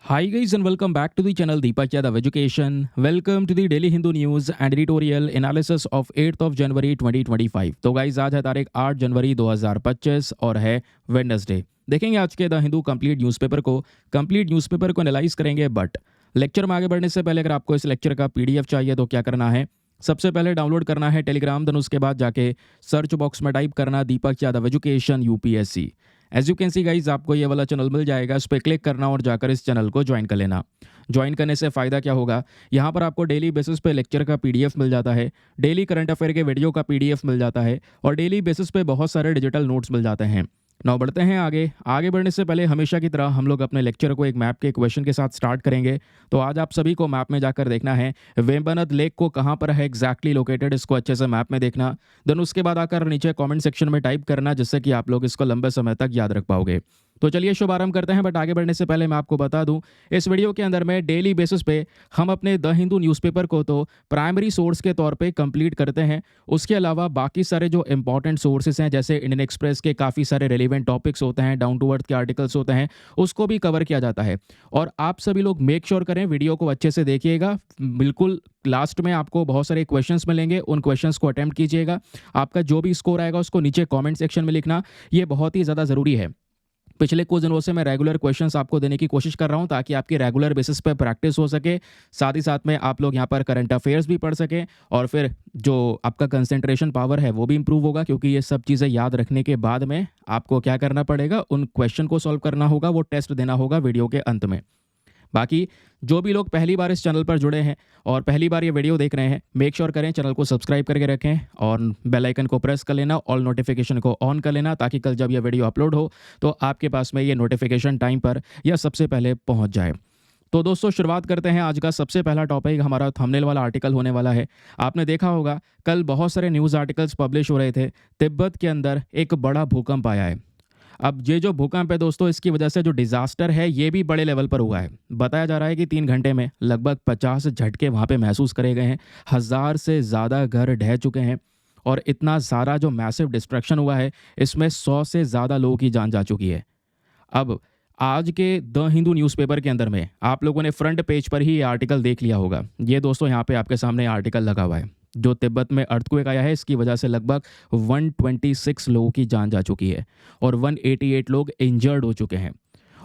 Hi guys and welcome back to the channel Deepak Yadav Education. Welcome to the Daily Hindu News and Editorial Analysis of 8th of January 2025. तो guys आज है तारीख 8 जनवरी 2025 और है Wednesday. देखेंगे आज के द हिंदू कंप्लीट न्यूज़पेपर को एनालाइज करेंगे। बट लेक्चर में आगे बढ़ने से पहले अगर आपको इस लेक्चर का पीडीएफ चाहिए तो क्या करना है, सबसे पहले डाउनलोड करना है टेलीग्राम, देन उसके बाद जाके सर्च बॉक्स में टाइप करना Deepak Yadav education UPSC. As you can see guys आपको ये वाला चैनल मिल जाएगा, इस पर क्लिक करना और जाकर इस चैनल को ज्वाइन कर लेना। ज्वाइन करने से फ़ायदा क्या होगा, यहाँ पर आपको डेली बेसिस पे लेक्चर का पीडीएफ मिल जाता है, डेली करंट अफेयर के वीडियो का पीडीएफ मिल जाता है और डेली बेसिस पे बहुत सारे डिजिटल नोट्स मिल जाते हैं। नाउ बढ़ते हैं आगे बढ़ने से पहले हमेशा की तरह हम लोग अपने लेक्चर को एक मैप के क्वेश्चन के साथ स्टार्ट करेंगे। तो आज आप सभी को मैप में जाकर देखना है वेम्बनाड लेक को कहाँ पर है एग्जैक्टली लोकेटेड, इसको अच्छे से मैप में देखना। देन उसके बाद आकर नीचे कमेंट सेक्शन में टाइप करना, जिससे कि आप लोग इसको लंबे समय तक याद रख पाओगे। तो चलिए शुभारंभ करते हैं। बट आगे बढ़ने से पहले मैं आपको बता दूं, इस वीडियो के अंदर में डेली बेसिस पे हम अपने द हिंदू न्यूज़पेपर को तो प्राइमरी सोर्स के तौर पे कंप्लीट करते हैं। उसके अलावा बाकी सारे जो इंपॉर्टेंट सोर्सेस हैं, जैसे इंडियन एक्सप्रेस के काफ़ी सारे रेलिवेंट टॉपिक्स होते हैं, डाउन टू अर्थ के आर्टिकल्स होते हैं, उसको भी कवर किया जाता है। और आप सभी लोग मेक श्योर करें वीडियो को अच्छे से देखिएगा। बिल्कुल लास्ट में आपको बहुत सारे क्वेश्चंस मिलेंगे, उन क्वेश्चंस को अटेम्प्ट कीजिएगा। आपका जो भी स्कोर आएगा उसको नीचे कमेंट सेक्शन में लिखना, ये बहुत ही ज़्यादा ज़रूरी है। पिछले कुछ दिनों से मैं रेगुलर क्वेश्चंस आपको देने की कोशिश कर रहा हूं, ताकि आपकी रेगुलर बेसिस पर प्रैक्टिस हो सके, साथ ही साथ में आप लोग यहां पर करंट अफेयर्स भी पढ़ सकें और फिर जो आपका कंसंट्रेशन पावर है वो भी इंप्रूव होगा। क्योंकि ये सब चीज़ें याद रखने के बाद में आपको क्या करना पड़ेगा, उन क्वेश्चन को सॉल्व करना होगा, वो टेस्ट देना होगा वीडियो के अंत में। बाकी जो भी लोग पहली बार इस चैनल पर जुड़े हैं और पहली बार ये वीडियो देख रहे हैं, मेक श्योर करें चैनल को सब्सक्राइब करके रखें और बेल आइकन को प्रेस कर लेना, ऑल नोटिफिकेशन को ऑन कर लेना, ताकि कल जब ये वीडियो अपलोड हो तो आपके पास में ये नोटिफिकेशन टाइम पर या सबसे पहले पहुंच जाए। तो दोस्तों शुरुआत करते हैं। आज का सबसे पहला टॉपिक हमारा थंबनेल वाला आर्टिकल होने वाला है। आपने देखा होगा कल बहुत सारे न्यूज़ आर्टिकल्स पब्लिश हो रहे थे। तिब्बत के अंदर एक बड़ा भूकंप आया है। अब ये जो भूकंप है दोस्तों, इसकी वजह से जो डिजास्टर है ये भी बड़े लेवल पर हुआ है। बताया जा रहा है कि 3 घंटे में लगभग 50 झटके वहाँ पे महसूस करे गए हैं। 1000 से ज़्यादा घर ढह चुके हैं और इतना सारा जो मैसिव डिस्ट्रक्शन हुआ है, इसमें 100 से ज़्यादा लोगों की जान जा चुकी है। अब आज के द हिंदू न्यूज़पेपर के अंदर में आप लोगों ने फ्रंट पेज पर ही ये आर्टिकल देख लिया होगा। ये दोस्तों यहाँ पे आपके सामने आर्टिकल लगा हुआ है। जो तिब्बत में अर्थक्वेक आया है, इसकी वजह से लगभग 126 लोगों की जान जा चुकी है और 188 लोग इंजर्ड हो चुके हैं।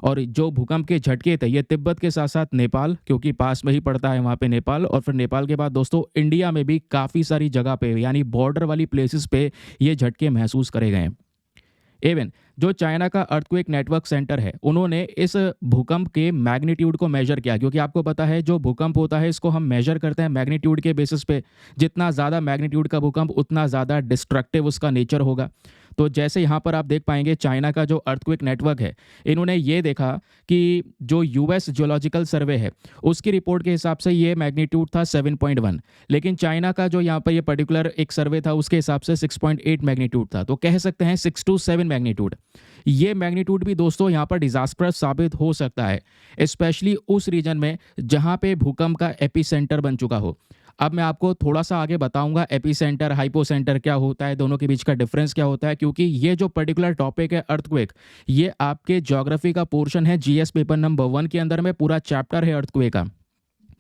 और जो भूकंप के झटके थे, ये तिब्बत के साथ साथ नेपाल, क्योंकि पास में ही पड़ता है वहाँ पे नेपाल, और फिर नेपाल के बाद दोस्तों इंडिया में भी काफ़ी सारी जगह पे, यानी बॉर्डर वाली प्लेसेस पे ये झटके महसूस करे गए हैं। इवन जो चाइना का अर्थक्वेक नेटवर्क सेंटर है, उन्होंने इस भूकंप के मैग्नीट्यूड को मेजर किया। क्योंकि आपको पता है जो भूकंप होता है इसको हम मेजर करते हैं मैग्नीट्यूड के बेसिस पे। जितना ज़्यादा मैग्नीट्यूड का भूकंप उतना ज़्यादा डिस्ट्रक्टिव उसका नेचर होगा। तो जैसे यहाँ पर आप देख पाएंगे चाइना का जो अर्थक्वेक नेटवर्क है, इन्होंने ये देखा कि जो यूएस जियोलॉजिकल सर्वे है उसकी रिपोर्ट के हिसाब से ये मैग्नीट्यूड था 7.1, लेकिन चाइना का जो यहाँ पर ये पर्टिकुलर एक सर्वे था उसके हिसाब से 6.8 मैग्नीट्यूड था। तो कह सकते हैं 6 to 7 मैग्नीट्यूड। ये मैग्नीट्यूड भी दोस्तों यहाँ पर डिजास्टर्स साबित हो सकता है, स्पेशली उस रीजन में जहाँ पे भूकंप का एपिसेंटर बन चुका हो। अब मैं आपको थोड़ा सा आगे बताऊंगा एपिसेंटर हाइपोसेंटर क्या होता है, दोनों के बीच का डिफरेंस क्या होता है। क्योंकि ये जो पर्टिकुलर टॉपिक है अर्थक्वेक, ये आपके ज्योग्राफी का पोर्शन है, जीएस पेपर नंबर 1 के अंदर में पूरा चैप्टर है अर्थक्वेक का।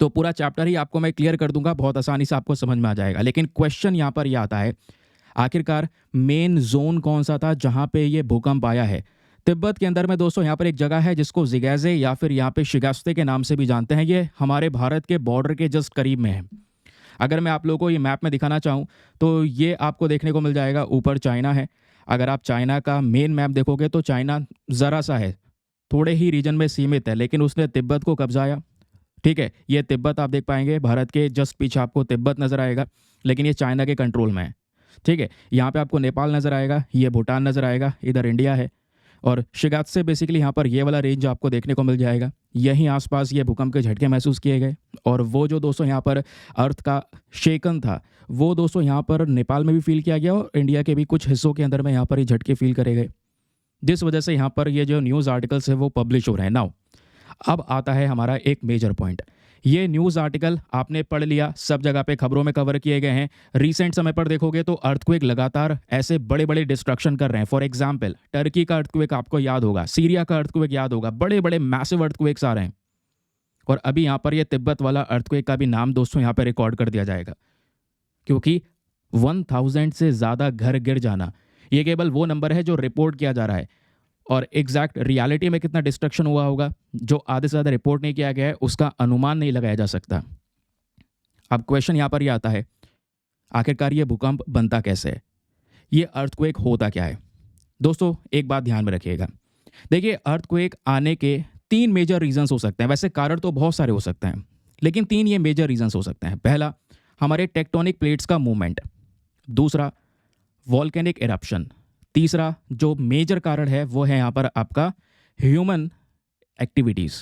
तो पूरा चैप्टर ही आपको मैं क्लियर कर दूंगा, बहुत आसानी से आपको समझ में आ जाएगा। लेकिन क्वेश्चन यहाँ पर यह आता है, आखिरकार मेन जोन कौन सा था जहाँ पे ये भूकंप आया है। तिब्बत के अंदर में दोस्तों यहाँ पर एक जगह है जिसको जिगैजे या फिर यहाँ पे शिगास्ते के नाम से भी जानते हैं। ये हमारे भारत के बॉर्डर के जस्ट करीब में है। अगर मैं आप लोगों को ये मैप में दिखाना चाहूँ तो ये आपको देखने को मिल जाएगा, ऊपर चाइना है। अगर आप चाइना का मेन मैप देखोगे तो चाइना ज़रा सा है, थोड़े ही रीजन में सीमित है, लेकिन उसने तिब्बत को कब्जाया। ठीक है, ये तिब्बत आप देख पाएंगे, भारत के जस्ट पीछे आपको तिब्बत नज़र आएगा, लेकिन ये चाइना के कंट्रोल में है। ठीक है, यहाँ पे आपको नेपाल नज़र आएगा, ये भूटान नज़र आएगा, इधर इंडिया है। और शिगात से बेसिकली यहाँ पर ये वाला रेंज आपको देखने को मिल जाएगा। यहीं आसपास ये भूकंप के झटके महसूस किए गए। और वो जो दोस्तों यहाँ पर अर्थ का शेकन था, वो दोस्तों यहाँ पर नेपाल में भी फील किया गया और इंडिया के भी कुछ हिस्सों के अंदर में यहाँ पर ये झटके फील करे गए, जिस वजह से यहाँ पर ये जो न्यूज़ आर्टिकल्स है वो पब्लिश हो रहे हैं। नाउ अब आता है हमारा एक मेजर पॉइंट। ये न्यूज़ आर्टिकल आपने पढ़ लिया, सब जगह पे खबरों में कवर किए गए हैं। रिसेंट समय पर देखोगे तो अर्थक्वेक लगातार ऐसे बड़े बड़े डिस्ट्रक्शन कर रहे हैं। फॉर एग्जांपल टर्की का अर्थक्वेक आपको याद होगा, सीरिया का अर्थक्वेक याद होगा, बड़े बड़े मैसिव अर्थक्वेक्स आ रहे हैं। और अभी यहाँ पर ये तिब्बत वाला अर्थक्वेक का भी नाम दोस्तों यहाँ पर रिकॉर्ड कर दिया जाएगा, क्योंकि 1000 से ज़्यादा घर गिर जाना ये केवल वो नंबर है जो रिपोर्ट किया जा रहा है, और एग्जैक्ट रियलिटी में कितना डिस्ट्रक्शन हुआ होगा जो आधे से ज़्यादा रिपोर्ट नहीं किया गया है उसका अनुमान नहीं लगाया जा सकता। अब क्वेश्चन यहाँ पर ये आता है, आखिरकार ये भूकंप बनता कैसे है, ये अर्थक्वेक होता क्या है। दोस्तों एक बात ध्यान में रखिएगा, देखिए अर्थक्वेक आने के 3 मेजर रीजंस हो सकते हैं। वैसे कारण तो बहुत सारे हो सकते हैं, लेकिन 3 ये मेजर रीजंस हो सकते हैं। पहला, हमारे टेक्टोनिक प्लेट्स का मूवमेंट। दूसरा, वॉल्केनिक इरप्शन। तीसरा जो मेजर कारण है वो है यहाँ पर आपका ह्यूमन एक्टिविटीज़।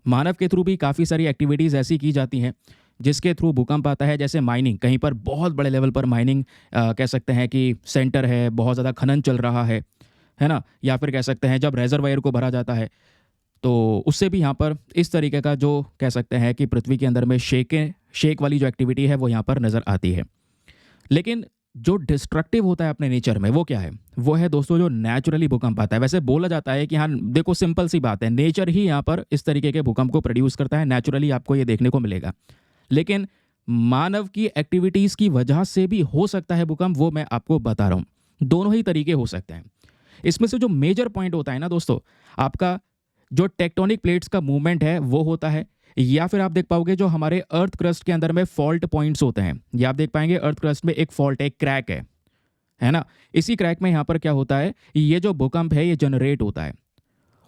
मानव के थ्रू भी काफ़ी सारी एक्टिविटीज़ ऐसी की जाती हैं जिसके थ्रू भूकंप आता है, जैसे माइनिंग, कहीं पर बहुत बड़े लेवल पर माइनिंग कह सकते हैं कि सेंटर है, बहुत ज़्यादा खनन चल रहा है ना, या फिर कह सकते हैं जब रेजरवायर को भरा जाता है तो उससे भी यहाँ पर इस तरीके का जो कह सकते हैं कि पृथ्वी के अंदर में शेक वाली जो एक्टिविटी है वो यहाँ पर नज़र आती है। लेकिन जो डिस्ट्रक्टिव होता है अपने नेचर में वो क्या है, वो है दोस्तों जो नेचुरली भूकंप आता है। वैसे बोला जाता है कि हाँ देखो सिंपल सी बात है, नेचर ही यहाँ पर इस तरीके के भूकंप को प्रोड्यूस करता है, नेचुरली आपको ये देखने को मिलेगा। लेकिन मानव की एक्टिविटीज़ की वजह से भी हो सकता है भूकंप, वो मैं आपको बता रहा हूँ। दोनों ही तरीके हो सकते हैं। इसमें से जो मेजर पॉइंट होता है ना दोस्तों, आपका जो टेक्टोनिक प्लेट्स का मूवमेंट है वो होता है, या फिर आप देख पाओगे जो हमारे अर्थ क्रस्ट के अंदर में फॉल्ट पॉइंट्स होते हैं, या आप देख पाएंगे अर्थ क्रस्ट में एक फॉल्ट, एक क्रैक है ना। इसी क्रैक में यहाँ पर क्या होता है, ये जो भूकंप है ये जनरेट होता है।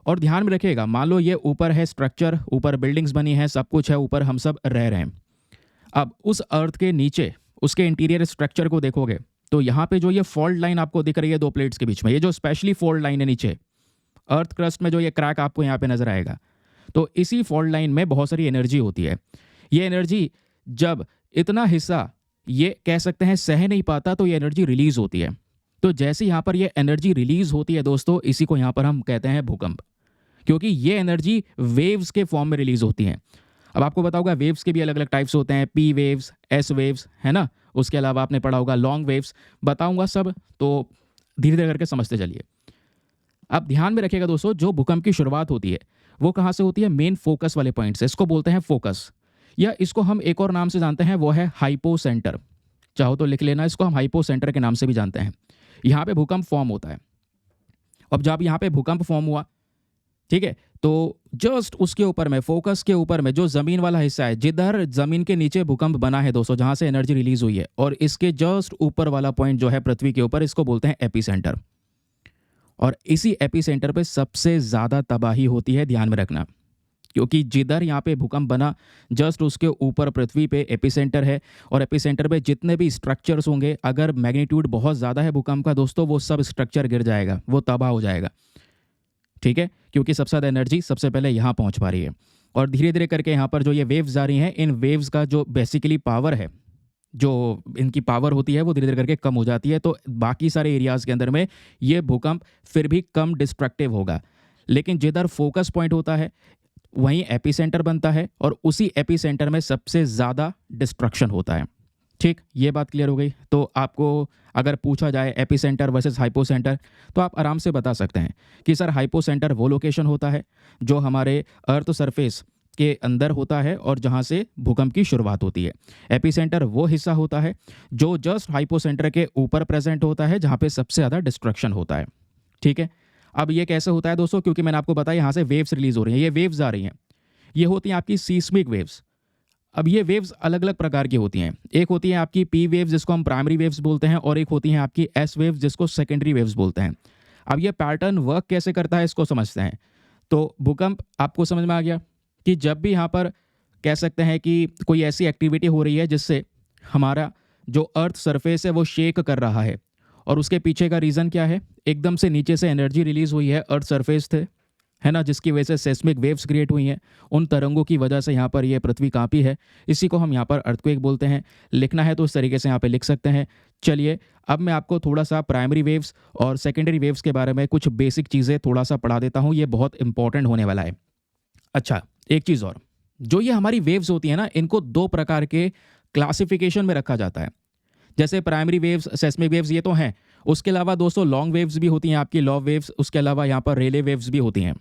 और ध्यान में रखिएगा, मान लो ये ऊपर है स्ट्रक्चर, ऊपर बिल्डिंग्स बनी है, सब कुछ है, ऊपर हम सब रह रहे हैं। अब उस अर्थ के नीचे उसके इंटीरियर स्ट्रक्चर को देखोगे तो यहाँ पे जो ये फॉल्ट लाइन आपको दिख रही है दो प्लेट्स के बीच में, ये जो स्पेशली फॉल्ट लाइन है नीचे अर्थ क्रस्ट में, जो ये क्रैक आपको यहाँ पे नजर आएगा, तो इसी फॉल्ट लाइन में बहुत सारी एनर्जी होती है। ये एनर्जी जब इतना हिस्सा ये कह सकते हैं सह नहीं पाता तो ये एनर्जी रिलीज होती है। तो जैसे यहाँ पर ये एनर्जी रिलीज होती है दोस्तों, इसी को यहाँ पर हम कहते हैं भूकंप, क्योंकि ये एनर्जी वेव्स के फॉर्म में रिलीज होती है। अब आपको पता होगा वेव्स के भी अलग अलग टाइप्स होते हैं, पी वेव्स, एस वेव्स, है ना। उसके अलावा आपने पढ़ा होगा लॉन्ग वेव्स, बताऊंगा सब, तो धीरे धीरे करके समझते चलिए। अब ध्यान में रखिएगा दोस्तों, जो भूकंप की शुरुआत होती है वो कहाँ से होती है, मेन फोकस वाले पॉइंट से, इसको बोलते हैं फोकस, या इसको हम एक और नाम से जानते हैं वो है हाइपो सेंटर। चाहो तो लिख लेना, इसको हम हाइपो सेंटर के नाम से भी जानते हैं। यहाँ पे भूकंप फॉर्म होता है। अब जब यहाँ पे भूकंप फॉर्म हुआ, ठीक है, तो जस्ट उसके ऊपर में, फोकस के ऊपर में जो जमीन वाला हिस्सा है, जिधर जमीन के नीचे भूकंप बना है दोस्तों, जहां से एनर्जी रिलीज हुई है, और इसके जस्ट ऊपर वाला पॉइंट जो है पृथ्वी के ऊपर, इसको बोलते हैं एपीसेंटर। और इसी एपीसेंटर पे सबसे ज्यादा तबाही होती है, ध्यान में रखना, क्योंकि जिधर यहाँ पे भूकंप बना जस्ट उसके ऊपर पृथ्वी पे एपीसेंटर है, और एपीसेंटर पे जितने भी स्ट्रक्चर्स होंगे, अगर मैग्नीट्यूड बहुत ज़्यादा है भूकंप का दोस्तों, वो सब स्ट्रक्चर गिर जाएगा, वो तबाह हो जाएगा, ठीक है, क्योंकि सबसे ज़्यादा एनर्जी सबसे पहले यहाँ पहुँच पा रही है। और धीरे धीरे करके यहाँ पर जो ये वेव्स आ रही हैं, इन वेव्स का जो बेसिकली पावर है, जो इनकी पावर होती है वो धीरे धीरे करके कम हो जाती है, तो बाकी सारे एरियाज़ के अंदर में ये भूकंप फिर भी कम डिस्ट्रक्टिव होगा। लेकिन जिधर फोकस पॉइंट होता है वहीं एपीसेंटर बनता है, और उसी एपीसेंटर में सबसे ज़्यादा डिस्ट्रक्शन होता है। ठीक, ये बात क्लियर हो गई। तो आपको अगर पूछा जाए एपीसेंटर वर्सेस हाइपोसेंटर, तो आप आराम से बता सकते हैं कि सर हाइपोसेंटर वो लोकेशन होता है जो हमारे अर्थ सरफेस के अंदर होता है और जहाँ से भूकंप की शुरुआत होती है। एपीसेंटर वो हिस्सा होता है जो जस्ट हाइपोसेंटर के ऊपर प्रेजेंट होता है, जहाँ पे सबसे ज़्यादा डिस्ट्रक्शन होता है। ठीक है, अब ये कैसे होता है दोस्तों, क्योंकि मैंने आपको बताया यहाँ से वेव्स रिलीज हो रही हैं, ये वेव्स आ रही हैं, ये होती हैं आपकी सीस्मिक वेव्स। अब ये वेव्स अलग अलग प्रकार की होती हैं, एक होती है आपकी पी वेव्स जिसको हम प्राइमरी वेव्स बोलते हैं, और एक होती है आपकी एस वेव्स जिसको सेकेंडरी वेव्स बोलते हैं। अब ये पैटर्न वर्क कैसे करता है इसको समझते हैं। तो भूकंप आपको समझ में आ गया कि जब भी यहाँ पर कह सकते हैं कि कोई ऐसी एक्टिविटी हो रही है जिससे हमारा जो अर्थ सरफेस है वो शेक कर रहा है, और उसके पीछे का रीज़न क्या है, एकदम से नीचे से एनर्जी रिलीज हुई है अर्थ सरफेस थे, है ना, जिसकी वजह से सेस्मिक वेव्स क्रिएट हुई हैं, उन तरंगों की वजह से यहाँ पर ये पृथ्वी कांपी है, इसी को हम यहाँ पर अर्थक्वेक बोलते हैं। लिखना है तो इस तरीके से यहाँ पे लिख सकते हैं। चलिए अब मैं आपको थोड़ा सा प्राइमरी वेव्स और सेकेंडरी वेव्स के बारे में कुछ बेसिक चीज़ें थोड़ा सा पढ़ा देता हूँ, ये बहुत इंपॉर्टेंट होने वाला है। अच्छा, एक चीज़ और, जो ये हमारी वेव्स होती है ना, इनको दो प्रकार के क्लासिफिकेशन में रखा जाता है। जैसे प्राइमरी वेव्स, सेस्मिक वेव्स, ये तो हैं, उसके अलावा दोस्तों लॉन्ग वेव्स भी होती हैं आपकी, लॉ वेव्स, उसके अलावा यहाँ पर रेले वेव्स भी होती हैं।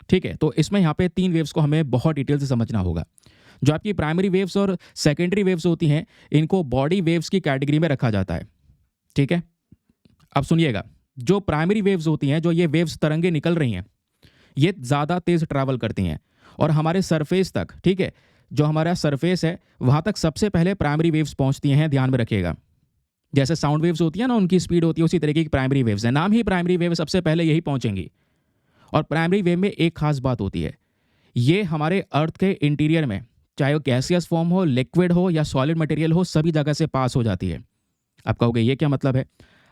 ठीक है, तो इसमें यहाँ पे 3 वेव्स को हमें बहुत डिटेल से समझना होगा। जो आपकी प्राइमरी वेव्स और सेकेंडरी वेव्स होती हैं, इनको बॉडी वेव्स की कैटेगरी में रखा जाता है। ठीक है, अब सुनिएगा, जो प्राइमरी वेव्स होती हैं, जो ये वेव्स तरंगे निकल रही हैं, ये ज़्यादा तेज़ ट्रैवल करती हैं और हमारे सरफेस तक, ठीक है, जो हमारा सरफेस है वहाँ तक सबसे पहले प्राइमरी वेव्स पहुँचती हैं, ध्यान में रखिएगा। जैसे साउंड वेव्स होती है ना, उनकी स्पीड होती है, उसी तरीके की प्राइमरी वेव्स है, नाम ही प्राइमरी वेव, सबसे पहले यही पहुँचेंगी। और प्राइमरी वेव में एक खास बात होती है, ये हमारे अर्थ के इंटीरियर में, चाहे वो गैसियस फॉर्म हो, लिक्विड हो या सॉलिड मटेरियल हो, सभी जगह से पास हो जाती है। आप कहोगे ये क्या मतलब है?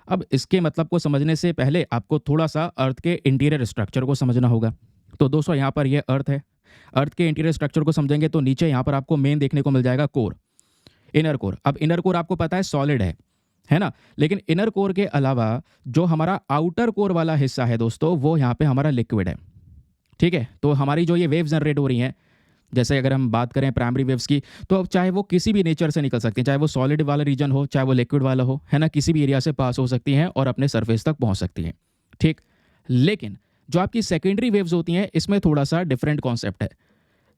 अब इसके मतलब को समझने से पहले आपको थोड़ा सा अर्थ के इंटीरियर स्ट्रक्चर को समझना होगा। तो दोस्तों यहाँ पर ये अर्थ है, अर्थ के इंटीरियर स्ट्रक्चर को समझेंगे तो नीचे यहाँ पर आपको मेन देखने को मिल जाएगा कोर, इनर कोर। अब इनर कोर आपको पता है सॉलिड है ना, लेकिन इनर कोर के अलावा जो हमारा आउटर कोर वाला हिस्सा है दोस्तों, वो यहाँ पे हमारा लिक्विड है। ठीक है, तो हमारी जो ये वेव जनरेट हो रही हैं, जैसे अगर हम बात करें प्राइमरी वेव्स की, तो अब चाहे वो किसी भी नेचर से निकल सकती हैं, चाहे वो सॉलिड वाला रीजन हो, चाहे वो लिक्विड वाला हो, है ना, किसी भी एरिया से पास हो सकती हैं और अपने सरफेस तक पहुंच सकती हैं। ठीक, लेकिन जो आपकी सेकेंडरी वेव्स होती हैं, इसमें थोड़ा सा डिफरेंट कॉन्सेप्ट है।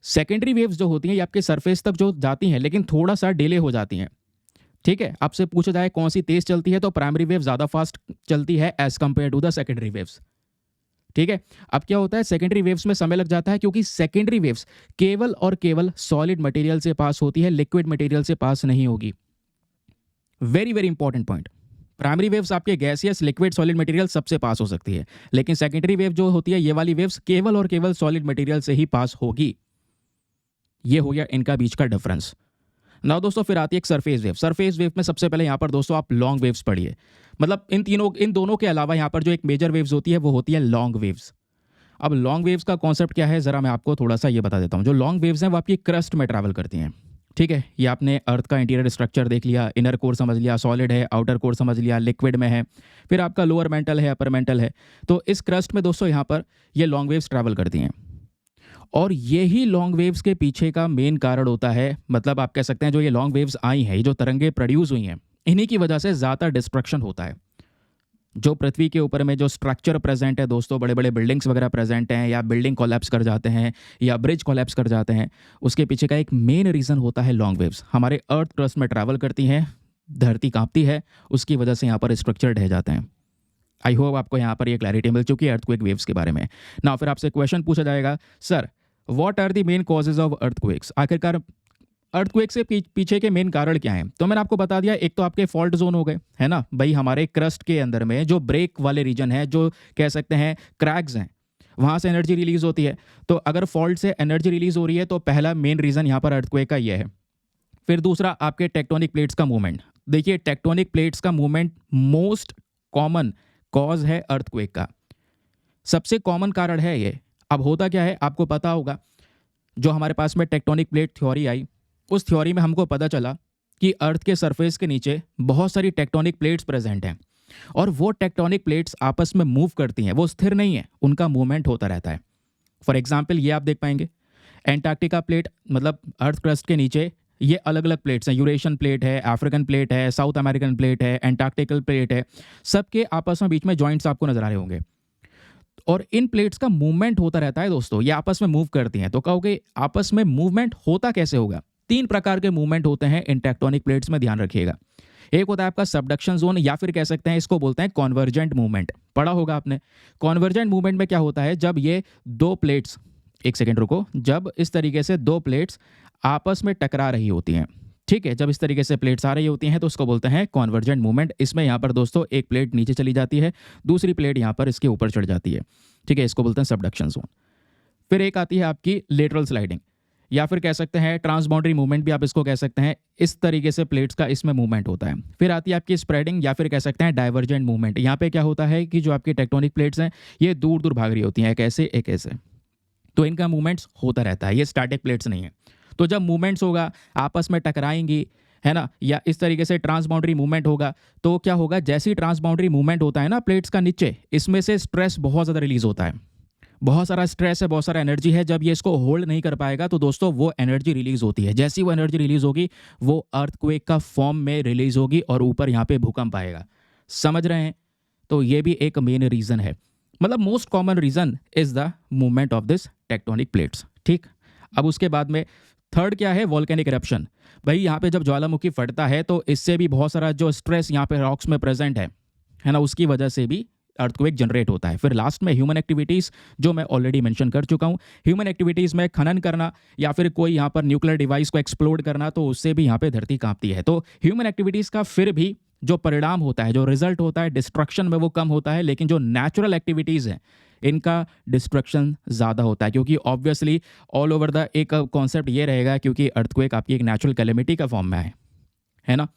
सेकेंडरी वेव्स जो होती हैं, ये आपके सरफेस तक जो जाती हैं, लेकिन थोड़ा सा डिले हो जाती हैं। ठीक है, आपसे पूछा जाए कौन सी तेज चलती है, तो प्राइमरी वेव ज़्यादा फास्ट चलती है as compare to the secondary waves. ठीक है, अब क्या होता है, सेकेंडरी वेव्स में समय लग जाता है, क्योंकि सेकेंडरी वेव्स केवल और केवल सॉलिड मटेरियल से पास होती है, लिक्विड मटेरियल से पास नहीं होगी। Very very important point. Primary waves आपके गैसियस, लिक्विड, सॉलिड मटेरियल सबसे पास हो सकती है, लेकिन सेकेंडरी वेव जो होती है, ये वाली वेव्स केवल और केवल सॉलिड मटेरियल से ही पास होगी। ये हो गया इनका बीच का डिफरेंस। ना दोस्तों, फिर आती है एक सरफेस वेव। सरफेस वेव में सबसे पहले यहाँ पर दोस्तों आप लॉन्ग वेव्स पढ़िए। मतलब इन दोनों के अलावा यहाँ पर जो एक मेजर वेव्स होती है, वो होती है लॉन्ग वेव्स। अब लॉन्ग वेव्स का कॉन्सेप्ट क्या है, ज़रा मैं आपको थोड़ा सा ये बता देता हूँ। जो लॉन्ग वेव्स हैं वो आपकी क्रस्ट में ट्रैवल करती हैं। ठीक है, ये आपने अर्थ का इंटीरियर स्ट्रक्चर देख लिया, इनर कोर समझ लिया, सॉलिड है, आउटर कोर समझ लिया, लिक्विड में है, फिर आपका लोअर मेंटल है, अपर मेंटल है। तो इस क्रस्ट में दोस्तों यहाँ पर ये लॉन्ग वेव्स ट्रैवल करती हैं, और यही लॉन्ग वेव्स के पीछे का मेन कारण होता है। मतलब आप कह सकते हैं जो ये लॉन्ग वेव्स आई हैं, ये जो तरंगे प्रोड्यूस हुई हैं, इन्हीं की वजह से ज़्यादा डिस्ट्रक्शन होता है। जो पृथ्वी के ऊपर में जो स्ट्रक्चर प्रेजेंट है दोस्तों, बड़े बड़े बिल्डिंग्स वगैरह प्रेजेंट हैं, या बिल्डिंग कोलैप्स कर जाते हैं, या ब्रिज कोलैप्स कर जाते हैं, उसके पीछे का एक मेन रीज़न होता है लॉन्ग वेव्स। हमारे अर्थ क्रस्ट में ट्रैवल करती हैं, धरती कांपती है, उसकी वजह से यहाँ पर स्ट्रक्चर ढह जाते हैं। आई होप आपको यहाँ पर ये क्लैरिटी मिल चुकी है अर्थक्वेक वेव्स के बारे में। ना फिर आपसे क्वेश्चन पूछा जाएगा, sir what are the main causes of earthquakes? आखिरकार अर्थक्वेक से पीछे के मेन कारण क्या हैं? तो मैंने आपको बता दिया, एक तो आपके फॉल्ट जोन हो गए, है ना भाई, हमारे क्रस्ट के अंदर में जो ब्रेक वाले रीजन है, जो कह सकते हैं क्रैक्स हैं, वहाँ से एनर्जी रिलीज होती है। तो अगर फॉल्ट से एनर्जी रिलीज हो रही है, तो पहला मेन रीज़न यहाँ पर अर्थक्वेक का ये है। फिर दूसरा आपके टेक्टोनिक प्लेट्स का मूवमेंट। देखिए, टेक्टोनिक प्लेट्स का मूवमेंट मोस्ट कॉमन कॉज है अर्थक्वेक का, सबसे कॉमन कारण है ये। अब होता क्या है आपको पता होगा, जो हमारे पास में टेक्टोनिक प्लेट थ्योरी आई, उस थ्योरी में हमको पता चला कि अर्थ के सरफेस के नीचे बहुत सारी टेक्टोनिक प्लेट्स प्रेजेंट हैं, और वो टेक्टोनिक प्लेट्स आपस में मूव करती हैं, वो स्थिर नहीं है, उनका मूवमेंट होता रहता है। फॉर एग्जाम्पल ये आप देख पाएंगे, एंटार्क्टिका प्लेट, मतलब अर्थ क्रस्ट के नीचे ये अलग अलग प्लेट्स हैं, यूरेशियन प्लेट है, अफ्रीकन प्लेट है, साउथ अमेरिकन प्लेट है, एंटार्क्टिकल प्लेट है, सबके आपस में बीच में जॉइंट्स आपको नजर आ रहे होंगे, और इन प्लेट्स का मूवमेंट होता रहता है दोस्तों, ये आपस में मूव करती हैं। तो कहोगे आपस में मूवमेंट होता कैसे होगा? 3 प्रकार के मूवमेंट होते हैं इन टेक्टोनिक प्लेट्स में, ध्यान रखिएगा। एक होता है आपका सबडक्शन जोन, या फिर कह सकते हैं इसको बोलते हैं कॉन्वर्जेंट मूवमेंट, पढ़ा होगा आपने। कॉन्वर्जेंट मूवमेंट में क्या होता है, जब ये 2 प्लेट्स, एक सेकेंड रुको, जब इस तरीके से 2 प्लेट्स आपस में टकरा रही होती हैं, ठीक है, जब इस तरीके से प्लेट्स आ रही होती हैं, तो उसको बोलते हैं कॉन्वर्जेंट मूवमेंट। इसमें यहाँ पर दोस्तों एक प्लेट नीचे चली जाती है, दूसरी प्लेट यहाँ पर इसके ऊपर चढ़ जाती है, ठीक है, इसको बोलते हैं सबडक्शन जोन। फिर एक आती है आपकी लेटरल स्लाइडिंग, या फिर कह सकते हैं ट्रांसबाउंडरी मूवमेंट भी आप इसको कह सकते हैं। इस तरीके से प्लेट्स का इसमें मूवमेंट होता है। फिर आती है आपकी स्प्रेडिंग, या फिर कह सकते हैं डाइवर्जेंट मूवमेंट। यहाँ पे क्या होता है कि जो आपकी टेक्टोनिक प्लेट्स हैं, ये दूर दूर भाग रही होती हैं, एक ऐसे एक ऐसे, तो इनका मूवमेंट्स होता रहता है, ये स्टैटिक प्लेट्स नहीं है। तो जब मूवमेंट्स होगा, आपस में टकराएंगी, है ना, या इस तरीके से ट्रांसबाउंडरी मूवमेंट होगा, तो क्या होगा, जैसी ट्रांसबाउंडरी मूवमेंट होता है ना प्लेट्स का नीचे, इसमें से स्ट्रेस बहुत ज़्यादा रिलीज होता है, बहुत सारा स्ट्रेस है, बहुत सारा एनर्जी है। जब ये इसको होल्ड नहीं कर पाएगा, तो दोस्तों वो एनर्जी रिलीज होती है। जैसी वो एनर्जी रिलीज होगी, वो अर्थक्वेक का फॉर्म में रिलीज होगी, और ऊपर यहाँ पे भूकंप आएगा। समझ रहे हैं? तो ये भी एक मेन रीज़न है। मतलब most common reason is the movement of this tectonic plates. ठीक, अब उसके बाद में थर्ड क्या है, वॉल्केनिक इरप्शन। भाई यहाँ पे जब ज्वालामुखी फटता है तो इससे भी बहुत सारा जो स्ट्रेस यहाँ पे रॉक्स में प्रेजेंट है ना, उसकी वजह से भी अर्थक्वेक जनरेट होता है। फिर लास्ट में ह्यूमन एक्टिविटीज़, जो मैं ऑलरेडी मेंशन कर चुका हूँ। ह्यूमन एक्टिविटीज़ में खनन करना या फिर कोई यहाँ पर न्यूक्लियर डिवाइस को एक्सप्लोड करना, तो उससे भी यहाँ पे धरती कांपती है। तो ह्यूमन एक्टिविटीज़ का फिर भी जो परिणाम होता है, जो रिजल्ट होता है डिस्ट्रक्शन में, वो कम होता है, लेकिन जो नेचुरल एक्टिविटीज़ हैं इनका डिस्ट्रक्शन ज़्यादा होता है, क्योंकि ऑब्वियसली ऑल ओवर द एक कॉन्सेप्ट ये रहेगा, क्योंकि अर्थक्वेक आपकी एक नेचुरल कैलेमिटी का फॉर्म में है ना।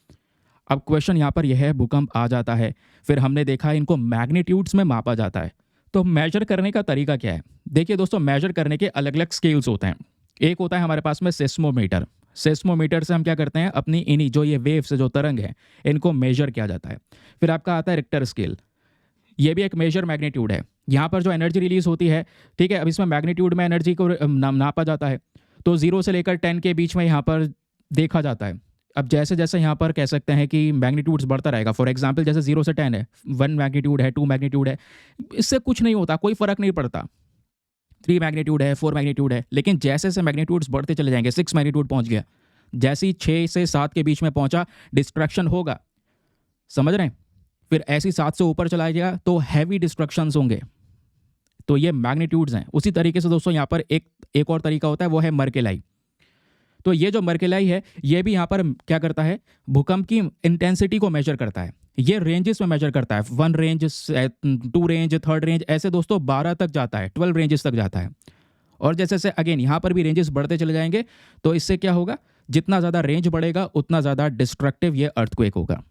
अब क्वेश्चन यहाँ पर यह है, भूकंप आ जाता है, फिर हमने देखा इनको मैग्नीट्यूड्स में मापा जाता है, तो मेजर करने का तरीका क्या है? देखिए दोस्तों, मेजर करने के अलग अलग स्केल्स होते हैं। एक होता है हमारे पास में सेस्मोमीटर। सेस्मोमीटर से हम क्या करते हैं, अपनी इन्हीं जो ये वेव्स, जो तरंग है, इनको मेजर किया जाता है। फिर आपका आता है रिक्टर स्केल, ये भी एक मेजर मैग्नीट्यूड है। यहाँ पर जो एनर्जी रिलीज होती है, ठीक है, अब इसमें मैग्नीट्यूड में एनर्जी को नापा जाता है, तो 0 से लेकर 10 के बीच में यहाँ पर देखा जाता है। अब जैसे जैसे यहाँ पर कह सकते हैं कि मैग्नीट्यूड्स बढ़ता रहेगा, फॉर एग्जांपल जैसे 0 से 10 है, 1 मैग्नीट्यूड है, 2 मैग्नीट्यूड है, इससे कुछ नहीं होता, कोई फर्क नहीं पड़ता। 3 मैग्नीट्यूड है, 4 मैग्नीट्यूड है, लेकिन जैसे जैसे मैग्नीट्यूड्स बढ़ते चले जाएंगे, 6 मैग्नीट्यूड पहुँच गया, जैसे ही 6 से 7 के बीच में पहुँचा, डिस्ट्रक्शन होगा, समझ रहे हैं? फिर ऐसी 7 से ऊपर चला जाएगा तो हैवी डिस्ट्रक्शंस होंगे। तो ये मैग्नीट्यूड्स हैं। उसी तरीके से दोस्तों यहाँ पर एक और तरीका होता है, वो है मर्केलाई। तो ये जो मर्केलाई है, ये भी यहाँ पर क्या करता है, भूकंप की इंटेंसिटी को मेजर करता है। ये रेंजेस में मेजर करता है, 1 रेंज, 2 रेंज, 3rd रेंज, ऐसे दोस्तों 12 तक जाता है, 12 रेंजेस तक जाता है। और जैसे जैसे अगेन यहाँ पर भी रेंजेस बढ़ते चले जाएंगे, तो इससे क्या होगा, जितना ज़्यादा रेंज बढ़ेगा उतना ज़्यादा डिस्ट्रक्टिव ये अर्थक्वेक होगा।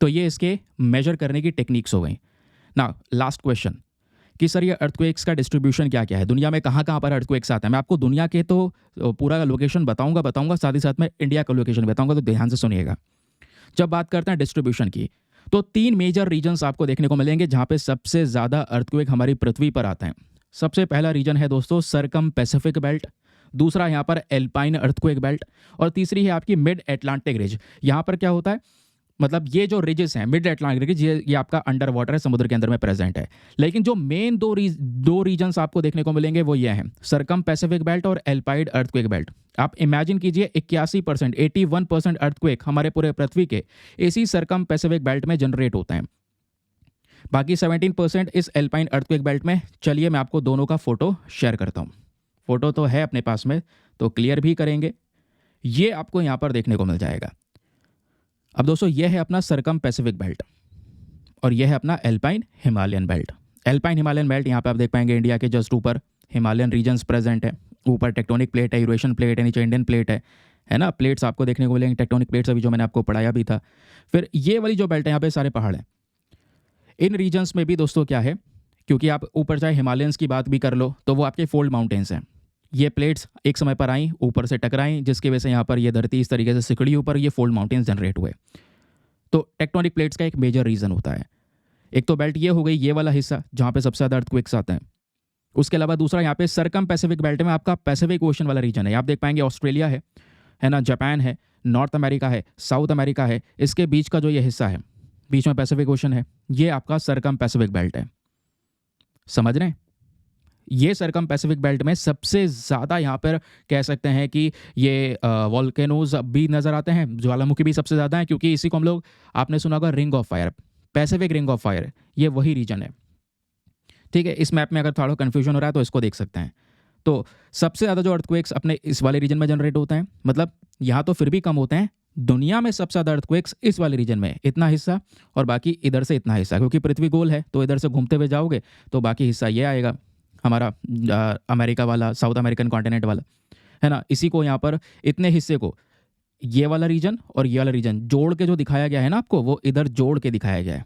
तो ये इसके मेजर करने की टेक्निक्स हो गई ना। लास्ट क्वेश्चन कि सर ये अर्थक्वेक्स का डिस्ट्रीब्यूशन क्या क्या है, दुनिया में कहाँ कहाँ पर अर्थक्वेक्स आते हैं। मैं आपको दुनिया के तो पूरा लोकेशन बताऊंगा, साथ ही साथ में इंडिया का लोकेशन बताऊंगा, तो ध्यान से सुनिएगा। जब बात करते हैं डिस्ट्रीब्यूशन की, तो 3 मेजर रीजन्स आपको देखने को मिलेंगे जहाँ पे सबसे ज़्यादा अर्थक्वेक हमारी पृथ्वी पर आते हैं। सबसे पहला रीजन है दोस्तों सरकम पैसिफिक बेल्ट, दूसरा यहाँ पर एल्पाइन अर्थक्वेक बेल्ट, और तीसरी है आपकी मिड एटलांटिक रिज। यहाँ पर क्या होता है, मतलब ये जो रिजेस हैं, मिड एटलांटिक रिज, ये आपका अंडर वाटर है, समुद्र के अंदर में प्रेजेंट है। लेकिन जो मेन दो रीजन्स आपको देखने को मिलेंगे वो ये हैं, सरकम पैसिफिक बेल्ट और एल्पाइड अर्थक्वेक बेल्ट। आप इमेजिन कीजिए 81%, 81% अर्थक्वेक हमारे पूरे पृथ्वी के इसी सरकम पैसिफिक बेल्ट में जनरेट होते हैं, बाकी 17% इस एल्पाइन अर्थक्वेक बेल्ट में। चलिए मैं आपको दोनों का फोटो शेयर करता हूँ। फोटो तो है अपने पास में, तो क्लियर भी करेंगे। ये आपको यहाँ पर देखने को मिल जाएगा। अब दोस्तों ये है अपना सरकम पैसिफिक बेल्ट और ये है अपना alpine Himalayan belt. Alpine Himalayan belt यहाँ पे आप देख पाएंगे इंडिया के जस्ट ऊपर हिमालयन रीजन्स प्रेजेंट है, ऊपर टेक्टोनिक प्लेट है, यूरेशियन प्लेट है, नीचे इंडियन प्लेट है ना। प्लेट्स आपको देखने को मिलेंगे, टेक्टोनिक प्लेट्स अभी जो मैंने आपको पढ़ाया भी था। फिर ये वाली जो बेल्ट है, यहाँ पे सारे पहाड़ हैं। इन रीजन्स में भी दोस्तों क्या है, क्योंकि आप ऊपर चाहे हिमालयंस की बात भी कर लो तो वो आपके फोल्ड माउंटेन्स हैं। ये प्लेट्स एक समय पर आई, ऊपर से टकराई, जिसकी वजह से यहाँ पर ये धरती इस तरीके से सिकड़ी, ऊपर ये फोल्ड माउंटेन्स जनरेट हुए। तो टेक्टोनिक प्लेट्स का एक मेजर रीज़न होता है। एक तो बेल्ट ये हो गई, ये वाला हिस्सा जहाँ पे सबसे ज़्यादा अर्थक्वेक्स आते हैं। उसके अलावा दूसरा यहाँ पे सरकम पैसिफिक बेल्ट में आपका पैसिफिक ओशन वाला रीजन है। आप देख पाएंगे ऑस्ट्रेलिया है ना, जापान है, नॉर्थ अमेरिका है, साउथ अमेरिका है, इसके बीच का जो ये हिस्सा है, बीच में पैसिफिक ओशन है, ये आपका सरकम पैसिफिक बेल्ट है। समझ रहे हैं? ये सरकम पैसिफिक बेल्ट में सबसे ज़्यादा यहाँ पर कह सकते हैं कि ये वॉल्केनोज भी नज़र आते हैं, ज्वालामुखी भी सबसे ज़्यादा है, क्योंकि इसी को हम लोग, आपने सुना होगा ring of fire, Pacific ring of fire, ये वही रीजन है। ठीक है, इस मैप में अगर थोड़ा कन्फ्यूजन हो रहा है तो इसको देख सकते हैं। तो सबसे ज़्यादा जो अर्थक्वेक्स अपने इस वाले रीजन में जनरेट होते हैं, मतलब यहाँ तो फिर भी कम होते हैं, दुनिया में सबसे ज़्यादा अर्थक्वेक्स इस वाले रीजन में, इतना हिस्सा, और बाकी इधर से इतना हिस्सा, क्योंकि पृथ्वी गोल है तो इधर से घूमते हुए जाओगे तो बाकी हिस्सा ये आएगा हमारा अमेरिका वाला, साउथ अमेरिकन कॉन्टिनेंट वाला, है ना। इसी को यहाँ पर इतने हिस्से को, ये वाला रीजन और ये वाला रीजन जोड़ के जो दिखाया गया है ना आपको, वो इधर जोड़ के दिखाया गया है।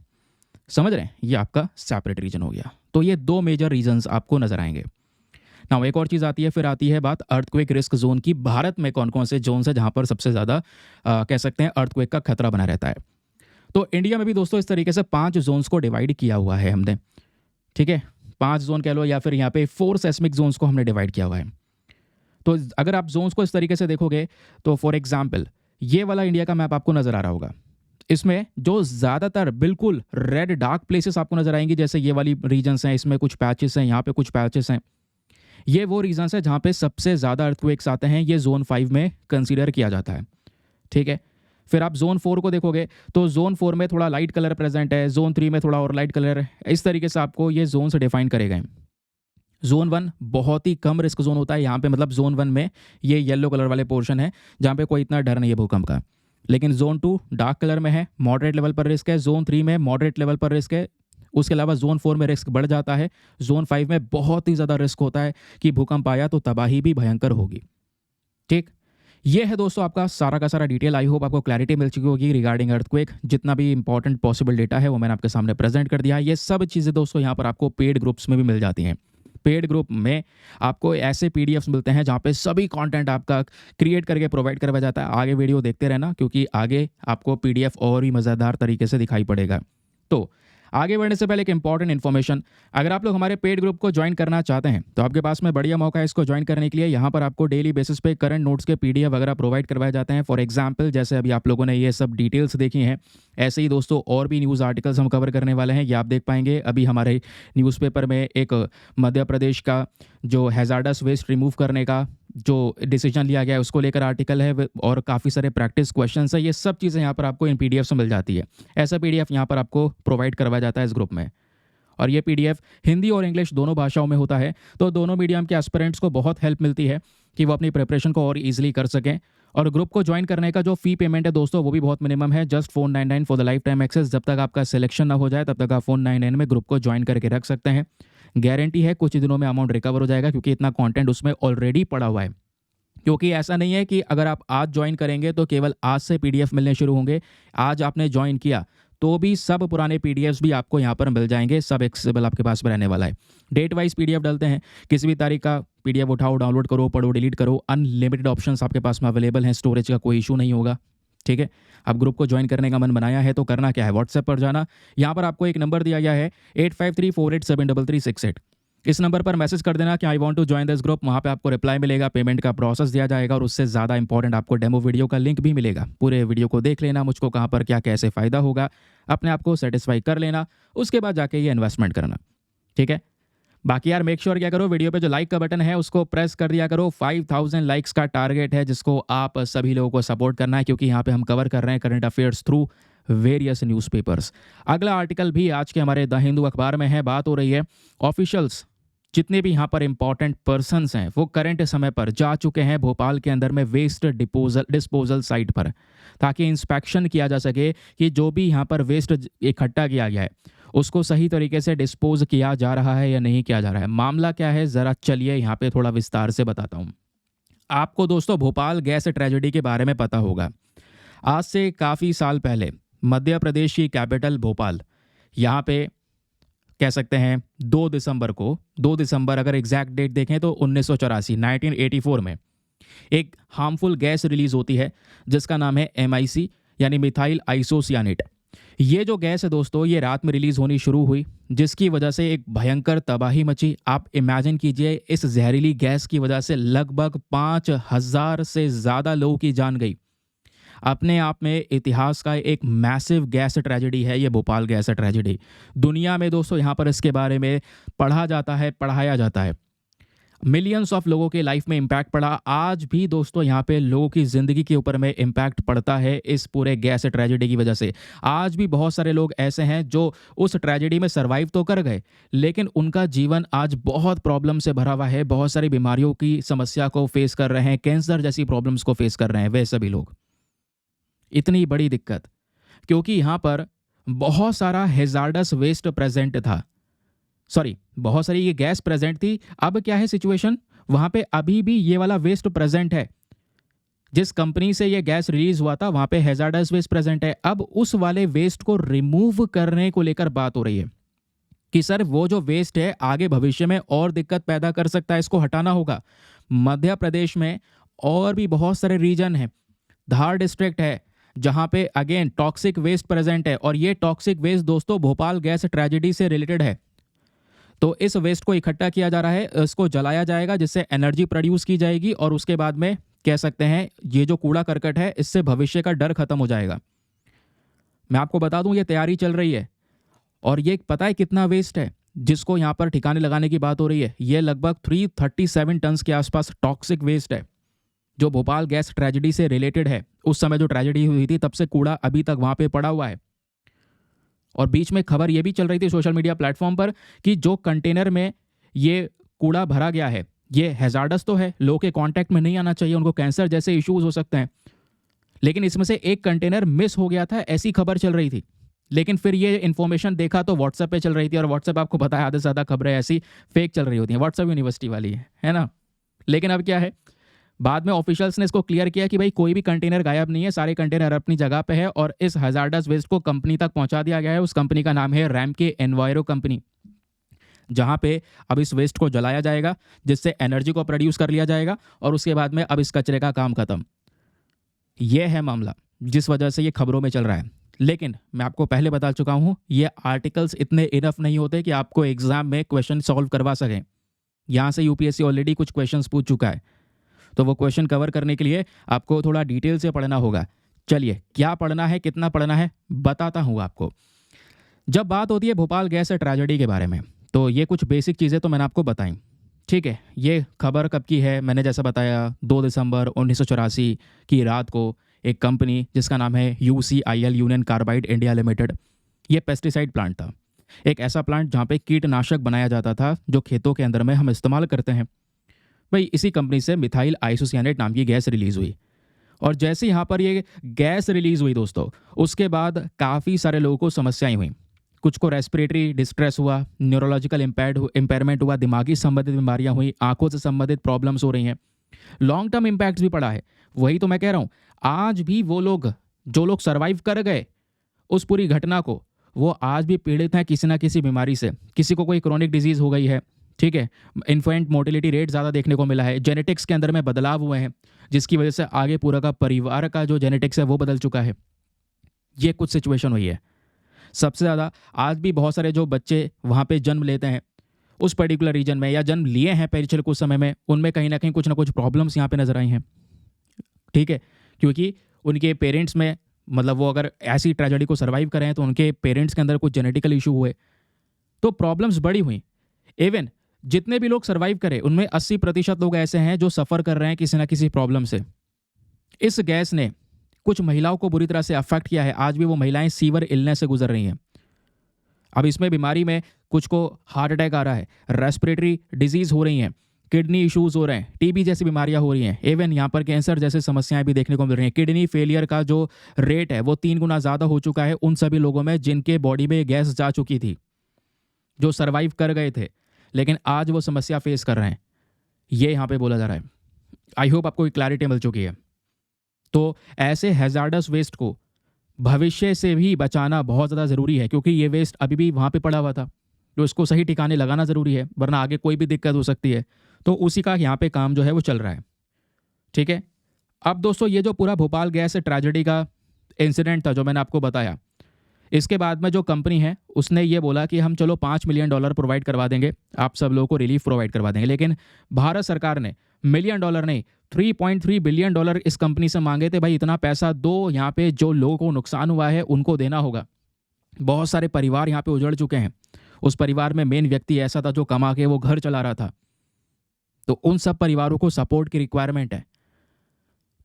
समझ रहे हैं? ये आपका सेपरेट रीजन हो गया। तो ये 2 मेजर रीजन्स आपको नजर आएंगे ना। एक और चीज़ आती है, फिर आती है बात अर्थक्वेक रिस्क जोन की। भारत में कौन कौन से जोन है जहाँ पर सबसे ज़्यादा कह सकते हैं अर्थक्वेक का खतरा बना रहता है। तो इंडिया में भी दोस्तों इस तरीके से 5 जोन्स को डिवाइड किया हुआ है हमने। ठीक है, 5 जोन कह लो, या फिर यहाँ पे 4 सेस्मिक जोन्स को हमने डिवाइड किया हुआ है। तो अगर आप जोन्स को इस तरीके से देखोगे तो फॉर एग्जाम्पल ये वाला इंडिया का मैप आपको नज़र आ रहा होगा। इसमें जो ज़्यादातर बिल्कुल रेड डार्क प्लेसेस आपको नज़र आएंगी, जैसे ये वाली रीजन्स हैं, इसमें कुछ पैचेस हैं, यहाँ पे कुछ पैचेस हैं, ये वो रीजन्स हैं जहाँ पे सबसे ज़्यादा अर्थक्वेक्स आते हैं। ये जोन 5 में कंसीडर किया जाता है, ठीक है। फिर आप जोन 4 को देखोगे तो जोन 4 में थोड़ा लाइट कलर प्रेजेंट है, जोन 3 में थोड़ा और लाइट कलर है। इस तरीके से आपको ये जोन से डिफाइन करे गए। जोन 1 बहुत ही कम रिस्क जोन होता है यहाँ पे, मतलब जोन 1 में ये येलो कलर वाले पोर्शन है जहाँ पे कोई इतना डर नहीं है भूकंप का। लेकिन जोन 2 डार्क कलर में है, मॉडरेट लेवल पर रिस्क है। जोन 3 में मॉडरेट लेवल पर रिस्क है। उसके अलावा जोन 4 में रिस्क बढ़ जाता है। जोन 5 में बहुत ही ज़्यादा रिस्क होता है कि भूकंप आया तो तबाही भी भयंकर होगी, ठीक। ये है दोस्तों आपका सारा का सारा डिटेल। आई होप आपको क्लैरिटी मिल चुकी होगी रिगार्डिंग अर्थक्वेक। जितना भी इंपॉर्टेंट पॉसिबल डेटा है वो मैंने आपके सामने प्रेजेंट कर दिया है। ये सब चीज़ें दोस्तों यहाँ पर आपको पेड ग्रुप्स में भी मिल जाती हैं। पेड ग्रुप में आपको ऐसे पीडीएफ्स मिलते हैं जहाँ पे सभी कंटेंट आपका क्रिएट करके प्रोवाइड करवाया जाता है। आगे वीडियो देखते रहना, क्योंकि आगे आपको पीडीएफ और भी मज़ेदार तरीके से दिखाई पड़ेगा। तो आगे बढ़ने से पहले एक इंपॉर्टेंट इन्फॉर्मेशन, अगर आप लोग हमारे पेड ग्रुप को ज्वाइन करना चाहते हैं तो आपके पास में बढ़िया मौका है इसको ज्वाइन करने के लिए। यहाँ पर आपको डेली बेसिस पे करंट नोट्स के पीडीएफ वगैरह प्रोवाइड करवाए जाते हैं। फॉर एग्जांपल, जैसे अभी आप लोगों ने ये सब डिटेल्स देखी हैं, ऐसे ही दोस्तों और भी न्यूज़ आर्टिकल्स हम कवर करने वाले हैं। ये आप देख पाएंगे अभी हमारे न्यूज़पेपर में एक मध्य प्रदेश का जो हैजार्डस वेस्ट रिमूव करने का जो डिसीजन लिया गया है उसको लेकर आर्टिकल है, और काफ़ी सारे प्रैक्टिस क्वेश्चंस है। ये सब चीज़ें यहाँ पर आपको इन पीडीएफ से मिल जाती है। ऐसा पीडीएफ यहाँ पर आपको प्रोवाइड करवाया जाता है इस ग्रुप में, और ये पीडीएफ हिंदी और इंग्लिश दोनों भाषाओं में होता है। तो दोनों मीडियम के एस्पिरेंट्स को बहुत हेल्प मिलती है कि वो अपनी प्रिपरेशन को और ईजिली कर सकें। और ग्रुप को ज्वाइन करने का जो फी पेमेंट है दोस्तों वो भी बहुत मिनिमम है, just 499 for the lifetime access. जब तक आपका सिलेक्शन ना हो जाए तब तक आप 499 में ग्रुप को ज्वाइन करके रख सकते हैं। गारंटी है कुछ ही दिनों में अमाउंट रिकवर हो जाएगा, क्योंकि इतना कंटेंट उसमें ऑलरेडी पड़ा हुआ है। क्योंकि ऐसा नहीं है कि अगर आप आज ज्वाइन करेंगे तो केवल आज से पीडीएफ मिलने शुरू होंगे। आज आपने ज्वाइन किया तो भी सब पुराने पीडीएफ्स भी आपको यहाँ पर मिल जाएंगे, सब एक्सेसिबल आपके पास में रहने वाला है। डेट वाइज पीडीएफ डालते हैं, किसी भी तारीख का पीडीएफ उठाओ, डाउनलोड करो, पढ़ो, डिलीट करो। अनलिमिटेड ऑप्शंस आपके पास में अवेलेबल हैं, स्टोरेज का कोई इशू नहीं होगा, ठीक है। अब ग्रुप को ज्वाइन करने का मन बनाया है तो करना क्या है, व्हाट्सएप पर जाना। यहाँ पर आपको एक नंबर दिया गया है 8534873368। इस नंबर पर मैसेज कर देना कि I want to join this group. वहाँ पे आपको रिप्लाई मिलेगा, पेमेंट का प्रोसेस दिया जाएगा, और उससे ज़्यादा इंपॉर्टेंट आपको डेमो वीडियो का लिंक भी मिलेगा। पूरे वीडियो को देख लेना, मुझको कहाँ पर क्या कैसे फ़ायदा होगा, अपने आप को सेटिस्फाई कर लेना, उसके बाद जाके ये इन्वेस्टमेंट करना, ठीक है। बाकी यार मेक श्योर क्या करो, वीडियो पे जो लाइक का बटन है उसको प्रेस कर दिया करो। 5000 लाइक्स का टारगेट है जिसको आप सभी लोगों को सपोर्ट करना है, क्योंकि यहाँ पे हम कवर कर रहे हैं current affairs through various newspapers. अगला आर्टिकल भी आज के हमारे द हिंदू अखबार में है। बात हो रही है ऑफिशियल्स, जितने भी यहाँ पर इंपॉर्टेंट पर्सन्स हैं वो करंट समय पर जा चुके हैं भोपाल के अंदर में वेस्ट डिस्पोजल साइट पर, ताकि इंस्पेक्शन किया जा सके कि जो भी यहाँ पर वेस्ट इकट्ठा किया गया है उसको सही तरीके से डिस्पोज किया जा रहा है या नहीं किया जा रहा है। मामला क्या है, ज़रा चलिए यहाँ पे थोड़ा विस्तार से बताता हूँ आपको। दोस्तों, भोपाल गैस ट्रेजेडी के बारे में पता होगा। आज से काफ़ी साल पहले मध्य प्रदेश की कैपिटल भोपाल, यहाँ पे कह सकते हैं 2 दिसंबर अगर एग्जैक्ट डेट देखें तो 1984 में एक हार्मफुल गैस रिलीज होती है जिसका नाम है MIC यानी मिथाइल आइसोसियानेट। ये जो गैस है दोस्तों, ये रात में रिलीज होनी शुरू हुई, जिसकी वजह से एक भयंकर तबाही मची। आप इमेजिन कीजिए, इस जहरीली गैस की वजह से लगभग 5000 से ज़्यादा लोगों की जान गई। अपने आप में इतिहास का एक मैसिव गैस ट्रेजेडी है ये भोपाल गैस ट्रेजेडी। दुनिया में दोस्तों यहाँ पर इसके बारे में पढ़ा जाता है, पढ़ाया जाता है। मिलियंस ऑफ लोगों के लाइफ में इम्पैक्ट पड़ा। आज भी दोस्तों यहाँ पे लोगों की ज़िंदगी के ऊपर में इम्पैक्ट पड़ता है इस पूरे गैस ट्रेजेडी की वजह से। आज भी बहुत सारे लोग ऐसे हैं जो उस ट्रेजेडी में सर्वाइव तो कर गए, लेकिन उनका जीवन आज बहुत प्रॉब्लम से भरा हुआ है। बहुत सारी बीमारियों की समस्या को फेस कर रहे हैं, कैंसर जैसी प्रॉब्लम्स को फेस कर रहे हैं वे सभी लोग। इतनी बड़ी दिक्कत क्योंकि यहाँ पर बहुत सारा हैजार्डस वेस्ट प्रेजेंट था, बहुत सारी ये गैस प्रेजेंट थी। अब क्या है सिचुएशन, वहाँ पे अभी भी ये वाला वेस्ट प्रेजेंट है। जिस कंपनी से ये गैस रिलीज हुआ था वहाँ पे हैजार्डस वेस्ट प्रेजेंट है। अब उस वाले वेस्ट को रिमूव करने को लेकर बात हो रही है कि सर वो जो वेस्ट है आगे भविष्य में और दिक्कत पैदा कर सकता है, इसको हटाना होगा। मध्य प्रदेश में और भी बहुत सारे रीजन हैं, धार डिस्ट्रिक्ट है जहां पे अगेन टॉक्सिक वेस्ट प्रेजेंट है, और ये टॉक्सिक वेस्ट दोस्तों भोपाल गैस ट्रेजेडी से रिलेटेड है। तो इस वेस्ट को इकट्ठा किया जा रहा है, इसको जलाया जाएगा जिससे एनर्जी प्रोड्यूस की जाएगी, और उसके बाद में कह सकते हैं ये जो कूड़ा करकट है इससे भविष्य का डर खत्म हो जाएगा। मैं आपको बता दूं ये तैयारी चल रही है। और ये पता है कितना वेस्ट है जिसको यहाँ पर ठिकाने लगाने की बात हो रही है? ये लगभग 337 टन के आसपास टॉक्सिक वेस्ट है जो भोपाल गैस ट्रेजेडी से रिलेटेड है। उस समय जो ट्रेजेडी हुई थी तब से कूड़ा अभी तक वहां पे पड़ा हुआ है। और बीच में खबर ये भी चल रही थी सोशल मीडिया प्लेटफॉर्म पर कि जो कंटेनर में ये कूड़ा भरा गया है ये हैजार्डस तो है, लोगों के कांटेक्ट में नहीं आना चाहिए, उनको कैंसर जैसे इश्यूज हो सकते हैं। लेकिन इसमें से एक कंटेनर मिस हो गया था, ऐसी खबर चल रही थी। लेकिन फिर ये इन्फॉर्मेशन देखा तो व्हाट्सएप पे चल रही थी, और व्हाट्सएप आपको पता है आधे से ज़्यादा खबरें ऐसी फेक चल रही होती हैं, व्हाट्सएप यूनिवर्सिटी वाली है ना। लेकिन अब क्या है, बाद में ऑफिशियल्स ने इसको क्लियर किया कि भाई कोई भी कंटेनर गायब नहीं है, सारे कंटेनर अपनी जगह पे है और इस हजार्डस वेस्ट को कंपनी तक पहुंचा दिया गया है। उस कंपनी का नाम है रैमके एनवायरो कंपनी, जहां पे अब इस वेस्ट को जलाया जाएगा जिससे एनर्जी को प्रोड्यूस कर लिया जाएगा और उसके बाद में अब इस कचरे का काम खत्म। यह है मामला जिस वजह से ये खबरों में चल रहा है। लेकिन मैं आपको पहले बता चुका हूं ये आर्टिकल्स इतने इनफ नहीं होते कि आपको एग्जाम में क्वेश्चन सॉल्व करवा सकें। यहां से यूपीएससी ऑलरेडी कुछ क्वेश्चंस पूछ चुका है, तो वो क्वेश्चन कवर करने के लिए आपको थोड़ा डिटेल से पढ़ना होगा। चलिए क्या पढ़ना है, कितना पढ़ना है, बताता हूँ आपको। जब बात होती है भोपाल गैस ट्रेजेडी के बारे में तो ये कुछ बेसिक चीज़ें तो मैंने आपको बताई, ठीक है। ये खबर कब की है? मैंने जैसा बताया 2 दिसंबर 1984 की रात को एक कंपनी जिसका नाम है UCIL union carbide India limited, ये पेस्टिसाइड प्लांट था। एक ऐसा प्लांट जहाँ पे कीटनाशक बनाया जाता था जो खेतों के अंदर में हम इस्तेमाल करते हैं। भाई इसी कंपनी से मिथाइल आइसोसियानेट नाम की गैस रिलीज़ हुई। और जैसे यहाँ पर ये गैस रिलीज़ हुई दोस्तों, उसके बाद काफ़ी सारे लोगों को समस्याएं हुई। कुछ को रेस्पिरेटरी डिस्ट्रेस हुआ, न्यूरोलॉजिकल इम्पेयरमेंट हुआ, दिमागी संबंधित बीमारियां हुई, आंखों से संबंधित प्रॉब्लम्स हो रही हैं, लॉन्ग टर्म इम्पैक्ट भी पड़ा है। वही तो मैं कह रहा हूँ, आज भी वो लोग जो लोग सर्वाइव कर गए उस पूरी घटना को, वो आज भी पीड़ित हैं किसी ना किसी बीमारी से। किसी को कोई क्रोनिक डिजीज़ हो गई है, ठीक है, इन्फेंट मोर्टेलिटी रेट ज़्यादा देखने को मिला है, जेनेटिक्स के अंदर में बदलाव हुए हैं जिसकी वजह से आगे पूरा का परिवार का जो जेनेटिक्स है वो बदल चुका है। ये कुछ सिचुएशन हुई है। सबसे ज़्यादा आज भी बहुत सारे जो बच्चे वहाँ पे जन्म लेते हैं उस पर्टिकुलर रीजन में, या जन्म लिए हैं पिछले कुछ समय में, उनमें कहीं ना कुछ प्रॉब्लम्स यहाँ पे नजर आई हैं, ठीक है। क्योंकि उनके पेरेंट्स में, मतलब वो अगर ऐसी ट्रेजेडी को सर्वाइव करें हैं तो उनके पेरेंट्स के अंदर कुछ जेनेटिकल इशू हुए तो प्रॉब्लम्स बड़ी हुई। इवन जितने भी लोग सर्वाइव करें उनमें 80% लोग ऐसे हैं जो सफ़र कर रहे हैं किसी ना किसी प्रॉब्लम से। इस गैस ने कुछ महिलाओं को बुरी तरह से अफेक्ट किया है। आज भी वो महिलाएं सीवर इलनेस से गुजर रही हैं। अब इसमें बीमारी में कुछ को हार्ट अटैक आ रहा है, रेस्पिरेटरी डिजीज़ हो रही हैं, किडनी इश्यूज हो रहे हैं, टीबी जैसी बीमारियां हो रही हैं, इवन यहाँ पर कैंसर जैसे समस्याएं भी देखने को मिल रही हैं। किडनी फेलियर का जो रेट है वो 3 गुना ज़्यादा हो चुका है उन सभी लोगों में जिनके बॉडी में गैस जा चुकी थी, जो सर्वाइव कर गए थे, लेकिन आज वो समस्या फेस कर रहे हैं। ये यहाँ पे बोला जा रहा है। आई होप आपको क्लैरिटी मिल चुकी है। तो ऐसे हैजार्डस वेस्ट को भविष्य से भी बचाना बहुत ज़्यादा ज़रूरी है, क्योंकि ये वेस्ट अभी भी वहाँ पे पड़ा हुआ था, तो इसको सही ठिकाने लगाना ज़रूरी है, वरना आगे कोई भी दिक्कत हो सकती है। तो उसी का यहाँ पे काम जो है वो चल रहा है, ठीक है। अब दोस्तों ये जो पूरा भोपाल गैस ट्रेजेडी का इंसिडेंट था जो मैंने आपको बताया, इसके बाद में जो कंपनी है उसने ये बोला कि हम चलो $5 मिलियन प्रोवाइड करवा देंगे, आप सब लोगों को रिलीफ प्रोवाइड करवा देंगे। लेकिन भारत सरकार ने $1 मिलियन नहीं $3.3 बिलियन इस कंपनी से मांगे थे। भाई इतना पैसा दो, यहाँ पे जो लोगों को नुकसान हुआ है उनको देना होगा। बहुत सारे परिवार यहाँ पे उजड़ चुके हैं। उस परिवार में मेन व्यक्ति ऐसा था जो कमा के वो घर चला रहा था, तो उन सब परिवारों को सपोर्ट की रिक्वायरमेंट है।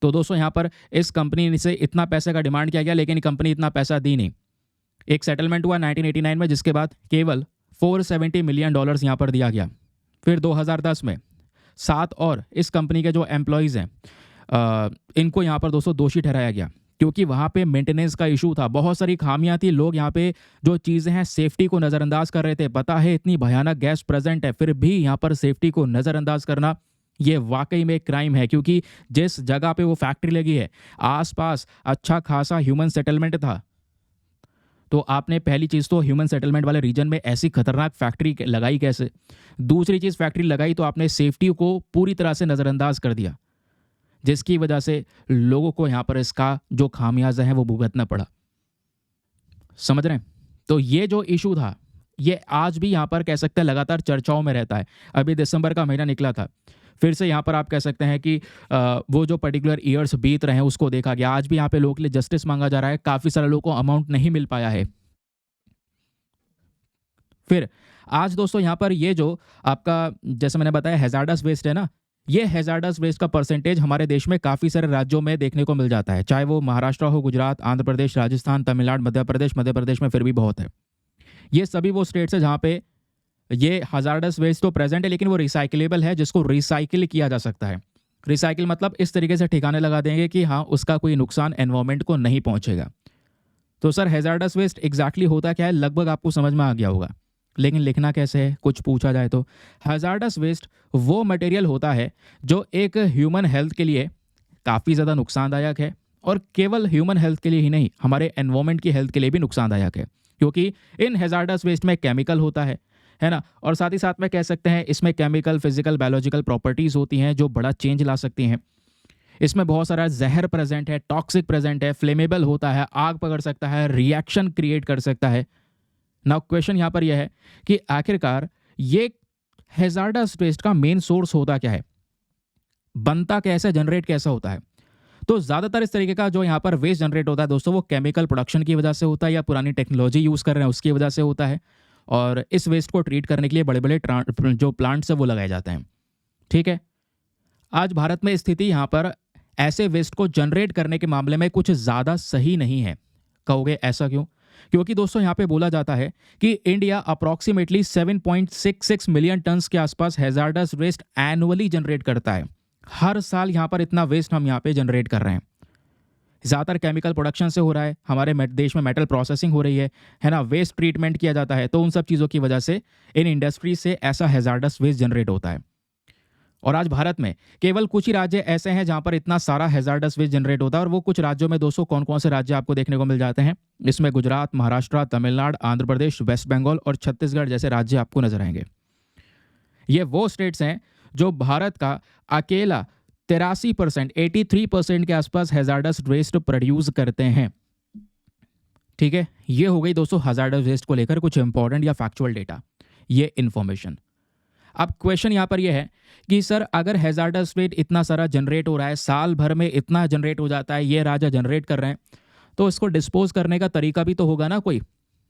तो दोस्तों यहाँ पर इस कंपनी से इतना पैसे का डिमांड किया गया, लेकिन कंपनी इतना पैसा दी नहीं। एक सेटलमेंट हुआ 1989 में, जिसके बाद केवल $470 मिलियन यहाँ पर दिया गया। फिर 2010 में 7 और इस कंपनी के जो एम्प्लॉयज़ हैं इनको यहाँ पर दोस्तों दोषी ठहराया गया, क्योंकि वहाँ पे मेंटेनेंस का इशू था, बहुत सारी खामियां थी। लोग यहाँ पे जो चीज़ें हैं सेफ्टी को नज़रअंदाज कर रहे थे। पता है इतनी भयानक गैस प्रेजेंट है, फिर भी यहाँ पर सेफ्टी को नज़रअंदाज करना ये वाकई में क्राइम है। क्योंकि जिस जगह पे वो फैक्ट्री लगी है आसपास अच्छा खासा ह्यूमन सेटलमेंट था, तो आपने पहली चीज़ तो ह्यूमन सेटलमेंट वाले रीजन में ऐसी खतरनाक फैक्ट्री लगाई कैसे? दूसरी चीज़, फैक्ट्री लगाई तो आपने सेफ्टी को पूरी तरह से नज़रअंदाज कर दिया, जिसकी वजह से लोगों को यहाँ पर इसका जो खामियाजा है वो भुगतना पड़ा। समझ रहे हैं? तो ये जो इशू था ये आज भी यहाँ पर कह सकते हैं लगातार चर्चाओं में रहता है। अभी दिसंबर का महीना निकला था, फिर से यहाँ पर आप कह सकते हैं कि वो जो पर्टिकुलर ईयर्स बीत रहे हैं उसको देखा गया। आज भी यहाँ पे लोगों के लिए जस्टिस मांगा जा रहा है, काफ़ी सारे लोगों को अमाउंट नहीं मिल पाया है। फिर आज दोस्तों यहाँ पर ये जो आपका जैसे मैंने बताया हैजार्डस वेस्ट है ना, ये हैजार्डस वेस्ट का परसेंटेज हमारे देश में काफ़ी सारे राज्यों में देखने को मिल जाता है, चाहे वो महाराष्ट्र हो, गुजरात, आंध्र प्रदेश, राजस्थान, तमिलनाडु, मध्य प्रदेश में फिर भी बहुत है। ये सभी वो स्टेट्स है जहाँ पे ये हजार्डस वेस्ट तो प्रेजेंट है, लेकिन वो रिसाइकलेबल है, जिसको रिसाइकिल किया जा सकता है। रिसाइकिल मतलब इस तरीके से ठिकाने लगा देंगे कि हाँ उसका कोई नुकसान एनवायरमेंट को नहीं पहुंचेगा। तो सर हैजार्डस वेस्ट एग्जैक्टली होता क्या है, लगभग आपको समझ में आ गया होगा, लेकिन लिखना कैसे है कुछ पूछा जाए तो। हैजार्डस वेस्ट वो मटेरियल होता है जो एक ह्यूमन हेल्थ के लिए काफ़ी ज़्यादा नुकसानदायक है, और केवल ह्यूमन हेल्थ के लिए ही नहीं, हमारे एनवायरमेंट की हेल्थ के लिए भी नुकसानदायक है, क्योंकि इन हैजार्डस वेस्ट में केमिकल होता है ना, और साथ ही साथ में कह सकते हैं इसमें केमिकल, फिजिकल, बायोलॉजिकल प्रॉपर्टीज़ होती हैं जो बड़ा चेंज ला सकती हैं। इसमें बहुत सारा जहर प्रेजेंट है, टॉक्सिक प्रेजेंट है, फ्लेमेबल होता है, आग पकड़ सकता है, रिएक्शन क्रिएट कर सकता है। नाउ क्वेश्चन यहाँ पर यह है कि आखिरकार ये हैजार्डस वेस्ट का मेन सोर्स होता क्या है, बनता कैसे, जनरेट कैसा होता है। तो ज़्यादातर इस तरीके का जो यहाँ पर वेस्ट जनरेट होता है दोस्तों, वो केमिकल प्रोडक्शन की वजह से होता है या पुरानी टेक्नोलॉजी यूज़ कर रहे हैं उसकी वजह से होता है, और इस वेस्ट को ट्रीट करने के लिए बड़े बड़े जो प्लांट्स है वो लगाए जाते हैं। ठीक है, आज भारत में स्थिति यहाँ पर ऐसे वेस्ट को जनरेट करने के मामले में कुछ ज़्यादा सही नहीं है। कहोगे ऐसा क्यों? क्योंकि दोस्तों यहाँ पे बोला जाता है कि इंडिया अप्रॉक्सीमेटली 7.66 मिलियन टन्स के आसपास हैजार्डस वेस्ट एनुअली जनरेट करता है। हर साल यहाँ पर इतना वेस्ट हम यहाँ पे जनरेट कर रहे हैं। ज़्यादातर केमिकल प्रोडक्शन से हो रहा है, हमारे देश में मेटल प्रोसेसिंग हो रही है ना, वेस्ट ट्रीटमेंट किया जाता है, तो उन सब चीज़ों की वजह से इन इंडस्ट्री से ऐसा हैजार्डस वेस्ट जनरेट होता है। और आज भारत में केवल कुछ ही राज्य ऐसे हैं जहां पर इतना सारा हैजार्डस वेस्ट जनरेट होता है, और वो कुछ राज्यों में दोस्तों कौन कौन से राज्य आपको देखने को मिल जाते हैं, इसमें गुजरात, महाराष्ट्र, तमिलनाडु, आंध्र प्रदेश, वेस्ट बंगाल और छत्तीसगढ़ जैसे राज्य आपको नजर आएंगे। ये वो स्टेट्स हैं जो भारत का अकेला 83%, 83% के आसपास हैजार्डस वेस्ट प्रोड्यूस करते हैं। ठीक है, ये हो गई दोस्तों हैजार्डस वेस्ट को लेकर कुछ इंपॉर्टेंट या फैक्चुअल डेटा, ये इंफॉर्मेशन। अब क्वेश्चन यहाँ पर यह है कि सर अगर हैजार्डस वेस्ट इतना सारा जनरेट हो रहा है, साल भर में इतना जनरेट हो जाता है, ये राज्य जनरेट कर रहे हैं, तो इसको डिस्पोज करने का तरीका भी तो होगा ना कोई,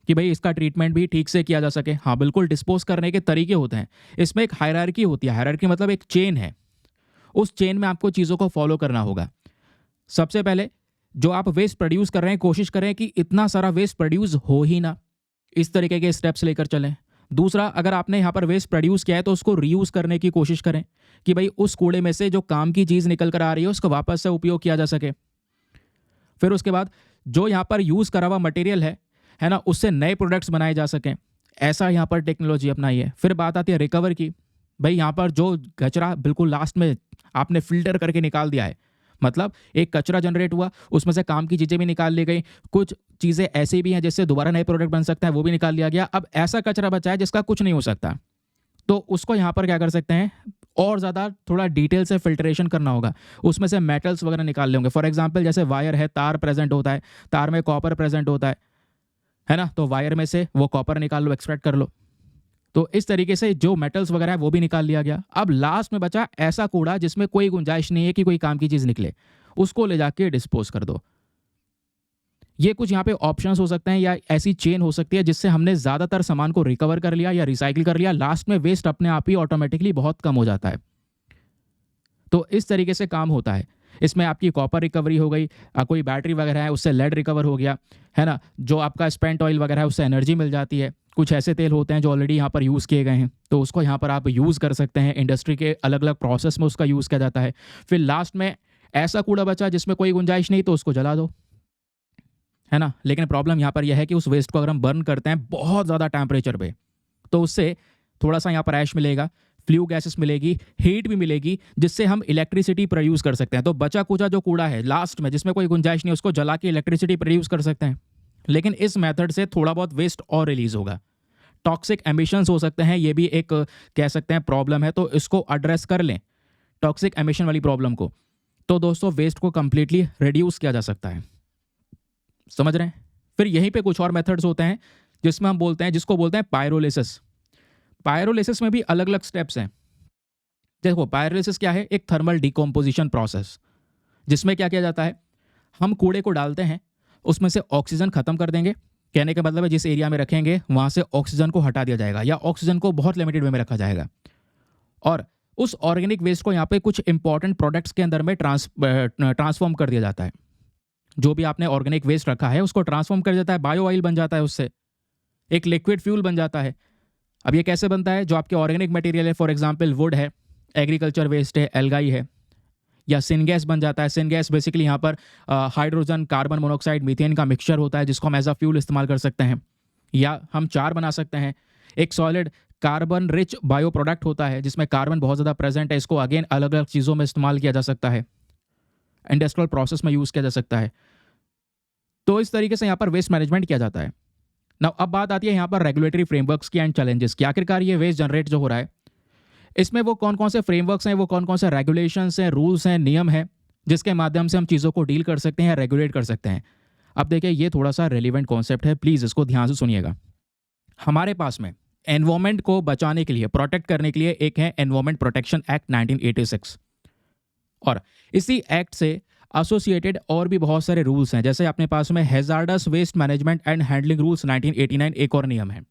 कि भाई इसका ट्रीटमेंट भी ठीक से किया जा सके। हाँ बिल्कुल, डिस्पोज करने के तरीके होते हैं, इसमें एक हायरार्की होती है। हायरार्की मतलब एक चेन है, उस चेन में आपको चीज़ों को फॉलो करना होगा। सबसे पहले जो आप वेस्ट प्रोड्यूस कर रहे हैं, कोशिश करें कि इतना सारा वेस्ट प्रोड्यूस हो ही ना, इस तरीके के स्टेप्स लेकर चलें। दूसरा, अगर आपने यहाँ पर वेस्ट प्रोड्यूस किया है तो उसको रीयूज़ करने की कोशिश करें, कि भाई उस कूड़े में से जो काम की चीज़ निकल कर आ रही है उसको वापस से उपयोग किया जा सके। फिर उसके बाद जो यहाँ पर यूज़ करा हुआ मटेरियल है ना, उससे नए प्रोडक्ट्स बनाए जा सकें, ऐसा यहाँ पर टेक्नोलॉजी अपनाइए। फिर बात आती है रिकवर की, भाई यहाँ पर जो कचरा बिल्कुल लास्ट में आपने फिल्टर करके निकाल दिया है, मतलब एक कचरा जनरेट हुआ, उसमें से काम की चीज़ें भी निकाल ली गई, कुछ चीज़ें ऐसी भी हैं जिससे दोबारा नए प्रोडक्ट बन सकता है, वो भी निकाल लिया गया। अब ऐसा कचरा बचा है जिसका कुछ नहीं हो सकता, तो उसको यहाँ पर क्या कर सकते हैं, और ज़्यादा थोड़ा डिटेल से फिल्ट्रेशन करना होगा, उसमें से मेटल्स वगैरह निकाल लेंगे। फॉर एग्जाम्पल जैसे वायर है, तार प्रेजेंट होता है, तार में कॉपर प्रेजेंट होता है ना, तो वायर में से वो कॉपर निकाल लो, एक्सट्रैक्ट कर लो। तो इस तरीके से जो मेटल्स वगैरह है वो भी निकाल लिया गया। अब लास्ट में बचा ऐसा कूड़ा जिसमें कोई गुंजाइश नहीं है कि कोई काम की चीज़ निकले, उसको ले जाके डिस्पोज कर दो। ये कुछ यहाँ पे ऑप्शंस हो सकते हैं या ऐसी चेन हो सकती है जिससे हमने ज़्यादातर सामान को रिकवर कर लिया या रिसाइकिल कर लिया, लास्ट में वेस्ट अपने आप ही ऑटोमेटिकली बहुत कम हो जाता है। तो इस तरीके से काम होता है। इसमें आपकी कॉपर रिकवरी हो गई, कोई बैटरी वगैरह है उससे लेड रिकवर हो गया, है ना, जो आपका स्पेंट ऑयल वगैरह है उससे एनर्जी मिल जाती है। कुछ ऐसे तेल होते हैं जो ऑलरेडी यहाँ पर यूज़ किए गए हैं, तो उसको यहाँ पर आप यूज़ कर सकते हैं, इंडस्ट्री के अलग अलग प्रोसेस में उसका यूज़ किया जाता है। फिर लास्ट में ऐसा कूड़ा बचा जिसमें कोई गुंजाइश नहीं, तो उसको जला दो, है ना। लेकिन प्रॉब्लम यहाँ पर यह है कि उस वेस्ट को अगर हम बर्न करते हैं बहुत ज़्यादा टेम्परेचर पे, तो उससे थोड़ा सा यहाँ पर ऐश मिलेगा, फ्लू गैसेस मिलेगी, हीट भी मिलेगी, जिससे हम इलेक्ट्रिसिटी प्रोड्यूस कर सकते हैं। तो बचा कुचा जो कूड़ा है लास्ट में जिसमें कोई गुंजाइश नहीं, उसको जला के इलेक्ट्रिसिटी प्रोड्यूस कर सकते हैं। लेकिन इस मेथड से थोड़ा बहुत वेस्ट और रिलीज होगा, टॉक्सिक एमिशंस हो सकते हैं, ये भी एक कह सकते हैं प्रॉब्लम है, तो इसको एड्रेस कर लें टॉक्सिक एमिशन वाली प्रॉब्लम को, तो दोस्तों वेस्ट को कंप्लीटली रिड्यूस किया जा सकता है। समझ रहे हैं। फिर यहीं पे कुछ और मेथड्स होते हैं जिसमें हम बोलते हैं, जिसको बोलते हैं पायरोलिसिस। पायरोलिसिस में भी अलग अलग स्टेप्स हैं। देखो पायरोलिसिस क्या है, एक थर्मल डिकम्पोजिशन प्रोसेस, जिसमें क्या किया जाता है, हम कूड़े को डालते हैं, उसमें से ऑक्सीजन खत्म कर देंगे। कहने का मतलब है जिस एरिया में रखेंगे वहां से ऑक्सीजन को हटा दिया जाएगा या ऑक्सीजन को बहुत लिमिटेड वे में रखा जाएगा, और उस ऑर्गेनिक वेस्ट को यहाँ पे कुछ इंपॉर्टेंट प्रोडक्ट्स के अंदर में ट्रांसफॉर्म कर दिया जाता है। जो भी आपने ऑर्गेनिक वेस्ट रखा है उसको ट्रांसफॉर्म कर देता है, बायो ऑयल बन जाता है, उससे एक लिक्विड फ्यूल बन जाता है। अब ये कैसे बनता है, जो आपके ऑर्गेनिक मटेरियल है, फॉर एग्जांपल वुड है, एग्रीकल्चर वेस्ट है, एल्गाई है, या सिनगैस बन जाता है। सिनगैस बेसिकली यहाँ पर हाइड्रोजन, कार्बन मोनोऑक्साइड, मीथेन का मिक्सचर होता है, जिसको हम एज अ फ्यूल इस्तेमाल कर सकते हैं, या हम चार बना सकते हैं। एक solid carbon rich bio product होता है जिसमें कार्बन बहुत ज़्यादा प्रेजेंट है, इसको अगेन अलग अलग चीज़ों में इस्तेमाल किया जा सकता है, इंडस्ट्रियल प्रोसेस में यूज़ किया जा सकता है। तो इस तरीके से यहाँ पर वेस्ट मैनेजमेंट किया जाता है। नाउ अब बात आती है यहाँ पर रेगुलेटरी फ्रेमवर्क्स की एंड चैलेंजेस की। आखिरकार ये वेस्ट जनरेट जो हो रहा है, इसमें वो कौन कौन से फ्रेमवर्क्स हैं, वो कौन कौन से रेगुलेशंस हैं, रूल्स हैं, नियम हैं, जिसके माध्यम से हम चीज़ों को डील कर सकते हैं, रेगुलेट कर सकते हैं। अब देखिए ये थोड़ा सा रेलिवेंट कॉन्सेप्ट है, प्लीज़ इसको ध्यान से सुनिएगा। हमारे पास में एनवायरमेंट को बचाने के लिए, प्रोटेक्ट करने के लिए एक है एनवायरमेंट प्रोटेक्शन एक्ट 1986, और इसी एक्ट से एसोसिएटेड और भी बहुत सारे रूल्स हैं। जैसे अपने पास में hazardous waste management and handling rules 1989 एक और नियम है।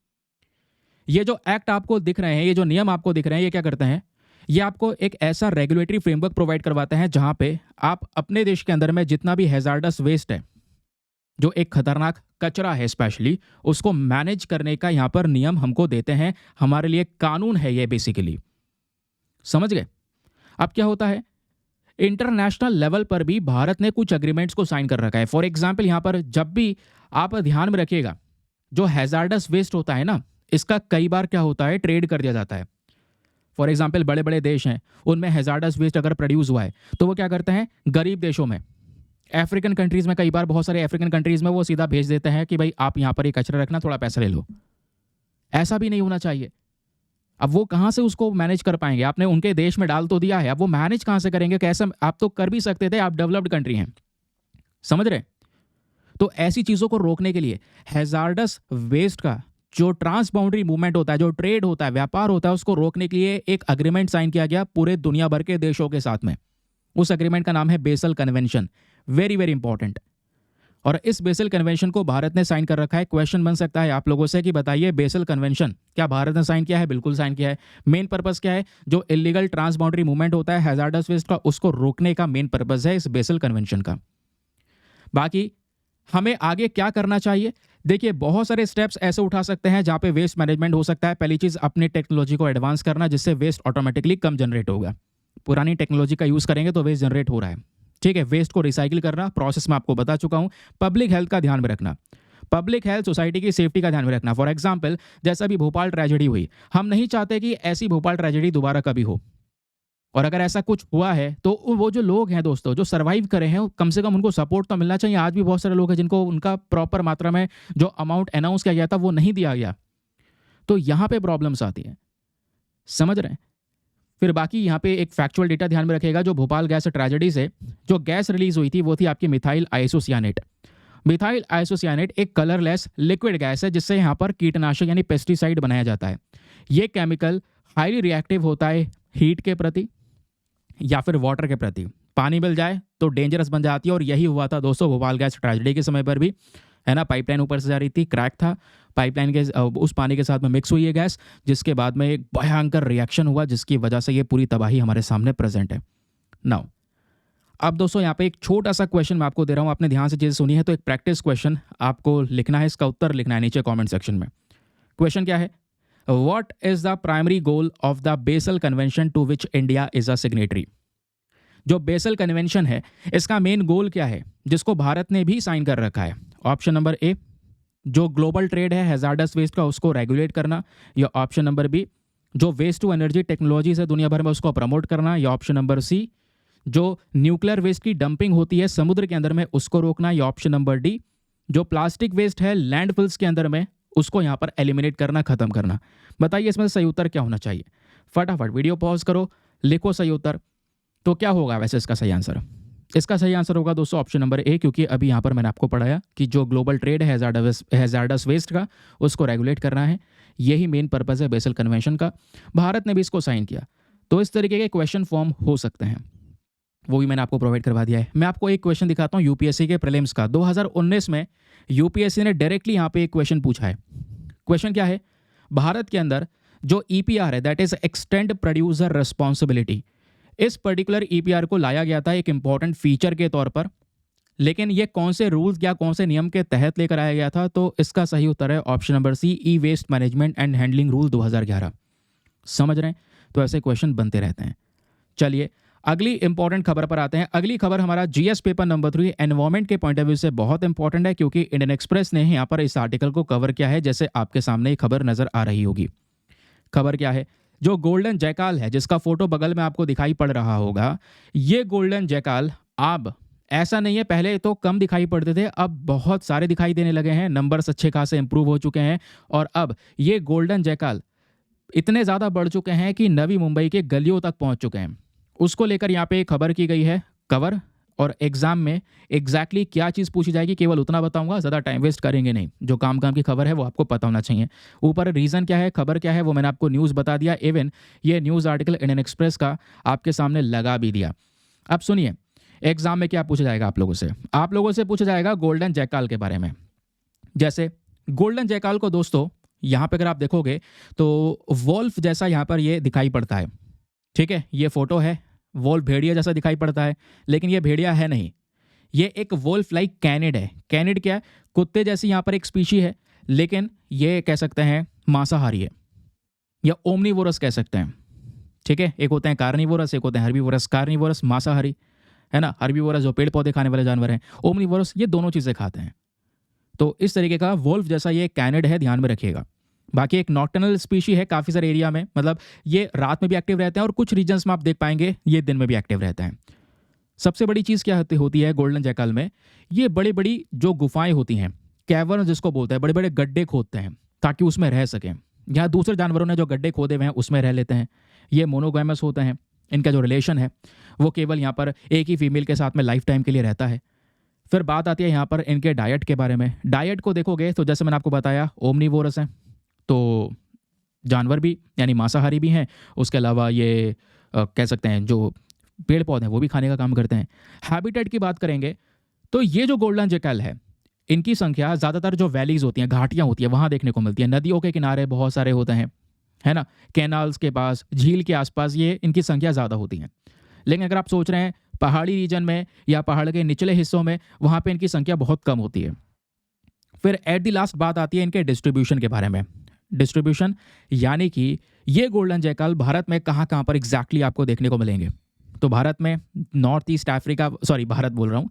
ये जो एक्ट आपको दिख रहे हैं, ये जो नियम आपको दिख रहे हैं, ये क्या करते हैं, ये आपको एक ऐसा रेगुलेटरी फ्रेमवर्क प्रोवाइड करवाते हैं जहां पे आप अपने देश के अंदर में जितना भी हैजार्डस वेस्ट है, जो एक खतरनाक कचरा है स्पेशली, उसको मैनेज करने का यहाँ पर नियम हमको देते हैं। हमारे लिए कानून है ये बेसिकली, समझ गए। अब क्या होता है, इंटरनेशनल लेवल पर भी भारत ने कुछ एग्रीमेंट्स को साइन कर रखा है। फॉर एग्जाम्पल यहाँ पर जब भी आप ध्यान में रखिएगा, जो हैजार्डस वेस्ट होता है ना, इसका कई बार क्या होता है, ट्रेड कर दिया जाता है। फॉर एग्जाम्पल बड़े बड़े देश हैं, उनमें हैजार्डस वेस्ट अगर प्रोड्यूस हुआ है तो वो क्या करते हैं, गरीब देशों में, अफ्रीकन कंट्रीज में, कई बार बहुत सारे अफ्रीकन कंट्रीज में वो सीधा भेज देते हैं कि भाई आप यहाँ पर ये कचरा रखना, थोड़ा पैसा ले लो। ऐसा भी नहीं होना चाहिए। अब वो कहाँ से उसको मैनेज कर पाएंगे, आपने उनके देश में डाल तो दिया है, अब वो मैनेज कहाँ से करेंगे, कैसे, आप तो कर भी सकते थे, आप डेवलप्ड कंट्री हैं, समझ रहे। तो ऐसी चीज़ों को रोकने के लिए हैजार्डस वेस्ट का जो ट्रांस बाउंड्री मूवमेंट होता है, जो ट्रेड होता है, व्यापार होता है, उसको रोकने के लिए एक अग्रीमेंट साइन किया गया पूरे दुनिया भर के देशों के साथ में। उस अग्रीमेंट का नाम है basal convention, very very important. और इस बेसल कन्वेंशन को भारत ने साइन कर रखा है। क्वेश्चन बन सकता है आप लोगों से कि बताइए बेसल कन्वेंशन क्या भारत ने साइन किया है? बिल्कुल साइन किया है। मेन पर्पस क्या है? जो इलीगल ट्रांस बाउंड्री मूवमेंट होता है हैजार्डस वेस्ट का, उसको रोकने का मेन पर्पस है इस बेसल कन्वेंशन का। बाकी हमें आगे क्या करना चाहिए? देखिए बहुत सारे स्टेप्स ऐसे उठा सकते हैं जहाँ पे वेस्ट मैनेजमेंट हो सकता है। पहली चीज़, अपनी टेक्नोलॉजी को एडवांस करना, जिससे वेस्ट ऑटोमेटिकली कम जनरेट होगा। पुरानी टेक्नोलॉजी का यूज़ करेंगे तो वेस्ट जनरेट हो रहा है, ठीक है। वेस्ट को रिसाइकिल करना, प्रोसेस में आपको बता चुका हूँ। पब्लिक हेल्थ का ध्यान में रखना, पब्लिक हेल्थ, सोसाइटी की सेफ्टी का ध्यान में रखना। फॉर एग्जाम्पल जैसा भी भोपाल ट्रेजेडी हुई, हम नहीं चाहते कि ऐसी भोपाल ट्रेजेडी दोबारा कभी हो, और अगर ऐसा कुछ हुआ है तो वो जो लोग हैं दोस्तों, जो सर्वाइव करे हैं, कम से कम उनको सपोर्ट तो मिलना चाहिए। आज भी बहुत सारे लोग हैं जिनको उनका प्रॉपर मात्रा में जो अमाउंट अनाउंस किया गया था वो नहीं दिया गया, तो यहाँ पे प्रॉब्लम्स आती हैं, समझ रहे हैं। फिर बाकी यहाँ पे एक फैक्चुअल डेटा ध्यान में रखेगा, जो भोपाल गैस ट्रेजेडी से जो गैस रिलीज हुई थी वो थी आपकी मिथाइल आइसोसियानेट। मिथाइल आइसोसियानेट एक कलरलेस लिक्विड गैस है जिससे यहाँ पर कीटनाशक यानी पेस्टिसाइड बनाया जाता है। ये केमिकल हाईली रिएक्टिव होता है हीट के प्रति या फिर वाटर के प्रति। पानी मिल जाए तो डेंजरस बन जाती है, और यही हुआ था दोस्तों भोपाल गैस ट्रेजेडी के समय पर भी, है ना। पाइपलाइन ऊपर से जा रही थी, क्रैक था, पाइपलाइन के उस पानी के साथ में मिक्स हुई है गैस, जिसके बाद में एक भयंकर रिएक्शन हुआ, जिसकी वजह से ये पूरी तबाही हमारे सामने प्रेजेंट है। नाउ अब दोस्तों यहाँ पे एक छोटा सा क्वेश्चन मैं आपको दे रहा हूँ, आपने ध्यान से चीज़ सुनी है तो एक प्रैक्टिस क्वेश्चन आपको लिखना है, इसका उत्तर लिखना है नीचे कॉमेंट सेक्शन में। क्वेश्चन क्या है? What is the primary goal of the Basel Convention to which India is a signatory? जो बेसल कन्वेंशन है इसका मेन गोल क्या है, जिसको भारत ने भी साइन कर रखा है? ऑप्शन नंबर ए, जो ग्लोबल ट्रेड है हैजार्डस वेस्ट का उसको रेगुलेट करना, या ऑप्शन नंबर बी, जो वेस्ट टू एनर्जी टेक्नोलॉजीज है दुनिया भर में उसको प्रमोट करना, या ऑप्शन नंबर सी, जो न्यूक्लियर वेस्ट की डंपिंग होती है समुद्र के अंदर में उसको रोकना, या ऑप्शन नंबर डी, जो प्लास्टिक वेस्ट है लैंडफिल्स के अंदर में उसको यहाँ पर एलिमिनेट करना, खत्म करना। बताइए इसमें सही उत्तर क्या होना चाहिए? फटाफट वीडियो पॉज करो, लिखो सही उत्तर। तो क्या होगा वैसे इसका सही आंसर? इसका सही आंसर होगा दोस्तों ऑप्शन नंबर ए, क्योंकि अभी यहाँ पर मैंने आपको पढ़ाया कि जो ग्लोबल ट्रेड है हैजार्डस वेस्ट का उसको रेगुलेट करना है, यही मेन पर्पज़ है बेसल कन्वेंशन का। भारत ने भी इसको साइन किया। तो इस तरीके के क्वेश्चन फॉर्म हो सकते हैं, वो भी मैंने आपको प्रोवाइड करवा दिया है। मैं आपको एक क्वेश्चन दिखाता हूँ यूपीएससी के प्रीलिम्स का। 2019 में यूपीएससी ने डायरेक्टली यहाँ पे एक क्वेश्चन पूछा है। क्वेश्चन क्या है, भारत के अंदर जो ईपीआर है, that is extend producer responsibility, इस पर्टिकुलर ईपीआर को लाया गया था एक इंपॉर्टेंट फीचर के तौर पर, लेकिन ये कौन से रूल्स या कौन से नियम के तहत लेकर आया गया था? तो इसका सही उत्तर है option number C, E waste management and handling rule 2011। समझ रहे हैं? तो ऐसे क्वेश्चन बनते रहते हैं। चलिए अगली इंपॉर्टेंट खबर पर आते हैं। अगली खबर हमारा जीएस पेपर नंबर 3 एनवायरमेंट के पॉइंट ऑफ व्यू से बहुत इंपॉर्टेंट है, क्योंकि इंडियन एक्सप्रेस ने यहाँ पर इस आर्टिकल को कवर किया है, जैसे आपके सामने ये खबर नजर आ रही होगी। खबर क्या है, जो गोल्डन जैकाल है, जिसका फोटो बगल में आपको दिखाई पड़ रहा होगा, ये गोल्डन जैकाल अब ऐसा नहीं है, पहले तो कम दिखाई पड़ते थे, अब बहुत सारे दिखाई देने लगे हैं, नंबर्स अच्छे खासे इंप्रूव हो चुके हैं, और अब ये गोल्डन जैकाल इतने ज़्यादा बढ़ चुके हैं कि नवी मुंबई के गलियों तक पहुंच चुके हैं। उसको लेकर यहाँ पे खबर की गई है कवर, और एग्जाम में एग्जैक्टली क्या चीज़ पूछी जाएगी केवल उतना बताऊंगा, ज़्यादा टाइम वेस्ट करेंगे नहीं। जो काम की खबर है वो आपको पता होना चाहिए। ऊपर रीज़न क्या है, खबर क्या है, वो मैंने आपको न्यूज़ बता दिया, इवन ये न्यूज़ आर्टिकल इंडियन एक्सप्रेस का आपके सामने लगा भी दिया। अब सुनिए एग्जाम में क्या पूछा जाएगा आप लोगों से पूछा जाएगा गोल्डन जैकाल के बारे में। जैसे गोल्डन जैकाल को दोस्तों यहाँ पे अगर आप देखोगे तो वोल्फ जैसा यहाँ पर ये दिखाई पड़ता है, ठीक है, ये फोटो है, वोल्फ भेड़िया जैसा दिखाई पड़ता है, लेकिन ये भेड़िया है नहीं, ये एक वोल्फ लाइक कैनिड है। कैनिड क्या है, कुत्ते जैसी यहाँ पर एक स्पीशी है, लेकिन ये कह सकते हैं मांसाहारी है, या ओमनीवोरस कह सकते हैं, ठीक है। एक होते हैं कार्निवोरस, एक होते हैं हर्बीवोरस। कार्निवोरस मांसाहारी है ना, हर्बीवोरस जो पेड़ पौधे खाने वाले जानवर हैं, ओमनीवोरस ये दोनों चीज़ें खाते हैं। तो इस तरीके का वोल्फ जैसा ये कैनिड है, ध्यान में रखिएगा। बाकी एक नॉक्टर्नल स्पीशी है, काफ़ी सारे एरिया में, मतलब ये रात में भी एक्टिव रहते हैं, और कुछ रीजन्स में आप देख पाएंगे ये दिन में भी एक्टिव रहते हैं। सबसे बड़ी चीज़ क्या होती है गोल्डन जैकाल में, ये बड़ी बड़ी जो गुफाएं होती हैं, कैवर्न जिसको बोलते हैं, बड़े बड़े गड्ढे खोदते हैं ताकि उसमें रह सकें। यहाँ दूसरे जानवरों ने जो गड्ढे खोदे हुए हैं उसमें रह लेते हैं। ये मोनोगैमस होते हैं, इनका जो रिलेशन है वो केवल यहाँ पर एक ही फीमेल के साथ में लाइफ टाइम के लिए रहता है। फिर बात आती है यहाँ पर इनके डाइट के बारे में। डाइट को देखोगे तो जैसे मैंने आपको बताया ओमनीवोरस हैं, तो जानवर भी यानी मांसाहारी भी हैं, उसके अलावा ये कह सकते हैं जो पेड़ पौधे हैं वो भी खाने का काम करते हैं। हैबिटेट की बात करेंगे तो ये जो गोल्डन जैकाल है, इनकी संख्या ज़्यादातर जो वैलीज होती हैं, घाटियाँ होती हैं, वहाँ देखने को मिलती है। नदियों के किनारे बहुत सारे होते हैं, है ना, कैनाल्स के पास, झील के आसपास ये इनकी संख्या ज़्यादा होती है। लेकिन अगर आप सोच रहे हैं पहाड़ी रीजन में या पहाड़ के निचले हिस्सों में, वहाँ पे इनकी संख्या बहुत कम होती है। फिर एट द लास्ट बात आती है इनके डिस्ट्रीब्यूशन के बारे में। डिस्ट्रीब्यूशन यानी कि ये गोल्डन जैकाल भारत में कहाँ कहाँ पर एग्जैक्टली आपको देखने को मिलेंगे। तो भारत में north east Africa, sorry Bharat बोल रहा हूँ,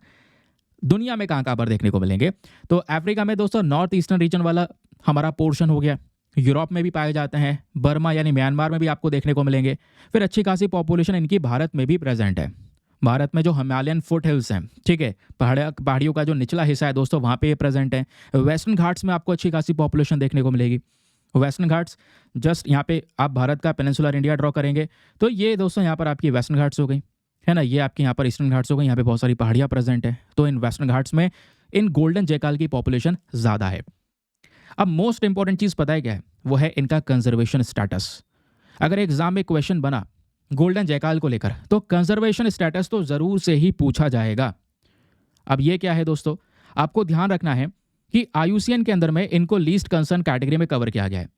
दुनिया में कहाँ कहाँ पर देखने को मिलेंगे। तो अफ्रीका में दोस्तों नॉर्थ ईस्टर्न रीजन वाला हमारा पोर्शन हो गया। यूरोप में भी पाए जाते हैं, बर्मा यानी म्यांमार में भी आपको देखने को मिलेंगे। फिर अच्छी खासी पॉपुलेशन इनकी भारत में भी प्रेजेंट है। भारत में जो हिमालयन फुट हिल्स हैं, ठीक है, पहाड़ियों का जो निचला हिस्सा है दोस्तों, वहाँ पे ये प्रेजेंट है। वेस्टर्न घाट्स में आपको अच्छी खासी पॉपुलेशन देखने को मिलेगी। वेस्टर्न घाट्स जस्ट यहाँ पे आप भारत का पेनिनसुलर इंडिया ड्रॉ करेंगे तो ये दोस्तों यहाँ पर आपकी वेस्टर्न घाट्स हो गई, है ना, ये आपके यहाँ पर ईस्टर्न घाट्स हो गई। यहाँ पे बहुत सारी पहाड़ियाँ प्रेजेंट है, तो इन वेस्टर्न घाट्स में इन गोल्डन जैकाल की पॉपुलेशन ज़्यादा है। अब मोस्ट इंपॉर्टेंट चीज़ पता है क्या है, वो है इनका कंजर्वेशन स्टेटस। अगर एग्जाम में क्वेश्चन बना गोल्डन जैकाल को लेकर तो कंजर्वेशन स्टेटस तो ज़रूर से ही पूछा जाएगा। अब ये क्या है दोस्तों, आपको ध्यान रखना है कि IUCN के अंदर में इनको लीस्ट कंसर्न कैटेगरी में कवर किया गया है।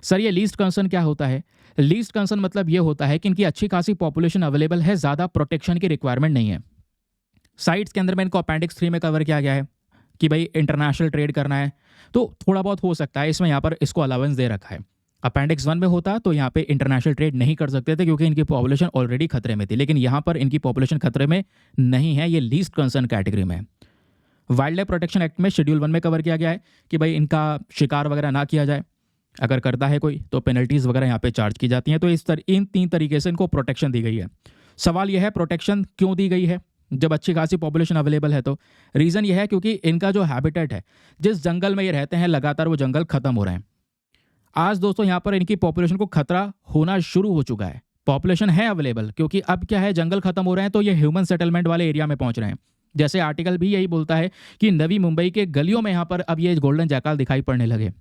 सर ये लीस्ट कंसर्न क्या होता है? लीस्ट कंसर्न मतलब ये होता है कि इनकी अच्छी खासी पॉपुलेशन अवेलेबल है, ज़्यादा प्रोटेक्शन की रिक्वायरमेंट नहीं है। साइट्स के अंदर में इनको अपेंडिक्स 3 में कवर किया गया है कि भाई इंटरनेशनल ट्रेड करना है तो थोड़ा बहुत हो सकता है, इसमें यहाँ पर इसको अलाउंस दे रखा है। अपेंडिक्स 1 में होता तो यहाँ पे इंटरनेशनल ट्रेड नहीं कर सकते थे क्योंकि इनकी पॉपुलेशन ऑलरेडी खतरे में थी, लेकिन यहाँ पर इनकी पॉपुलेशन खतरे में नहीं है, ये लीस्ट कंसर्न कैटेगरी में है। वाइल्ड लाइफ प्रोटेक्शन एक्ट में शेड्यूल 1 में कवर किया गया है कि भाई इनका शिकार वगैरह ना किया जाए, अगर करता है कोई तो पेनल्टीज़ वगैरह यहाँ पे चार्ज की जाती हैं। तो इन 3 तरीके से इनको प्रोटेक्शन दी गई है। सवाल यह है प्रोटेक्शन क्यों दी गई है जब अच्छी खासी पॉपुलेशन अवेलेबल है? तो रीज़न यह है क्योंकि इनका जो हैबिटेट है, जिस जंगल में ये रहते हैं, लगातार वो जंगल खत्म हो रहे हैं। आज दोस्तों यहाँ पर इनकी पॉपुलेशन को खतरा होना शुरू हो चुका है। पॉपुलेशन है अवेलेबल क्योंकि अब क्या है, जंगल खत्म हो रहे हैं तो ये ह्यूमन सेटलमेंट वाले एरिया में पहुंच रहे हैं। जैसे आर्टिकल भी यही बोलता है कि नवी मुंबई के गलियों में यहाँ पर अब ये गोल्डन जैकाल दिखाई पड़ने लगे,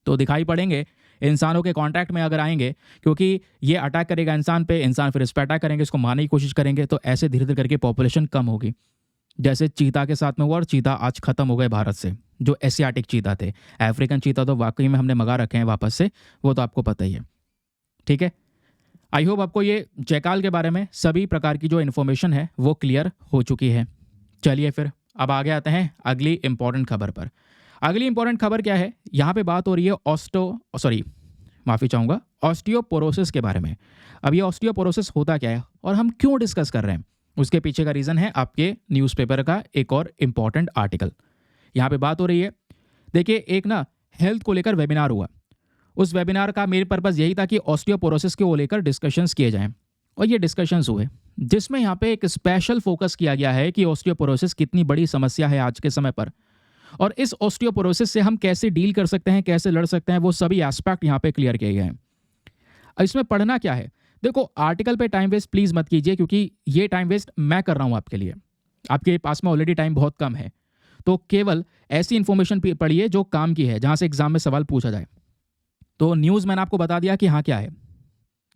तो दिखाई पड़ेंगे इंसानों के कांटेक्ट में अगर आएंगे, क्योंकि ये अटैक करेगा इंसान पे, इंसान फिर इस पर अटैक करेंगे, इसको मारने की कोशिश करेंगे, तो ऐसे धीरे धीरे करके पॉपुलेशन कम होगी। जैसे चीता के साथ में हुआ, और चीता आज खत्म हो गए भारत से, जो एशियाटिक चीता थे। अफ्रीकन चीता तो वाकई में हमने मंगा रखे हैं वापस से, वो तो आपको पता ही है। ठीक है, आई होप आपको ये जयकाल के बारे में सभी प्रकार की जो इन्फॉर्मेशन है वो क्लियर हो चुकी है। चलिए फिर अब आगे आते हैं अगली इंपॉर्टेंट खबर पर। अगली इंपॉर्टेंट खबर क्या है, यहाँ पे बात हो रही है ऑस्टियोपोरोसिस के बारे में। अब ये ऑस्टियोपोरोसिस होता क्या है और हम क्यों डिस्कस कर रहे हैं, उसके पीछे का रीज़न है आपके न्यूज़पेपर का एक और इम्पॉर्टेंट आर्टिकल। यहाँ पे बात हो रही है, देखिए एक ना हेल्थ को लेकर वेबिनार हुआ। उस वेबिनार का मेन पर्पज़ यही था कि ऑस्टियोपोरोसिस को लेकर डिस्कशंस किए जाएं, और ये डिस्कशंस हुए जिसमें यहाँ पे एक स्पेशल फोकस किया गया है कि ऑस्टियोपोरोसिस कितनी बड़ी समस्या है आज के समय पर, और इस ऑस्टियोपोरोसिस से हम कैसे डील कर सकते हैं, कैसे लड़ सकते हैं, वो सभी एस्पेक्ट यहाँ पे क्लियर किए गए हैं। इसमें पढ़ना क्या है, देखो आर्टिकल पे टाइम वेस्ट प्लीज़ मत कीजिए, क्योंकि ये टाइम वेस्ट मैं कर रहा हूँ आपके लिए। आपके पास में ऑलरेडी टाइम बहुत कम है, तो केवल ऐसी इन्फॉर्मेशन पढ़िए जो काम की है, जहाँ से एग्जाम में सवाल पूछा जाए। तो न्यूज़ मैंने आपको बता दिया कि हाँ क्या है,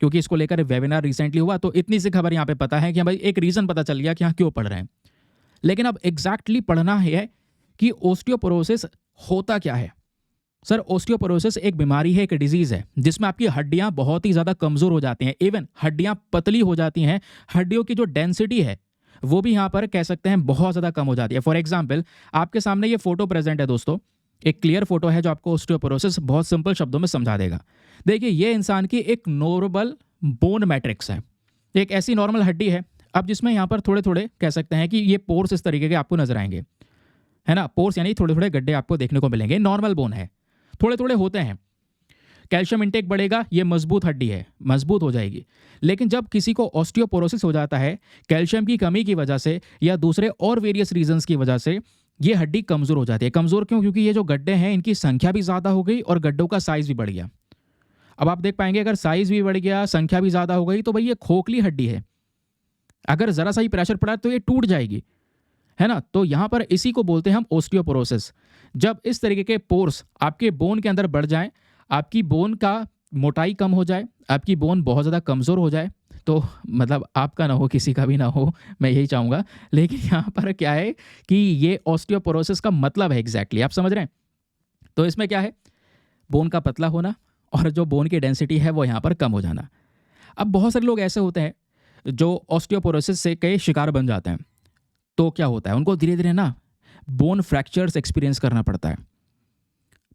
क्योंकि इसको लेकर वेबिनार रिसेंटली हुआ, तो इतनी सी खबर यहाँ पे पता है कि भाई एक रीज़न पता चल गया कि हाँ क्यों पढ़ रहे हैं। लेकिन अब एग्जैक्टली पढ़ना है कि ऑस्टियोपोरोसिस होता क्या है। सर, ऑस्टियोपोरोसिस एक बीमारी है, एक डिजीज़ है जिसमें आपकी हड्डियां बहुत ही ज़्यादा कमज़ोर हो जाती हैं, इवन हड्डियां पतली हो जाती हैं, हड्डियों की जो डेंसिटी है वो भी यहाँ पर कह सकते हैं बहुत ज़्यादा कम हो जाती है। फॉर एग्जाम्पल आपके सामने ये फोटो प्रेजेंट है दोस्तों, एक क्लियर फोटो है जो आपको ऑस्टियोपोरोसिस बहुत सिंपल शब्दों में समझा देगा। देखिए ये इंसान की एक नॉर्मल बोन मैट्रिक्स है, एक ऐसी नॉर्मल हड्डी है अब जिसमें यहाँ पर थोड़े थोड़े कह सकते हैं कि ये पोर्स इस तरीके के आपको नजर आएंगे, है ना। पोर्स यानी थोड़े थोड़े गड्ढे आपको देखने को मिलेंगे, नॉर्मल बोन है, थोड़े थोड़े होते हैं। कैल्शियम इंटेक बढ़ेगा, ये मजबूत हड्डी है, मजबूत हो जाएगी। लेकिन जब किसी को ऑस्टियोपोरोसिस हो जाता है कैल्शियम की कमी की वजह से या दूसरे और वेरियस रीजंस की वजह से, ये हड्डी कमजोर हो जाती है। कमजोर क्यों? क्योंकि ये जो गड्ढे हैं इनकी संख्या भी ज़्यादा हो गई और गड्ढों का साइज भी बढ़ गया। अब आप देख पाएंगे अगर साइज भी बढ़ गया, संख्या भी ज़्यादा हो गई, तो भाई ये खोखली हड्डी है, अगर ज़रा सा ही प्रेशर पड़ा तो ये टूट जाएगी, है ना। तो यहाँ पर इसी को बोलते हैं हम ऑस्टियोपोरोसिस। जब इस तरीके के पोर्स आपके बोन के अंदर बढ़ जाएं, आपकी बोन का मोटाई कम हो जाए, आपकी बोन बहुत ज़्यादा कमज़ोर हो जाए, तो मतलब आपका ना हो, किसी का भी ना हो, मैं यही चाहूँगा। लेकिन यहाँ पर क्या है कि ये ऑस्टियोपोरोसिस का मतलब है एग्जैक्टली, आप समझ रहे हैं। तो इसमें क्या है, बोन का पतला होना और जो बोन की डेंसिटी है वो यहाँ पर कम हो जाना। अब बहुत सारे लोग ऐसे होते हैं जो ऑस्टियोपोरोसिस से कई शिकार बन जाते हैं, तो क्या होता है उनको धीरे धीरे ना बोन फ्रैक्चर्स एक्सपीरियंस करना पड़ता है।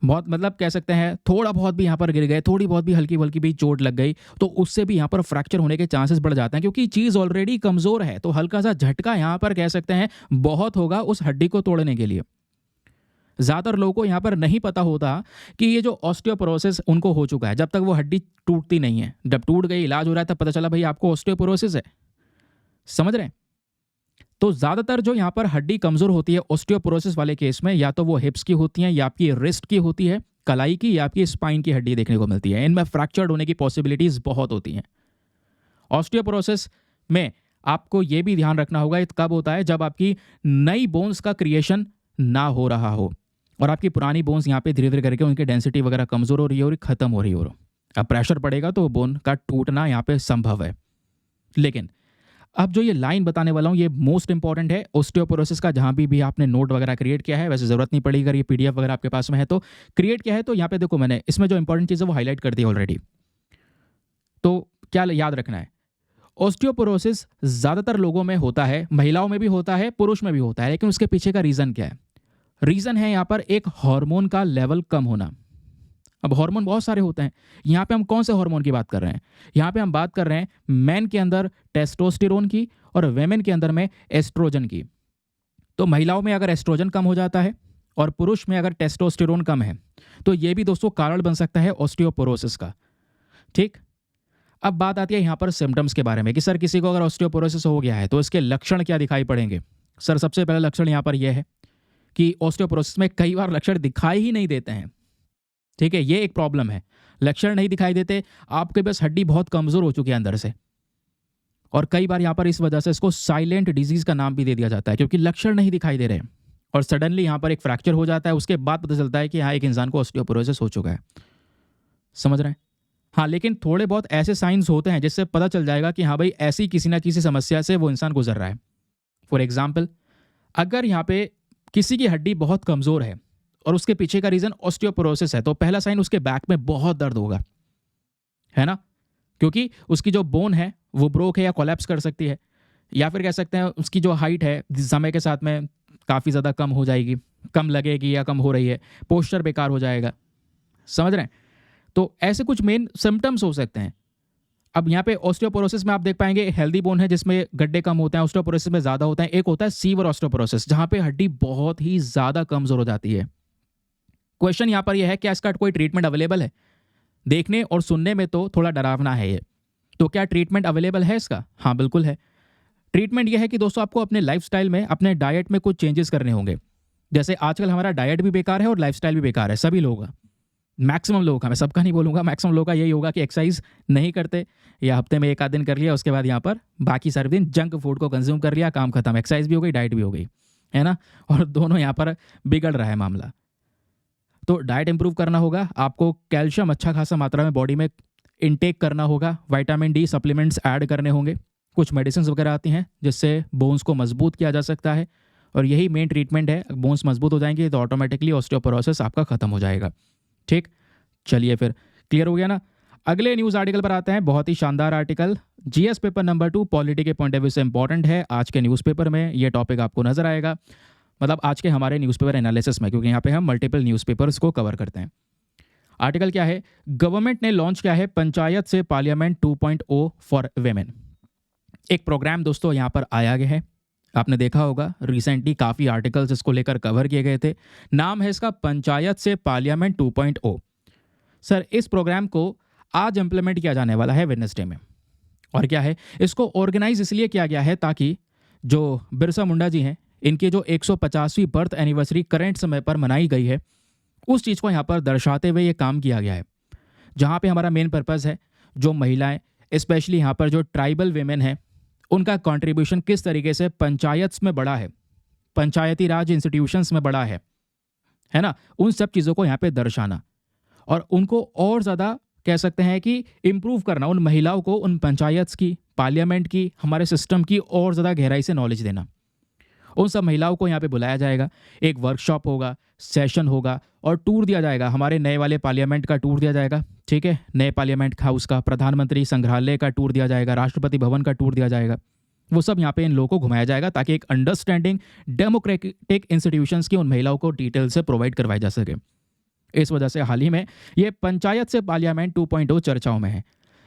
बहुत मतलब कह सकते हैं थोड़ा बहुत भी यहाँ पर गिर गए, थोड़ी बहुत भी हल्की हल्की भी चोट लग गई, तो उससे भी यहाँ पर फ्रैक्चर होने के चांसेस बढ़ जाते हैं, क्योंकि चीज़ ऑलरेडी कमज़ोर है। तो हल्का सा झटका यहाँ पर कह सकते हैं बहुत होगा उस हड्डी को तोड़ने के लिए। ज़्यादातर लोगों को यहाँ पर नहीं पता होता कि ये जो ऑस्टियोपोरोसिस उनको हो चुका है, जब तक वो हड्डी टूटती नहीं है। जब टूट गई, इलाज हो रहा है, तब पता चला भाई आपको ऑस्टियोपोरोसिस है। समझ रहे हैं। तो ज़्यादातर जो यहाँ पर हड्डी कमज़ोर होती है ऑस्टियोपोरोसिस वाले केस में, या तो वो हिप्स की होती हैं, या आपकी रिस्ट की होती है, कलाई की, या आपकी स्पाइन की हड्डी देखने को मिलती है। इनमें फ्रैक्चर्ड होने की पॉसिबिलिटीज़ बहुत होती हैं। ऑस्टियोपोरोसिस में आपको ये भी ध्यान रखना होगा, ये कब होता है, जब आपकी नई बोन्स का क्रिएशन ना हो रहा हो और आपकी पुरानी बोन्स यहाँ पे धीरे धीरे करके उनकी डेंसिटी वगैरह कमज़ोर हो रही है और खत्म हो रही हो। अब प्रेशर पड़ेगा तो बोन का टूटना यहाँ पे संभव है। लेकिन अब जो ये लाइन बताने वाला हूँ ये मोस्ट इंपॉर्टेंट है ऑस्टियोपोरोसिस का। जहाँ भी आपने नोट वगैरह क्रिएट किया है, वैसे ज़रूरत नहीं पड़ेगी, अगर ये पीडीएफ वगैरह आपके पास में है तो क्रिएट किया है, तो यहाँ पे देखो मैंने इसमें जो इंपॉर्टेंट चीज़ है वो हाईलाइट कर दी ऑलरेडी। तो क्या याद रखना है, ऑस्टियोपोरोसिस ज़्यादातर लोगों में होता है, महिलाओं में भी होता है, पुरुष में भी होता है। लेकिन उसके पीछे का रीज़न क्या है? रीज़न है यहाँ पर एक हार्मोन का लेवल कम होना। अब हार्मोन बहुत सारे होते हैं, यहाँ पे हम कौन से हार्मोन की बात कर रहे हैं? यहाँ पे हम बात कर रहे हैं मैन के अंदर टेस्टोस्टेरोन की और वेमेन के अंदर में एस्ट्रोजन की। तो महिलाओं में अगर एस्ट्रोजन कम हो जाता है और पुरुष में अगर टेस्टोस्टेरोन कम है, तो ये भी दोस्तों कारण बन सकता है ऑस्टियोपोरोसिस का। ठीक, अब बात आती है यहाँ पर सिम्टम्स के बारे में कि सर किसी को अगर ऑस्टियोपोरोसिस हो गया है तो इसके लक्षण क्या दिखाई पड़ेंगे। सर सबसे पहला लक्षण यहाँ पर यह है कि ऑस्टियोपोरोसिस में कई बार लक्षण दिखाई ही नहीं देते हैं। ठीक है, ये एक प्रॉब्लम है, लक्षण नहीं दिखाई देते, आपके पास हड्डी बहुत कमज़ोर हो चुकी है अंदर से। और कई बार यहाँ पर इस वजह से इसको साइलेंट डिजीज़ का नाम भी दे दिया जाता है, क्योंकि लक्षण नहीं दिखाई दे रहे हैं और सडनली यहाँ पर एक फ्रैक्चर हो जाता है, उसके बाद पता चलता है कि हाँ एक इंसान को ऑस्टियोपोरोसिस हो चुका है। समझ रहे हैं? हाँ, लेकिन थोड़े बहुत ऐसे साइंस होते हैं जिससे पता चल जाएगा कि हाँ भाई, ऐसी किसी ना किसी समस्या से वो इंसान गुजर रहा है। फॉर एग्जाम्पल, अगर यहाँ पे किसी की हड्डी बहुत कमज़ोर है और उसके पीछे का रीज़न ऑस्टियोपोरोसिस है, तो पहला साइन उसके बैक में बहुत दर्द होगा, है ना? क्योंकि उसकी जो बोन है वो ब्रोक है या कोलैप्स कर सकती है, या फिर कह सकते हैं उसकी जो हाइट है समय के साथ में काफ़ी ज़्यादा कम हो जाएगी, कम लगेगी या कम हो रही है, पोस्चर बेकार हो जाएगा। समझ रहे हैं? तो ऐसे कुछ मेन सिम्टम्स हो सकते हैं। अब यहाँ पे ऑस्टियोपोरोसिस में आप देख पाएंगे हेल्दी बोन है जिसमें गड्ढे कम होते हैं, ऑस्टियोपोरोसिस में ज़्यादा होता है। एक होता है सीवर ऑस्टियोपोरोसिस, जहाँ पे हड्डी बहुत ही ज़्यादा कमज़ोर हो जाती है। क्वेश्चन यहाँ पर यह है, क्या इसका कोई ट्रीटमेंट अवेलेबल है? देखने और सुनने में तो थोड़ा डरावना है ये। तो क्या ट्रीटमेंट अवेलेबल है इसका? हाँ, बिल्कुल है। ट्रीटमेंट यह है कि दोस्तों आपको अपने लाइफस्टाइल में, अपने डाइट में कुछ चेंजेस करने होंगे। जैसे आजकल हमारा डाइट भी बेकार है और लाइफस्टाइल भी बेकार है सभी लोगों का, मैक्सिमम लोगों का। मैं सबका नहीं बोलूँगा, मैक्सिमम लोगों का यही होगा कि एक्सरसाइज नहीं करते, या हफ्ते में एक आध दिन कर लिया, उसके बाद यहाँ पर बाकी सारे दिन जंक फूड को कंज्यूम कर लिया, काम खत्म। एक्सरसाइज भी हो गई, डाइट भी हो गई, है ना? और दोनों यहाँ पर बिगड़ रहा है मामला। तो डाइट इंप्रूव करना होगा, आपको कैल्शियम अच्छा खासा मात्रा में बॉडी में इनटेक करना होगा, विटामिन डी सप्लीमेंट्स ऐड करने होंगे, कुछ मेडिसिन वगैरह आती हैं जिससे बोन्स को मजबूत किया जा सकता है, और यही मेन ट्रीटमेंट है। बोन्स मजबूत हो जाएंगे तो ऑटोमेटिकली ऑस्टियोपोरोसिस आपका खत्म हो जाएगा। ठीक, चलिए फिर क्लियर हो गया ना। अगले न्यूज़ आर्टिकल पर आते हैं, बहुत ही शानदार article, GS paper number 2 polity के पॉइंट ऑफ व्यू से इंपॉर्टेंट है। आज के न्यूज़पेपर में ये टॉपिक आपको नजर आएगा, मतलब आज के हमारे न्यूज़पेपर एनालिसिस में, क्योंकि यहाँ पे हम मल्टीपल न्यूज़पेपर्स को कवर करते हैं। आर्टिकल क्या है? गवर्नमेंट ने लॉन्च किया है पंचायत से पार्लियामेंट 2.0 फॉर वेमेन। एक प्रोग्राम दोस्तों यहाँ पर आया गया है, आपने देखा होगा रिसेंटली काफ़ी आर्टिकल्स इसको लेकर कवर किए गए थे। नाम है इसका पंचायत से पार्लियामेंट 2.0। सर, इस प्रोग्राम को आज इंप्लीमेंट किया जाने वाला है वेडनेसडे में। और क्या है, इसको ऑर्गेनाइज इसलिए किया गया है ताकि जो बिरसा मुंडा जी हैं, इनकी जो 150वीं बर्थ एनिवर्सरी करंट समय पर मनाई गई है, उस चीज़ को यहाँ पर दर्शाते हुए ये काम किया गया है। जहाँ पे हमारा मेन पर्पज़ है, जो महिलाएं, स्पेशली यहाँ पर जो ट्राइबल वेमेन हैं, उनका कंट्रीब्यूशन किस तरीके से पंचायत में बढ़ा है, पंचायती राज इंस्टीट्यूशंस में बढ़ा है ना, उन सब चीज़ों को यहाँ पे दर्शाना, और उनको और ज़्यादा कह सकते हैं कि इम्प्रूव करना, उन महिलाओं को उन पंचायत की, पार्लियामेंट की, हमारे सिस्टम की और ज़्यादा गहराई से नॉलेज देना। उन सब महिलाओं को यहाँ पे बुलाया जाएगा, एक वर्कशॉप होगा, सेशन होगा, और टूर दिया जाएगा, हमारे नए वाले पार्लियामेंट का टूर दिया जाएगा। ठीक है, नए पार्लियामेंट हाउस का, प्रधानमंत्री संग्रहालय का टूर दिया जाएगा, राष्ट्रपति भवन का टूर दिया जाएगा। वो सब यहाँ पे इन लोगों को घुमाया जाएगा ताकि एक अंडरस्टैंडिंग डेमोक्रेटिक इंस्टीट्यूशंस की उन महिलाओं को डिटेल से प्रोवाइड करवाई जा सके। इस वजह से हाल ही में ये पंचायत से पार्लियामेंट 2.0 चर्चाओं में है।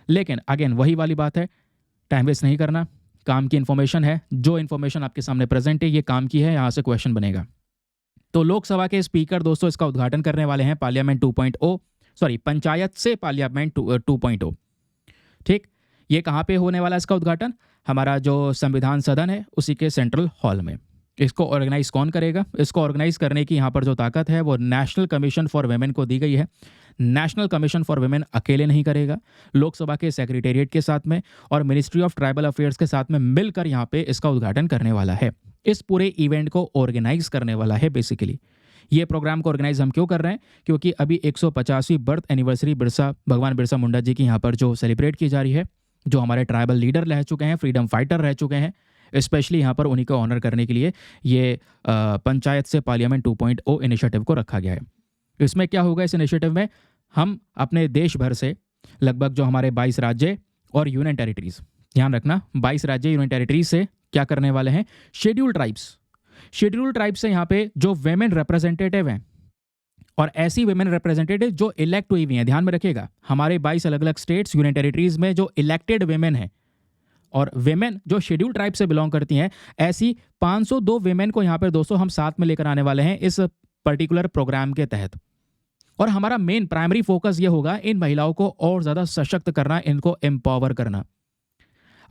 लेकिन अगेन वही वाली बात है, टाइम वेस्ट नहीं करना, काम की इन्फॉर्मेशन है, जो इन्फॉर्मेशन आपके सामने प्रेजेंट है ये काम की है, यहाँ से क्वेश्चन बनेगा। तो लोकसभा के स्पीकर दोस्तों इसका उद्घाटन करने वाले हैं, पार्लियामेंट 2.0, सॉरी पंचायत से पार्लियामेंट 2.0। ठीक, ये कहाँ पे होने वाला इसका उद्घाटन? हमारा जो संविधान सदन है उसी के सेंट्रल हॉल में। इसको ऑर्गेनाइज कौन करेगा? इसको ऑर्गेनाइज करने की यहाँ पर जो ताकत है वो नेशनल कमीशन फॉर वेमेन को दी गई है। नेशनल कमीशन फॉर वेमेन अकेले नहीं करेगा, लोकसभा के सेक्रेटेरिएट के साथ में और मिनिस्ट्री ऑफ ट्राइबल अफेयर्स के साथ में मिलकर यहाँ पे इसका उद्घाटन करने वाला है। इस पूरे इवेंट को ऑर्गेनाइज करने वाला है। बेसिकली ये प्रोग्राम को ऑर्गेनाइज हम क्यों कर रहे हैं? क्योंकि अभी 150वीं बर्थ एनिवर्सरी भगवान बिरसा मुंडा जी की यहाँ पर जो सेलिब्रेट की जा रही है, जो हमारे ट्राइबल लीडर रह चुके हैं, फ्रीडम फाइटर रह चुके हैं, स्पेशली यहाँ पर उन्हीं को ऑनर करने के लिए ये पंचायत से पार्लियामेंट 2.0 इनिशिएटिव को रखा गया है। इसमें क्या होगा? इस इनिशिएटिव में हम अपने देश भर से लगभग जो हमारे 22 राज्य और यूनियन टेरिटरीज, ध्यान रखना 22 राज्य यूनियन टेरिटरीज से क्या करने वाले हैं? शेड्यूल्ड ट्राइब्स से यहाँ पे जो वेमेन रिप्रेजेंटेटिव हैं, और ऐसी वेमेन रिप्रेजेंटेटिव जो इलेक्ट हुई हुई हैं, ध्यान में रखिएगा, हमारे 22 अलग अलग स्टेट्स यूनियन टेरिटरीज में जो इलेक्टेड वेमेन हैं और वेमेन जो शेड्यूल्ड ट्राइब से बिलोंग करती हैं, ऐसी 502 वेमेन को यहाँ पर दोस्तों हम साथ में लेकर आने वाले हैं इस पर्टिकुलर प्रोग्राम के तहत। और हमारा मेन प्राइमरी फोकस ये होगा इन महिलाओं को और ज़्यादा सशक्त करना, इनको एम्पावर करना।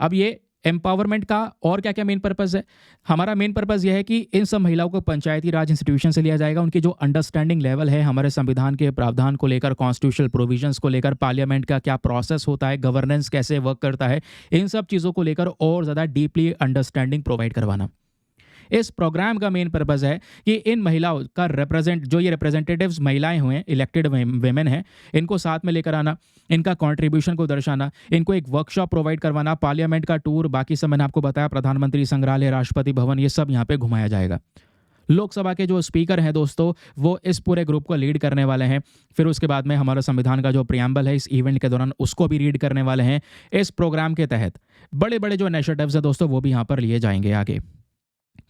अब ये एम्पावरमेंट का और क्या क्या मेन पर्पज़ है? हमारा मेन पर्पज़ यह है कि इन सब महिलाओं को पंचायती राज इंस्टीट्यूशन से लिया जाएगा, उनकी जो अंडरस्टैंडिंग लेवल है हमारे संविधान के प्रावधान को लेकर, कॉन्स्टिट्यूशनल प्रोविजंस को लेकर, पार्लियामेंट का क्या प्रोसेस होता है, गवर्नेंस कैसे वर्क करता है, इन सब चीज़ों को लेकर और ज़्यादा डीपली अंडरस्टैंडिंग प्रोवाइड करवाना। इस प्रोग्राम का मेन पर्पज़ है कि इन महिलाओं का जो ये रिप्रेजेंटेटिव्स महिलाएं हुए, इलेक्टेड वेमेन हैं, इनको साथ में लेकर आना, इनका कंट्रीब्यूशन को दर्शाना, इनको एक वर्कशॉप प्रोवाइड करवाना, पार्लियामेंट का टूर, बाकी सब मैंने आपको बताया, प्रधानमंत्री संग्रहालय, राष्ट्रपति भवन, ये सब यहाँ पे घुमाया जाएगा। लोकसभा के जो स्पीकर हैं दोस्तों, वो इस पूरे ग्रुप को लीड करने वाले हैं। फिर उसके बाद में हमारा संविधान का जो प्रियम्बल है इस इवेंट के दौरान, उसको भी रीड करने वाले हैं। इस प्रोग्राम के तहत बड़े बड़े जो इनिशिएटिव्स हैं दोस्तों, वो भी यहाँ पर लिए जाएंगे आगे।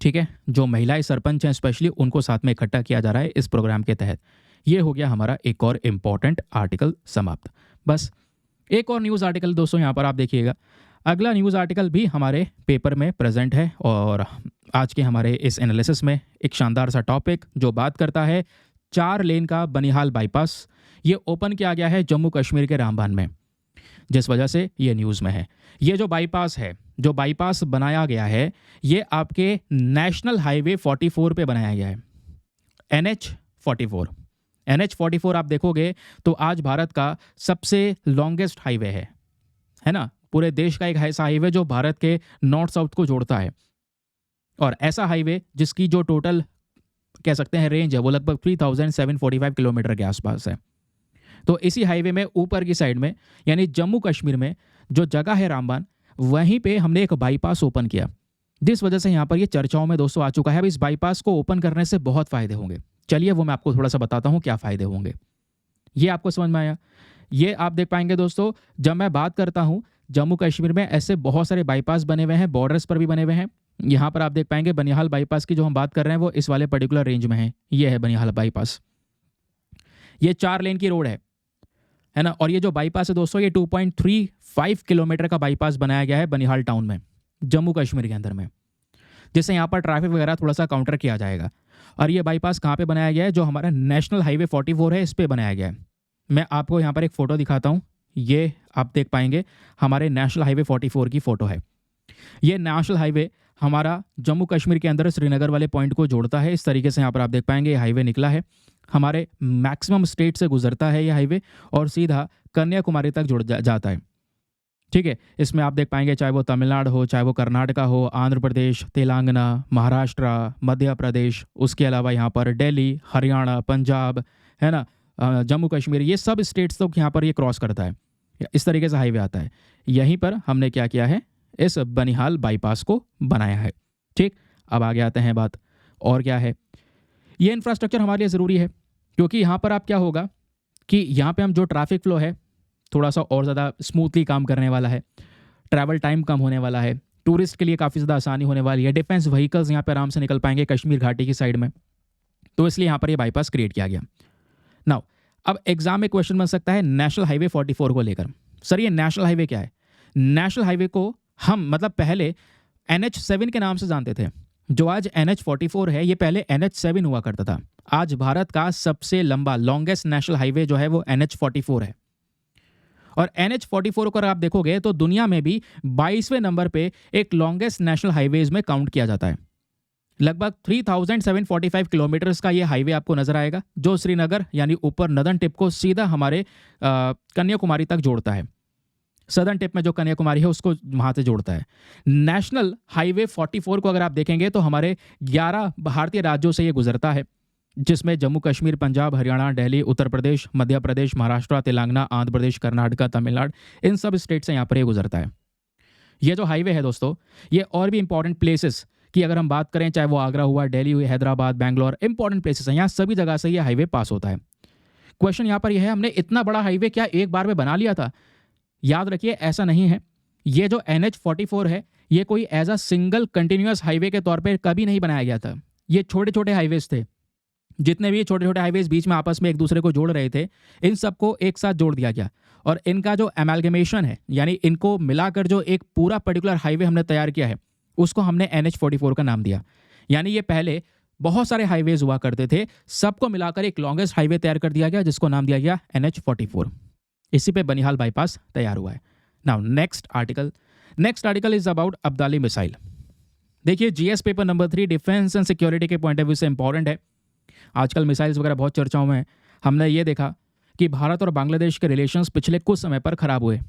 ठीक है, जो महिलाएं सरपंच हैं स्पेशली, उनको साथ में इकट्ठा किया जा रहा है इस प्रोग्राम के तहत। ये हो गया हमारा एक और इम्पॉर्टेंट आर्टिकल समाप्त। बस एक और न्यूज़ आर्टिकल दोस्तों यहाँ पर आप देखिएगा। अगला न्यूज़ आर्टिकल भी हमारे पेपर में प्रेजेंट है और आज के हमारे इस एनालिसिस में एक शानदार सा टॉपिक जो बात करता है 4 लेन का बनिहाल बाईपास। ये ओपन किया गया है जम्मू कश्मीर के रामबान में, जिस वजह से ये न्यूज़ में है। ये जो बाईपास है, जो बाईपास बनाया गया है, ये आपके नेशनल हाईवे 44 पे बनाया गया है। NH 44 आप देखोगे तो आज भारत का सबसे लॉन्गेस्ट हाईवे है ना। पूरे देश का एक ऐसा हाईवे जो भारत के नॉर्थ साउथ को जोड़ता है, और ऐसा हाईवे जिसकी जो टोटल कह सकते हैं रेंज है वो लगभग 3745 किलोमीटर के आसपास है। तो इसी हाईवे में ऊपर की साइड में, यानी जम्मू कश्मीर में जो जगह है रामबान, वहीं पे हमने एक बाईपास ओपन किया, जिस वजह से यहाँ पर ये चर्चाओं में दोस्तों आ चुका है। अब इस बाईपास को ओपन करने से बहुत फ़ायदे होंगे। चलिए वो मैं आपको थोड़ा सा बताता हूँ क्या फ़ायदे होंगे। ये आपको समझ में आया? ये आप देख पाएंगे दोस्तों, जब मैं बात करता हूँ जम्मू कश्मीर में ऐसे बहुत सारे बाईपास बने हुए हैं, बॉर्डर्स पर भी बने हुए हैं। यहाँ पर आप देख पाएंगे बनिहाल बाईपास की जो हम बात कर रहे हैं वो इस वाले पर्टिकुलर रेंज में है। ये है बनिहाल बाईपास। ये 4 लेन की रोड है ना। और ये जो बाईपास है दोस्तों, ये 2.35 किलोमीटर का बाईपास बनाया गया है बनिहाल टाउन में, जम्मू कश्मीर के अंदर में, जिससे यहाँ पर ट्रैफिक वगैरह थोड़ा सा काउंटर किया जाएगा। और ये बाईपास कहाँ पे बनाया गया है? जो हमारा नेशनल हाईवे 44 है, इस पे बनाया गया है। मैं आपको यहाँ पर एक फ़ोटो दिखाता हूँ। ये आप देख पाएंगे हमारे नेशनल हाईवे 44 की फ़ोटो है। ये नेशनल हाईवे हमारा जम्मू कश्मीर के अंदर श्रीनगर वाले पॉइंट को जोड़ता है। इस तरीके से यहाँ पर आप देख पाएंगे ये हाईवे निकला है, हमारे मैक्सिमम स्टेट से गुजरता है ये हाईवे और सीधा कन्याकुमारी तक जुड़ जाता है। ठीक है, इसमें आप देख पाएंगे चाहे वो तमिलनाडु हो, चाहे वो कर्नाटका हो, आंध्र प्रदेश, तेलंगाना, महाराष्ट्र, मध्य प्रदेश, उसके अलावा यहाँ पर दिल्ली, हरियाणा, पंजाब, है ना, जम्मू कश्मीर, ये सब स्टेट्स तक यहाँ पर ये क्रॉस करता है। इस तरीके से हाईवे आता है। यहीं पर हमने क्या किया है, इस बनिहाल बाईपास को बनाया है। ठीक, अब आगे आते हैं बात और क्या है। ये इंफ्रास्ट्रक्चर हमारे लिए ज़रूरी है क्योंकि यहाँ पर आप क्या होगा कि यहाँ पे हम जो ट्रैफिक फ्लो है थोड़ा सा और ज़्यादा स्मूथली काम करने वाला है, ट्रैवल टाइम कम होने वाला है, टूरिस्ट के लिए काफ़ी ज़्यादा आसानी होने वाली है, डिफेंस व्हीकल्स यहाँ पर आराम से निकल पाएंगे कश्मीर घाटी की साइड में। तो इसलिए यहाँ पर ये बाईपास क्रिएट किया गया। नाउ अब एग्जाम में क्वेश्चन बन सकता है नेशनल हाईवे 44 को लेकर, सर ये नेशनल हाईवे क्या है? नेशनल हाईवे को हम मतलब पहले NH7 के नाम से जानते थे। जो आज NH 44 है ये पहले NH7 हुआ करता था। आज भारत का सबसे लंबा लॉन्गेस्ट नेशनल हाईवे जो है वो NH 44 है। और NH 44 को अगर आप देखोगे तो दुनिया में भी 22वें नंबर पे एक लॉन्गेस्ट नेशनल हाईवेज में काउंट किया जाता है। लगभग 3745 किलोमीटर्स का ये हाईवे आपको नजर आएगा जो श्रीनगर यानी ऊपर नदन टिप को सीधा हमारे कन्याकुमारी तक जोड़ता है। सदर्न टिप में जो कन्याकुमारी है उसको वहाँ से जोड़ता है। नेशनल हाईवे 44 को अगर आप देखेंगे तो हमारे 11 भारतीय राज्यों से ये गुजरता है, जिसमें जम्मू कश्मीर, पंजाब, हरियाणा, दिल्ली, उत्तर प्रदेश, मध्य प्रदेश, महाराष्ट्र, तेलंगाना, आंध्र प्रदेश, कर्नाटका, तमिलनाडु, इन सब स्टेट से यहाँ पर ये गुजरता है। ये जो हाईवे है दोस्तों, ये और भी इंपॉर्टेंट प्लेसेस की अगर हम बात करें, चाहे वो आगरा हुआ, दिल्ली हुई, हैदराबाद, बैंगलोर, इंपॉर्टेंट प्लेसेस हैं, यहाँ सभी जगह से ये हाईवे पास होता है। क्वेश्चन यहाँ पर यह है, हमने इतना बड़ा हाईवे क्या एक बार में बना लिया था? याद रखिए ऐसा नहीं है। ये जो NH 44 है ये कोई as a single continuous highway के तौर पे कभी नहीं बनाया गया था। ये छोटे छोटे हाईवेज थे, जितने भी छोटे छोटे हाईवेज बीच में आपस में एक दूसरे को जोड़ रहे थे, इन सबको एक साथ जोड़ दिया गया और इनका जो एमैल्गमेशन है यानी इनको मिलाकर जो एक पूरा पर्टिकुलर हाईवे हमने तैयार किया है उसको हमने NH 44 का नाम दिया। यानी ये पहले बहुत सारे हाईवेज हुआ करते थे, सबको मिलाकर एक लॉन्गेस्ट हाईवे तैयार कर दिया गया जिसको नाम दिया गया NH 44। इसी पे बनिहाल बाईपास तैयार हुआ है। Now next article is about Abdali missile. देखिए GS paper number 3 defence and security के पॉइंट ऑफ व्यू से इंपॉर्टेंट है। आजकल मिसाइल्स वगैरह बहुत चर्चाओं में है। हमने ये देखा कि भारत और बांग्लादेश के रिलेशंस पिछले कुछ समय पर खराब हुए।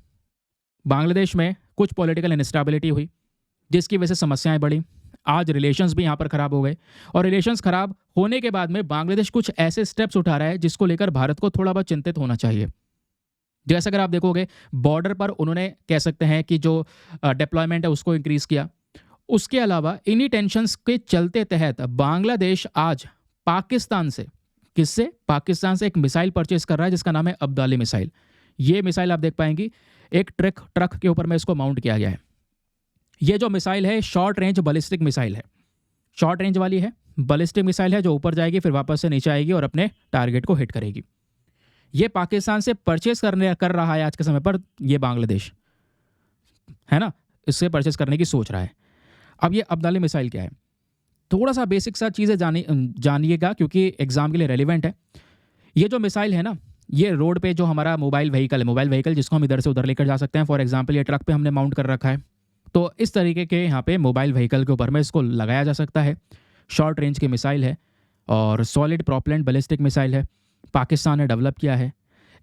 बांग्लादेश में कुछ पॉलिटिकल इनस्टेबिलिटी हुई जिसकी वजह से समस्याएं बढ़ी। आज रिलेशंस भी यहाँ पर ख़राब हो गए, और रिलेशंस ख़राब होने के बाद में बांग्लादेश कुछ ऐसे स्टेप्स उठा रहा है जिसको लेकर भारत को थोड़ा बहुत चिंतित होना चाहिए। जैसे अगर आप देखोगे, बॉर्डर पर उन्होंने कह सकते हैं कि जो डिप्लॉयमेंट है उसको इंक्रीज़ किया। उसके अलावा इन्हीं टेंशन्स के चलते तहत बांग्लादेश आज पाकिस्तान से, किससे? पाकिस्तान से एक मिसाइल परचेज कर रहा है जिसका नाम है अब्दाली मिसाइल। ये मिसाइल आप देख पाएंगी एक ट्रक के ऊपर में इसको माउंट किया गया है। ये जो मिसाइल है शॉर्ट रेंज बैलिस्टिक मिसाइल है, शॉर्ट रेंज वाली है, बैलिस्टिक मिसाइल है जो ऊपर जाएगी फिर वापस से नीचे आएगी और अपने टारगेट को हिट करेगी। ये पाकिस्तान से परचेज कर रहा है आज के समय पर ये बांग्लादेश, है ना, इससे परचेज करने की सोच रहा है। अब ये अब्दाली मिसाइल क्या है, थोड़ा सा बेसिक सा चीज़ें जानिएगा क्योंकि एग्जाम के लिए रेलिवेंट है। ये जो मिसाइल है ना, ये रोड पे जो हमारा मोबाइल व्हीकल जिसको हम इधर से उधर लेकर जा सकते हैं। फॉर एग्जाम्पल ये ट्रक पे हमने माउंट कर रखा है, तो इस तरीके के यहाँ पे मोबाइल व्हीकल के ऊपर में इसको लगाया जा सकता है। शॉर्ट रेंज की मिसाइल है और सॉलिड प्रोपेलेंट बैलिस्टिक मिसाइल है, पाकिस्तान ने डेवलप किया है।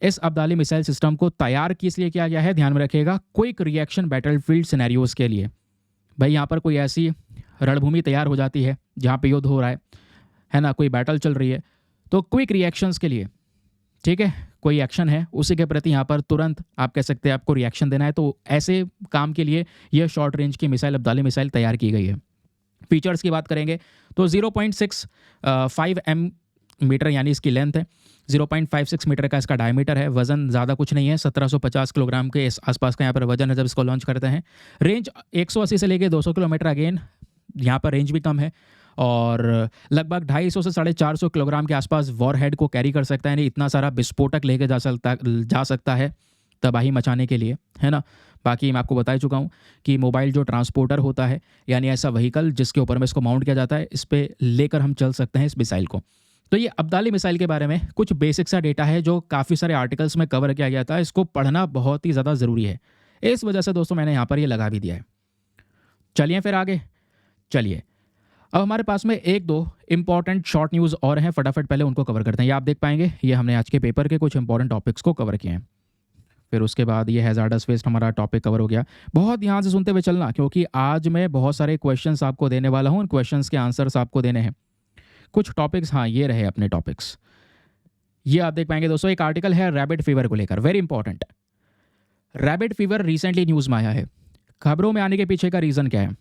इस अब्दाली मिसाइल सिस्टम को तैयार किस लिए किया गया है, ध्यान में रखिएगा, क्विक रिएक्शन बैटलफील्ड सिनेरियोज के लिए। भाई यहाँ पर कोई ऐसी रणभूमि तैयार हो जाती है जहाँ पे युद्ध हो रहा है ना, कोई बैटल चल रही है, तो क्विक रिएक्शंस के लिए, ठीक है, कोई एक्शन है उसी के प्रति यहाँ पर तुरंत आप कह सकते हैं आपको रिएक्शन देना है, तो ऐसे काम के लिए यह शॉर्ट रेंज की मिसाइल अब्दाली मिसाइल तैयार की गई है। फीचर्स की बात करेंगे तो 0.65 मीटर यानी इसकी लेंथ है, 0.56 मीटर का इसका डायमीटर है, वजन ज़्यादा कुछ नहीं है, 1750 किलोग्राम के आसपास का यहाँ पर वजन है जब इसको लॉन्च करते हैं। रेंज 180 से लेके 200 किलोमीटर, अगेन यहाँ पर रेंज भी कम है, और लगभग 250 से 450 किलोग्राम के आसपास वॉरहेड को कैरी कर सकता है, यानी इतना सारा विस्फोटक लेके जा सकता है तबाही मचाने के लिए, है ना। बाकी मैं आपको बता चुका हूँ कि मोबाइल जो ट्रांसपोर्टर होता है, यानी ऐसा व्हीकल जिसके ऊपर में इसको माउंट किया जाता है, इस पर लेकर हम चल सकते हैं इस मिसाइल को। तो ये अब्दाली मिसाइल के बारे में कुछ बेसिक सा डेटा है जो काफ़ी सारे आर्टिकल्स में कवर किया गया था, इसको पढ़ना बहुत ही ज़्यादा ज़रूरी है। इस वजह से दोस्तों मैंने यहाँ पर ये लगा भी दिया है। चलिए फिर आगे चलिए, अब हमारे पास में एक दो इंपॉर्टेंट शॉर्ट न्यूज़ और हैं, फटाफट पहले उनको कवर करते हैं। ये आप देख पाएंगे, ये हमने आज के पेपर के कुछ इंपॉर्टेंट टॉपिक्स को कवर किए हैं। फिर उसके बाद ये हैजार्डस वेस्ट हमारा टॉपिक कवर हो गया। बहुत ध्यान से सुनते हुए चलना, क्योंकि आज मैं बहुत सारे क्वेश्चंस आपको देने वाला हूँ, उन क्वेश्चंस के आंसर्स आपको देने हैं। कुछ टॉपिक्स, हाँ ये रहे अपने टॉपिक्स, ये आप देख पाएंगे दोस्तों। एक आर्टिकल है रैबिट फीवर को लेकर, very important. Rabbit fever recently news में आया है। खबरों में आने के पीछे का रीज़न क्या है?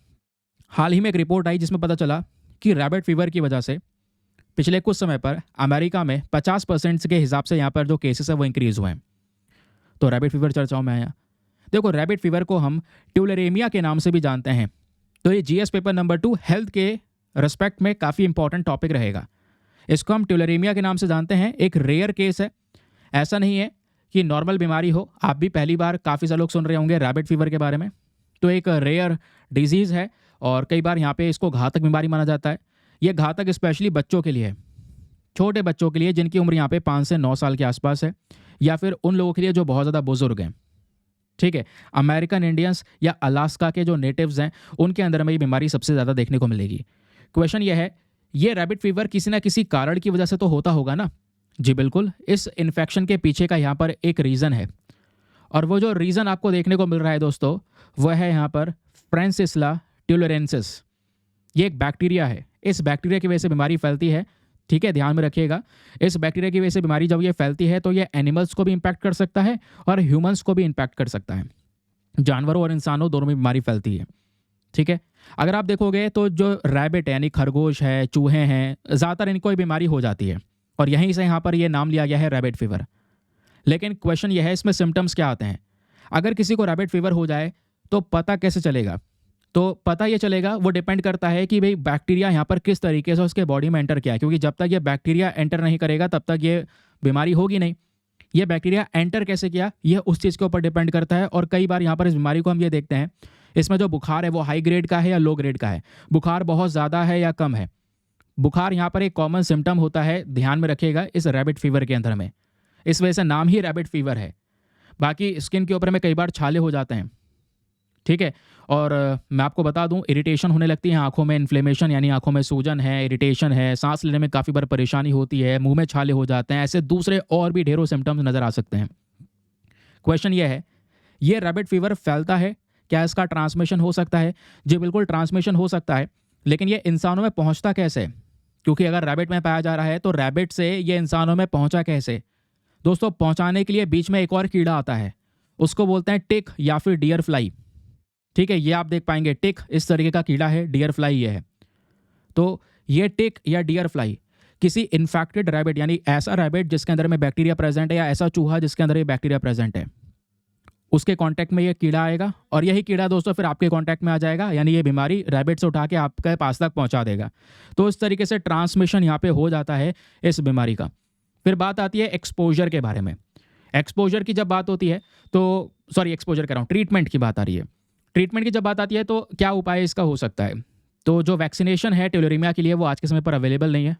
हाल ही में एक रिपोर्ट आई जिसमें पता चला कि रैबिट फीवर की वजह से पिछले कुछ समय पर अमेरिका में 50% के हिसाब से यहाँ पर जो केसेस है वो इंक्रीज़ हुए हैं। तो रैबिट फीवर चर्चाओं में आया। देखो, रैबिट फीवर को हम ट्यूलेरेमिया के नाम से भी जानते हैं। तो ये जीएस पेपर नंबर 2 हेल्थ के रिस्पेक्ट में काफ़ी इंपॉर्टेंट टॉपिक रहेगा। इसको हम ट्यूलेरेमिया के नाम से जानते हैं, एक रेयर केस है, ऐसा नहीं है कि नॉर्मल बीमारी हो। आप भी पहली बार काफ़ी सारे लोग सुन रहे होंगे रैबिट फीवर के बारे में। तो एक रेयर डिजीज़ है और कई बार यहाँ पे इसको घातक बीमारी माना जाता है। ये घातक स्पेशली बच्चों के लिए है, छोटे बच्चों के लिए जिनकी उम्र यहाँ पे 5 से 9 साल के आसपास है, या फिर उन लोगों के लिए जो बहुत ज़्यादा बुजुर्ग हैं, ठीक है। अमेरिकन इंडियंस या अलास्का के जो नेटिव्स हैं उनके अंदर में ये बीमारी सबसे ज़्यादा देखने को मिलेगी। क्वेश्चन ये है, ये रैबिट फीवर किसी ना किसी कारण की वजह से तो होता होगा ना? जी बिल्कुल, इस इन्फेक्शन के पीछे का यहाँ पर एक रीज़न है, और वो जो रीज़न आपको देखने को मिल रहा है दोस्तों, वह है यहाँ पर फ्रांसिसला ट्यूलेरेंसिस। ये एक बैक्टीरिया है, इस बैक्टीरिया की वजह से बीमारी फैलती है, ठीक है, ध्यान में रखिएगा। इस बैक्टीरिया की वजह से बीमारी जब ये फैलती है तो ये एनिमल्स को भी इंपैक्ट कर सकता है और ह्यूमंस को भी इंपैक्ट कर सकता है, जानवरों और इंसानों दोनों में बीमारी फैलती है, ठीक है। अगर आप देखोगे तो जो रैबिट यानी खरगोश है, चूहे हैं, ज़्यादातर इनको ही बीमारी हो जाती है, और यहीं से यहाँ पर ये नाम लिया गया है रैबिट फीवर। लेकिन क्वेश्चन यह है, इसमें सिम्टम्स क्या आते हैं? अगर किसी को रैबिट फीवर हो जाए तो पता कैसे चलेगा? तो पता ये चलेगा, वो डिपेंड करता है कि भाई बैक्टीरिया यहाँ पर किस तरीके से उसके बॉडी में एंटर किया है, क्योंकि जब तक ये बैक्टीरिया एंटर नहीं करेगा तब तक ये बीमारी होगी नहीं। ये बैक्टीरिया एंटर कैसे किया, यह उस चीज़ के ऊपर डिपेंड करता है। और कई बार यहाँ पर इस बीमारी को हम ये देखते हैं, इसमें जो बुखार है वो हाई ग्रेड का है या लो ग्रेड का है, बुखार बहुत ज़्यादा है या कम है। बुखार यहाँ पर एक कॉमन सिम्टम होता है, ध्यान में रखिएगा, इस रैबिट फीवर के अंदर में, इस वजह से नाम ही रैबिट फीवर है। बाकी स्किन के ऊपर में कई बार छाले हो जाते हैं, ठीक है। और मैं आपको बता दूं, इरिटेशन होने लगती है आंखों में, इन्फ्लेमेशन यानी आंखों में सूजन है, इरिटेशन है, सांस लेने में काफ़ी बार परेशानी होती है, मुंह में छाले हो जाते हैं, ऐसे दूसरे और भी ढेरों सिम्टम्स नज़र आ सकते हैं। क्वेश्चन ये है, ये रैबिट फीवर फैलता है क्या? इसका ट्रांसमिशन हो सकता है? जी बिल्कुल, ट्रांसमिशन हो सकता है। लेकिन ये इंसानों में पहुंचता कैसे? क्योंकि अगर रैबिट में पाया जा रहा है तो रैबिट से ये इंसानों में पहुंचा कैसे? दोस्तों, पहुंचाने के लिए बीच में एक और कीड़ा आता है, उसको बोलते हैं टिक या फिर डियर फ्लाई। ठीक है, ये आप देख पाएंगे, टिक इस तरीके का कीड़ा है, डियर फ्लाई ये है। तो ये टिक या डियर फ्लाई किसी इन्फेक्टेड रैबिट, यानी ऐसा रैबिट जिसके अंदर में बैक्टीरिया प्रेजेंट है या ऐसा चूहा जिसके अंदर ये बैक्टीरिया प्रेजेंट है, उसके कांटेक्ट में ये कीड़ा आएगा और यही कीड़ा दोस्तों फिर आपके कांटेक्ट में आ जाएगा, यानी ये बीमारी रैबिट से उठा के आपके पास तक पहुंचा देगा। तो इस तरीके से ट्रांसमिशन यहाँ पे हो जाता है इस बीमारी का। फिर बात आती है एक्सपोजर के बारे में। एक्सपोजर की जब बात होती है तो एक्सपोजर कह रहा हूँ, ट्रीटमेंट की बात आ रही है। ट्रीटमेंट की जब बात आती है तो क्या उपाय इसका हो सकता है? तो जो वैक्सीनेशन है ट्यूलेरीमिया के लिए वो आज के समय पर अवेलेबल नहीं है।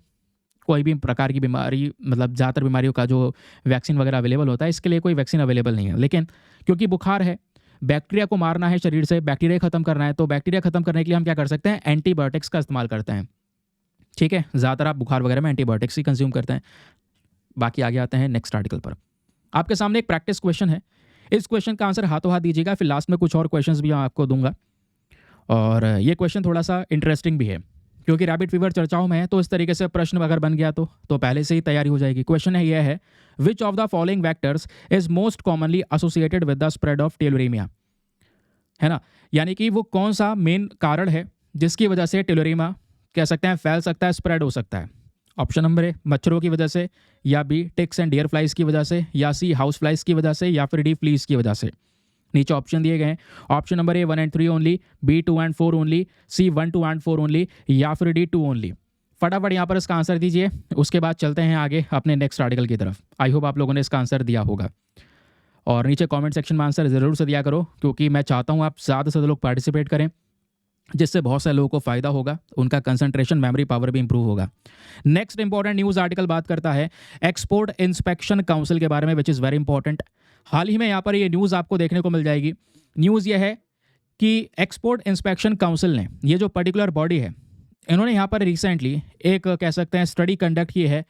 कोई भी प्रकार की बीमारी, मतलब ज़्यादातर बीमारियों का जो वैक्सीन वगैरह अवेलेबल होता है, इसके लिए कोई वैक्सीन अवेलेबल नहीं है। लेकिन क्योंकि बुखार है, बैक्टीरिया को मारना है शरीर से, बैक्टीरिया खत्म करना है, तो बैक्टीरिया खत्म करने के लिए हम क्या कर सकते हैं? एंटीबायोटिक्स का इस्तेमाल करते हैं। ठीक है, ज़्यादातर आप बुखार वगैरह में एंटीबायोटिक्स ही कंज्यूम करते हैं। बाकी आगे आते हैं नेक्स्ट आर्टिकल पर। आपके सामने एक प्रैक्टिस क्वेश्चन है, इस क्वेश्चन का आंसर हाथों हाथ दीजिएगा, फिर लास्ट में कुछ और क्वेश्चंस भी आपको दूंगा। और ये क्वेश्चन थोड़ा सा इंटरेस्टिंग भी है क्योंकि रैबिट फीवर चर्चाओं में है, तो इस तरीके से प्रश्न अगर बन गया तो पहले से ही तैयारी हो जाएगी। क्वेश्चन है यह है, which of the following vectors is most commonly associated with the spread of tularemia? है ना, यानी कि वो कौन सा मेन कारण है जिसकी वजह से ट्यूलेरीमिया कह सकते हैं फैल सकता है, स्प्रेड हो सकता है? ऑप्शन नंबर ए मच्छरों की वजह से, या B ticks and deer flies की वजह से, या सी हाउस फ्लाइज की वजह से, या फिर डी फ्लीज की वजह से। नीचे ऑप्शन दिए गए हैं। Option number A 1 and 3 only, B 2 and 4 only, C 1 2 and 4 only, या फिर डी 2 ओनली। फटाफट यहाँ पर इसका आंसर दीजिए, उसके बाद चलते हैं आगे अपने नेक्स्ट आर्टिकल की तरफ। आई होप आप लोगों ने इसका आंसर दिया होगा और नीचे कमेंट सेक्शन में आंसर ज़रूर से दिया करो, क्योंकि मैं चाहता हूँ आप ज़्यादा से ज़्यादा लोग पार्टिसिपेट करें, जिससे बहुत सारे लोगों को फायदा होगा, उनका कंसंट्रेशन मेमोरी पावर भी इंप्रूव होगा। नेक्स्ट इंपॉर्टेंट न्यूज़ आर्टिकल बात करता है एक्सपोर्ट इंस्पेक्शन काउंसिल के बारे में, विच इज़ वेरी इंपॉर्टेंट। हाल ही में यहाँ पर ये न्यूज़ आपको देखने को मिल जाएगी। न्यूज़ ये है कि एक्सपोर्ट इंस्पेक्शन काउंसिल ने, ये जो पर्टिकुलर बॉडी है, इन्होंने यहाँ पर रिसेंटली एक कह सकते हैं स्टडी कंडक्ट की है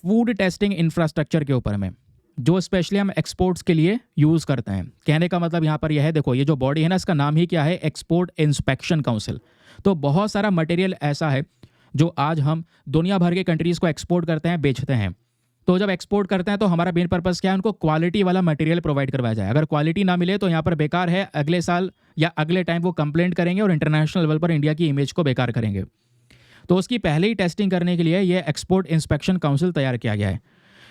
फूड टेस्टिंग इंफ्रास्ट्रक्चर के ऊपर में, जो स्पेशली हम एक्सपोर्ट्स के लिए यूज़ करते हैं। कहने का मतलब यहाँ पर यह है, देखो ये जो बॉडी है ना, इसका नाम ही क्या है? Export inspection council. तो बहुत सारा मटेरियल ऐसा है जो आज हम दुनिया भर के कंट्रीज़ को एक्सपोर्ट करते हैं, बेचते हैं। तो जब एक्सपोर्ट करते हैं तो हमारा मेन पर्पस क्या है? उनको क्वालिटी वाला मटेरियल प्रोवाइड करवाया जाए। अगर क्वालिटी ना मिले तो यहाँ पर बेकार है, अगले साल या अगले टाइम वो कंप्लेंट करेंगे और इंटरनेशनल लेवल पर इंडिया की इमेज को बेकार करेंगे। तो उसकी पहले ही टेस्टिंग करने के लिए ये एक्सपोर्ट इंस्पेक्शन काउंसिल तैयार किया गया है।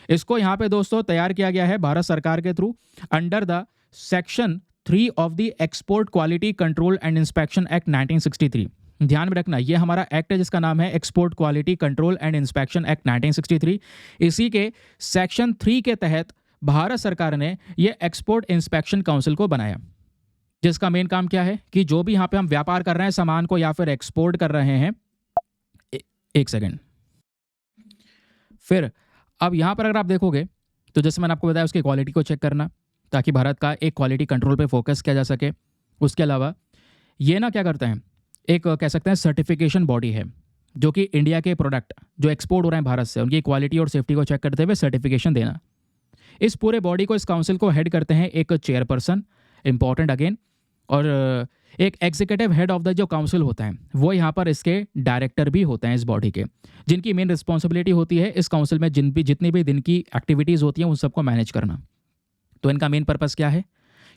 इसको यहाँ पे दोस्तों तैयार किया गया है भारत सरकार के through under the section 3 of the export quality control and inspection act 1963। ध्यान में रखना, ये हमारा एक्ट है जिसका नाम है export quality control and inspection act 1963। इसी के सेक्शन 3 के तहत भारत सरकार ने ये एक्सपोर्ट इंस्पेक्शन काउंसिल को बनाया, जिसका मेन काम क्या है कि जो भी यहाँ पे हम व्यापार कर रहे हैं सामान को या फिर एक्सपोर्ट कर रहे हैं, एक सेकेंड, फिर अब यहाँ पर अगर आप देखोगे तो जैसे मैंने आपको बताया उसकी क्वालिटी को चेक करना, ताकि भारत का एक क्वालिटी कंट्रोल पे फोकस किया जा सके। उसके अलावा ये ना क्या करते हैं, एक कह सकते हैं सर्टिफिकेशन बॉडी है जो कि इंडिया के प्रोडक्ट जो एक्सपोर्ट हो रहे हैं भारत से, उनकी क्वालिटी और सेफ्टी को चेक करते हुए सर्टिफिकेशन देना। इस पूरे बॉडी को, इस काउंसिल को हेड करते हैं एक चेयरपर्सन, इंपॉर्टेंट अगेन, और एक एग्जीक्यूटिव हेड ऑफ द जो काउंसिल होता है वो यहाँ पर इसके डायरेक्टर भी होते हैं इस बॉडी के, जिनकी मेन रिस्पॉन्सिबिलिटी होती है इस काउंसिल में जितनी भी दिन की एक्टिविटीज़ होती हैं उन सबको मैनेज करना। तो इनका मेन पर्पस क्या है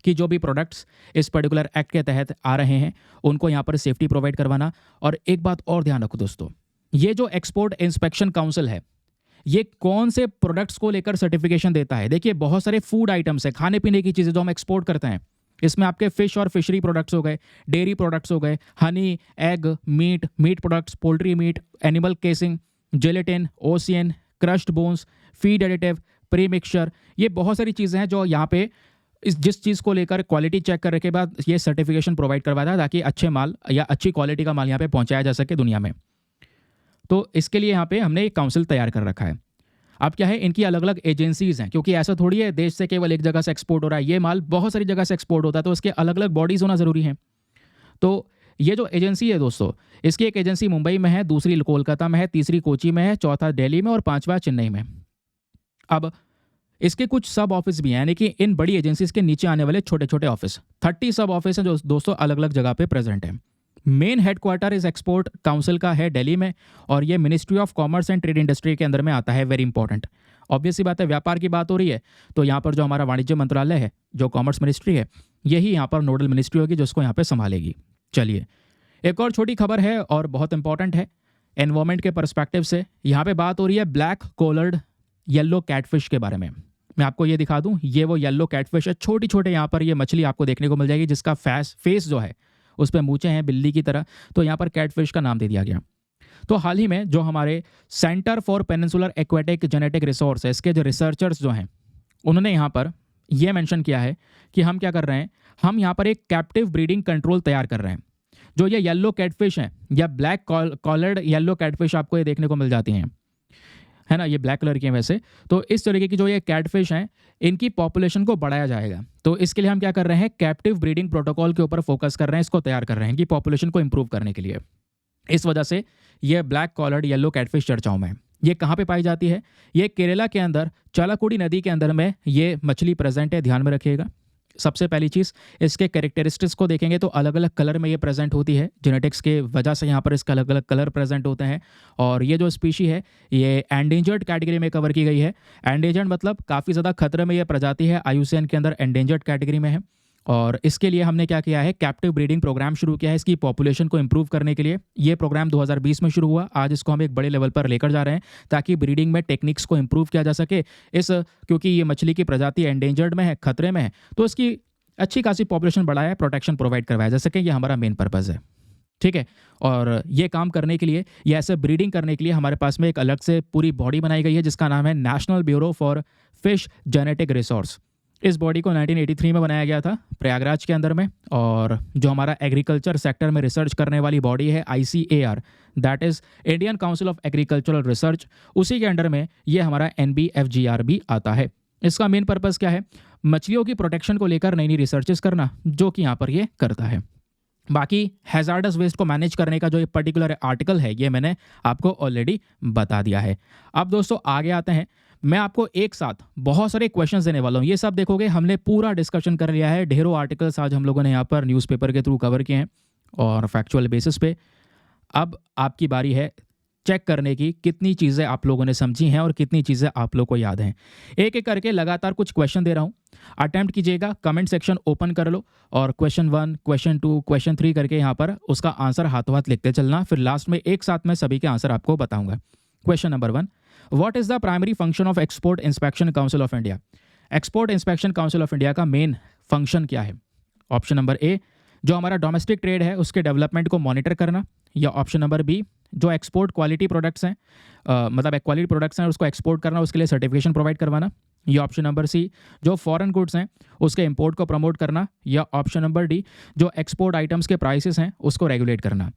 कि जो भी प्रोडक्ट्स इस पर्टिकुलर एक्ट के तहत आ रहे हैं उनको यहाँ पर सेफ्टी प्रोवाइड करवाना। और एक बात और ध्यान रखो दोस्तों, ये जो एक्सपोर्ट इंस्पेक्शन काउंसिल है ये कौन से प्रोडक्ट्स को लेकर सर्टिफिकेशन देता है? देखिए बहुत सारे फूड आइटम्स है, खाने पीने की चीज़ें जो हम एक्सपोर्ट करते हैं, इसमें आपके फिश और फिशरी प्रोडक्ट्स हो गए, डेयरी प्रोडक्ट्स हो गए, honey, egg, meat products, poultry meat, animal casing, gelatin, ossein, crushed bones, feed additive, pre mixture, ये बहुत सारी चीज़ें हैं जो यहाँ पे जिस चीज़ को लेकर क्वालिटी चेक करने के बाद ये सर्टिफिकेशन प्रोवाइड करवाता है, ताकि अच्छे माल या अच्छी क्वालिटी का माल यहाँ पे पहुँचाया जा सके दुनिया में। तो इसके लिए यहाँ पे हमने एक काउंसिल तैयार कर रखा है। अब क्या है, इनकी अलग अलग एजेंसीज हैं, क्योंकि ऐसा थोड़ी है देश से केवल एक जगह से एक्सपोर्ट हो रहा है, ये माल बहुत सारी जगह से एक्सपोर्ट होता है, तो इसके अलग अलग बॉडीज़ होना ज़रूरी है। तो ये जो एजेंसी है दोस्तों, इसकी एक एजेंसी मुंबई में है, दूसरी कोलकाता में है, तीसरी कोची में है, चौथा दिल्ली में और पांचवा चेन्नई में। अब इसके कुछ सब ऑफिस भी हैं, यानी कि इन बड़ी एजेंसीज के नीचे आने वाले छोटे छोटे ऑफिस 30 सब ऑफिस हैं जो दोस्तों अलग अलग जगह पे प्रेजेंट हैं। मेन हेडक्वार्टर इस एक्सपोर्ट काउंसिल का है दिल्ली में और ये ministry of commerce and trade industry के अंदर में आता है। Very important. ऑब्वियस सी बात है, व्यापार की बात हो रही है तो यहाँ पर जो हमारा वाणिज्य मंत्रालय है, जो कॉमर्स मिनिस्ट्री है, यही यहाँ पर नोडल मिनिस्ट्री होगी जो इसको यहाँ पे संभालेगी। चलिए, एक और छोटी खबर है और बहुत इंपॉर्टेंट है एनवायरमेंट के पर्सपेक्टिव से। यहाँ पे बात हो रही है ब्लैक कॉलर्ड येलो कैटफिश के बारे में। मैं आपको ये दिखा दूं, ये वो येलो कैटफिश है। छोटी छोटे यहाँ पर ये मछली आपको देखने को मिल जाएगी जिसका फेस जो है उस पर मूंछें हैं बिल्ली की तरह, तो यहाँ पर कैटफिश का नाम दे दिया गया। तो हाल ही में जो हमारे centre for peninsular aquatic genetic resource है, इसके जो रिसर्चर्स जो हैं, उन्होंने यहाँ पर यह मेंशन किया है कि हम क्या कर रहे हैं, हम यहाँ पर एक कैप्टिव ब्रीडिंग कंट्रोल तैयार कर रहे हैं। जो ये येलो कैटफिश हैं या ब्लैक कॉलर्ड येलो कैटफिश आपको ये देखने को मिल जाती हैं, है ना, ये ब्लैक कलर की है वैसे। तो इस तरीके की जो ये कैटफिश हैं, इनकी पॉपुलेशन को बढ़ाया जाएगा। तो इसके लिए हम क्या कर रहे हैं, कैप्टिव ब्रीडिंग प्रोटोकॉल के ऊपर फोकस कर रहे हैं, इसको तैयार कर रहे हैं, इनकी पॉपुलेशन को इंप्रूव करने के लिए। इस वजह से ये ब्लैक कॉलर्ड येलो कैटफिश चर्चाओं में। ये कहाँ पे पाई जाती है, ये केरला के अंदर चालाकुडी नदी के अंदर में ये मछली प्रेजेंट है, ध्यान में रखिएगा। सबसे पहली चीज़, इसके कैरेक्टरिस्टिक्स को देखेंगे तो अलग अलग कलर में ये प्रेजेंट होती है। जेनेटिक्स के वजह से यहाँ पर इसका अलग अलग कलर प्रेजेंट होते हैं। और ये जो स्पीशी है ये एंडेंजर्ड कैटेगरी में कवर की गई है। एंडेंजर्ड मतलब काफ़ी ज़्यादा खतरे में ये प्रजाति है, IUCN के अंदर एंडेंजर्ड कैटेगरी में है। और इसके लिए हमने क्या किया है, कैप्टिव ब्रीडिंग प्रोग्राम शुरू किया है इसकी पॉपुलेशन को इंप्रूव करने के लिए। ये प्रोग्राम 2020 में शुरू हुआ। आज इसको हम एक बड़े लेवल पर लेकर जा रहे हैं ताकि ब्रीडिंग में टेक्निक्स को इंप्रूव किया जा सके। क्योंकि ये मछली की प्रजाति एंडेंजर्ड में है, खतरे में है, तो इसकी अच्छी खासी पॉपुलेशन बढ़ाया, प्रोटेक्शन प्रोवाइड करवाया जा सके, ये हमारा मेन पर्पज़ है। ठीक है। और ये काम करने के लिए, ये ऐसे ब्रीडिंग करने के लिए हमारे पास में एक अलग से पूरी बॉडी बनाई गई है जिसका नाम है national bureau for fish genetic resource. इस बॉडी को 1983 में बनाया गया था प्रयागराज के अंदर में। और जो हमारा एग्रीकल्चर सेक्टर में रिसर्च करने वाली बॉडी है ICAR, that is Indian council of agricultural research, उसी के अंडर में ये हमारा NBFGR भी आता है। इसका मेन पर्पज़ क्या है, मछलियों की प्रोटेक्शन को लेकर नई नई रिसर्चेस करना, जो कि यहाँ पर ये करता है। बाकी हैजार्डस वेस्ट को मैनेज करने का जो ये पर्टिकुलर आर्टिकल है, ये मैंने आपको ऑलरेडी बता दिया है। अब दोस्तों आगे आते हैं, मैं आपको एक साथ बहुत सारे क्वेश्चंस देने वाला हूँ। ये सब देखोगे हमने पूरा डिस्कशन कर लिया है, ढेरों आर्टिकल्स आज हम लोगों ने यहाँ पर न्यूज़पेपर के थ्रू कवर किए हैं और फैक्चुअल बेसिस पे। अब आपकी बारी है चेक करने की कितनी चीज़ें आप लोगों ने समझी हैं और कितनी चीज़ें आप लोगों को याद हैं। एक एक करके लगातार कुछ क्वेश्चन दे रहा हूँ, अटेम्प्ट कीजिएगा, कमेंट सेक्शन ओपन कर लो और क्वेश्चन 1, क्वेश्चन 2, क्वेश्चन 3 करके यहाँ पर उसका आंसर हाथों हाथ लिखते चलना। फिर लास्ट में एक साथ में सभी के आंसर आपको बताऊंगा। Question number 1, what is the primary function of export inspection council of India. Export inspection council of India का मेन फंक्शन क्या है। ऑप्शन नंबर ए, जो हमारा डोमेस्टिक ट्रेड है उसके डेवलपमेंट को मॉनिटर करना, या ऑप्शन नंबर बी, जो एक्सपोर्ट क्वालिटी प्रोडक्ट्स हैं, मतलब क्वालिटी प्रोडक्ट्स हैं उसको एक्सपोर्ट करना, उसके लिए सर्टिफिकेशन प्रोवाइड करवाना, या ऑप्शन नंबर सी, जो फॉरेन गुड्स हैं उसके इंपोर्ट को प्रमोट करना, या ऑप्शन नंबर डी, जो एक्सपोर्ट आइटम्स के प्राइसेस हैं उसको रेगुलेट करना।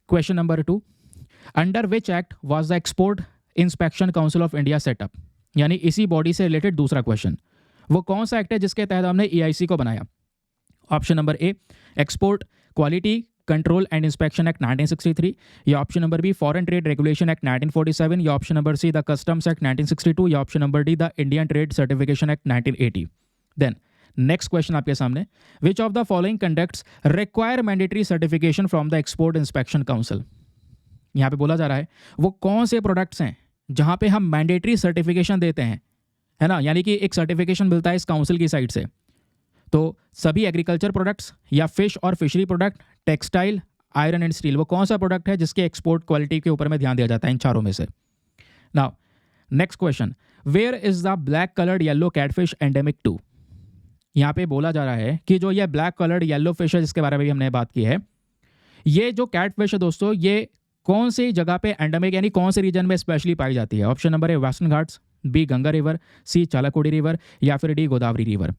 Question number 2, under which act was the export inspection council of India setup. यानी इसी बॉडी से रिलेटेड दूसरा क्वेश्चन, वो कौन सा एक्ट है जिसके तहत हमने EIC को बनाया। Option number A, export quality control and inspection act 1963, या option number B, foreign trade regulation act 1947, या option number C, the customs act 1962, या option number D, the Indian trade certification act 1980। Then next question आपके सामने, which of the following conducts require mandatory certification from the export inspection council. यहाँ पे बोला जा रहा है वो कौन से प्रोडक्ट्स हैं जहाँ पे हम मैंडेटरी सर्टिफिकेशन देते हैं, है ना, यानी कि एक सर्टिफिकेशन मिलता है इस काउंसिल की साइड से। तो सभी एग्रीकल्चर प्रोडक्ट्स या फिश और fishery product, textile, iron and steel, वो कौन सा प्रोडक्ट है जिसके एक्सपोर्ट क्वालिटी के ऊपर में ध्यान दिया जाता है इन चारों में से। Now next question, where is the black coloured yellow catfish endemic to. यहाँ पे बोला जा रहा है कि जो ये ब्लैक कलर्ड येलो फिश है जिसके बारे में भी हमने बात की है, ये जो कैटफिश है दोस्तों, ये कौन सी जगह पे एंडेमिक यानी कौन से रीजन में स्पेशली पाई जाती है। Option number A, Western Ghats, B, Ganga river, C, Chalakudy river, या फिर डी, गोदावरी रिवर।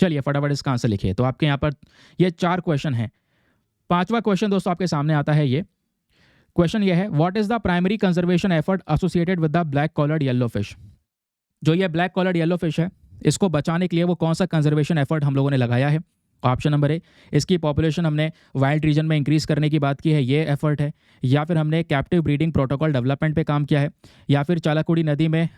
चलिए फटाफट इसका आंसर लिखिए। तो आपके यहाँ पर ये 4 क्वेश्चन हैं। 5वां क्वेश्चन दोस्तों आपके सामने आता है। ये क्वेश्चन ये है, what is the primary conservation effort associated with the black collared yellow fish. जो ये ब्लैक कॉलर्ड येलो फिश है, इसको बचाने के लिए वो कौन सा कंजर्वेशन एफर्ट हम लोगों ने लगाया है। ऑप्शन नंबर ए, इसकी पॉपुलेशन हमने वाइल्ड रीजन में इंक्रीज करने की बात की है, ये एफर्ट है, या फिर हमने कैप्टिव ब्रीडिंग प्रोटोकॉल डेवलपमेंट पे काम किया है, या फिर चालाकुडी नदी में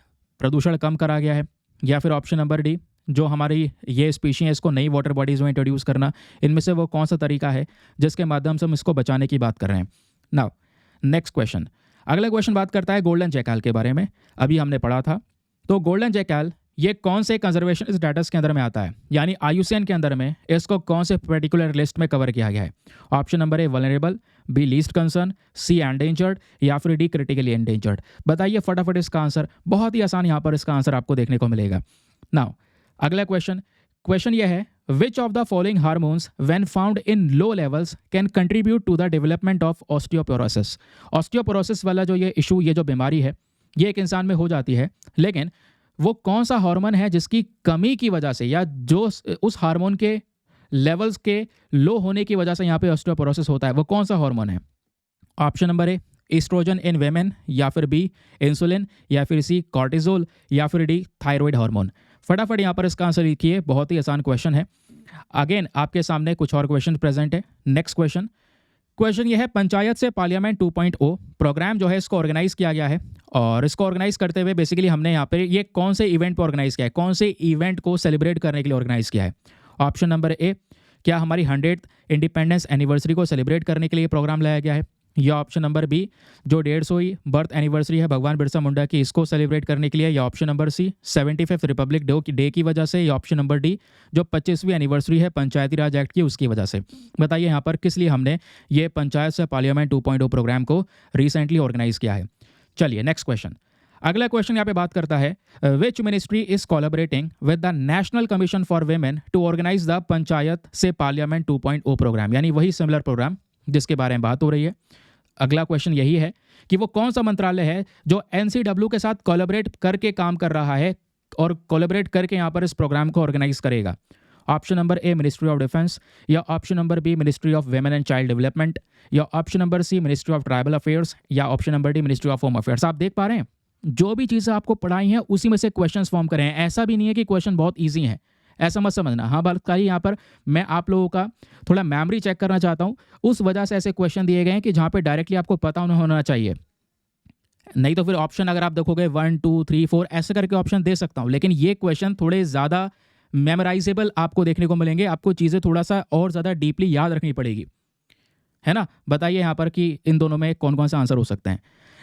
प्रदूषण कम करा गया है, या फिर ऑप्शन नंबर डी, जो हमारी ये स्पीशी है इसको नई वाटर बॉडीज़ में इंट्रोड्यूस करना, इनमें से वो कौन सा तरीका है जिसके माध्यम से हम इसको बचाने की बात कर रहे हैं। नाउ नेक्स्ट क्वेश्चन, अगला क्वेश्चन बात करता है गोल्डन जैकाल के बारे में। अभी हमने पढ़ा था, तो गोल्डन जैकाल ये कौन से कंजर्वेशन स्टेटस के अंदर में आता है, यानी IUCN के अंदर में इसको कौन से पर्टिकुलर लिस्ट में कवर किया गया है। Option number A vulnerable, B least concern, C endangered या फिर डी क्रिटिकली एंडेंजर्ड। बताइए फटाफट इसका आंसर, बहुत ही आसान यहाँ पर इसका आंसर आपको देखने को मिलेगा। नाउ अगला क्वेश्चन यह है, which of the following hormones when found in low levels can contribute to the development of osteoporosis. Osteoporosis वाला जो ये इशू, ये जो बीमारी है, ये एक इंसान में हो जाती है, लेकिन वो कौन सा हार्मोन है जिसकी कमी की वजह से या जो उस हार्मोन के लेवल्स के लो होने की वजह से यहाँ पे ऑस्टियोपोरोसिस होता है, वो कौन सा हार्मोन है। Option number A oestrogen in women, या फिर बी इंसुलिन, या फिर सी कॉर्टिजोल, या फिर डी थायराइड हार्मोन। फटाफट यहाँ पर इसका आंसर लिखिए, बहुत ही आसान क्वेश्चन है। अगेन आपके सामने कुछ और क्वेश्चन प्रेजेंट है। नेक्स्ट क्वेश्चन यह है, पंचायत से पार्लियामेंट 2.0 प्रोग्राम जो है इसको ऑर्गेनाइज किया गया है, और इसको ऑर्गेनाइज करते हुए बेसिकली हमने यहाँ पे ये कौन से इवेंट पर ऑर्गेनाइज किया है, कौन से इवेंट को सेलिब्रेट करने के लिए ऑर्गेनाइज किया है। ऑप्शन नंबर ए, क्या हमारी 100th इंडिपेंडेंस एनिवर्सरी को सेलिब्रेट करने के लिए प्रोग्राम लाया गया है, या ऑप्शन नंबर बी, जो 150वीं बर्थ एनिवर्सरी है भगवान बिरसा मुंडा की, इसको सेलिब्रेट करने के लिए, या option number C 75th Republic Day की वजह से, या ऑप्शन नंबर डी, जो 25वीं एनिवर्सरी है पंचायती राज एक्ट की उसकी वजह से। बताइए यहाँ पर किस लिए हमने ये पंचायत से पार्लियामेंट 2.0 प्रोग्राम को रिसेंटली ऑर्गेनाइज किया है। चलिए नेक्स्ट क्वेश्चन, अगला क्वेश्चन यहाँ पे बात करता है, which ministry is collaborating with the National Commission for Women to organise the panchayat से पार्लियामेंट 2.0 प्रोग्राम, यानी वही सिमिलर प्रोग्राम जिसके बारे में बात हो रही है। अगला क्वेश्चन यही है कि वो कौन सा मंत्रालय है जो NCW के साथ कोलैबोरेट करके काम कर रहा है और कोलैबोरेट करके यहाँ पर इस प्रोग्राम को ऑर्गेनाइज करेगा। Option number A ministry of defence, या option number B ministry of women and child development, या option number C ministry of tribal affairs, या option number D ministry of home affairs. आप देख पा रहे हैं, जो भी चीज़ें आपको पढ़ाई हैं उसी में से क्वेश्चन फॉर्म करें हैं। ऐसा भी नहीं है कि क्वेश्चन बहुत ईजी है, ऐसा मत समझना। हाँ बल्कि यहाँ पर मैं आप लोगों का थोड़ा मेमोरी चेक करना चाहता हूँ, उस वजह से ऐसे क्वेश्चन दिए गए हैं कि जहाँ पे डायरेक्टली आपको पता होना चाहिए। नहीं तो फिर ऑप्शन अगर आप देखोगे 1 2 3 4 ऐसे करके ऑप्शन दे सकता हूँ, लेकिन ये क्वेश्चन थोड़े ज़्यादा मेमोराइजेबल आपको देखने को मिलेंगे, आपको चीज़ें थोड़ा सा और ज़्यादा डीपली याद रखनी पड़ेगी, है ना। बताइए यहाँ पर कि इन दोनों में कौन कौन सा आंसर हो सकते हैं।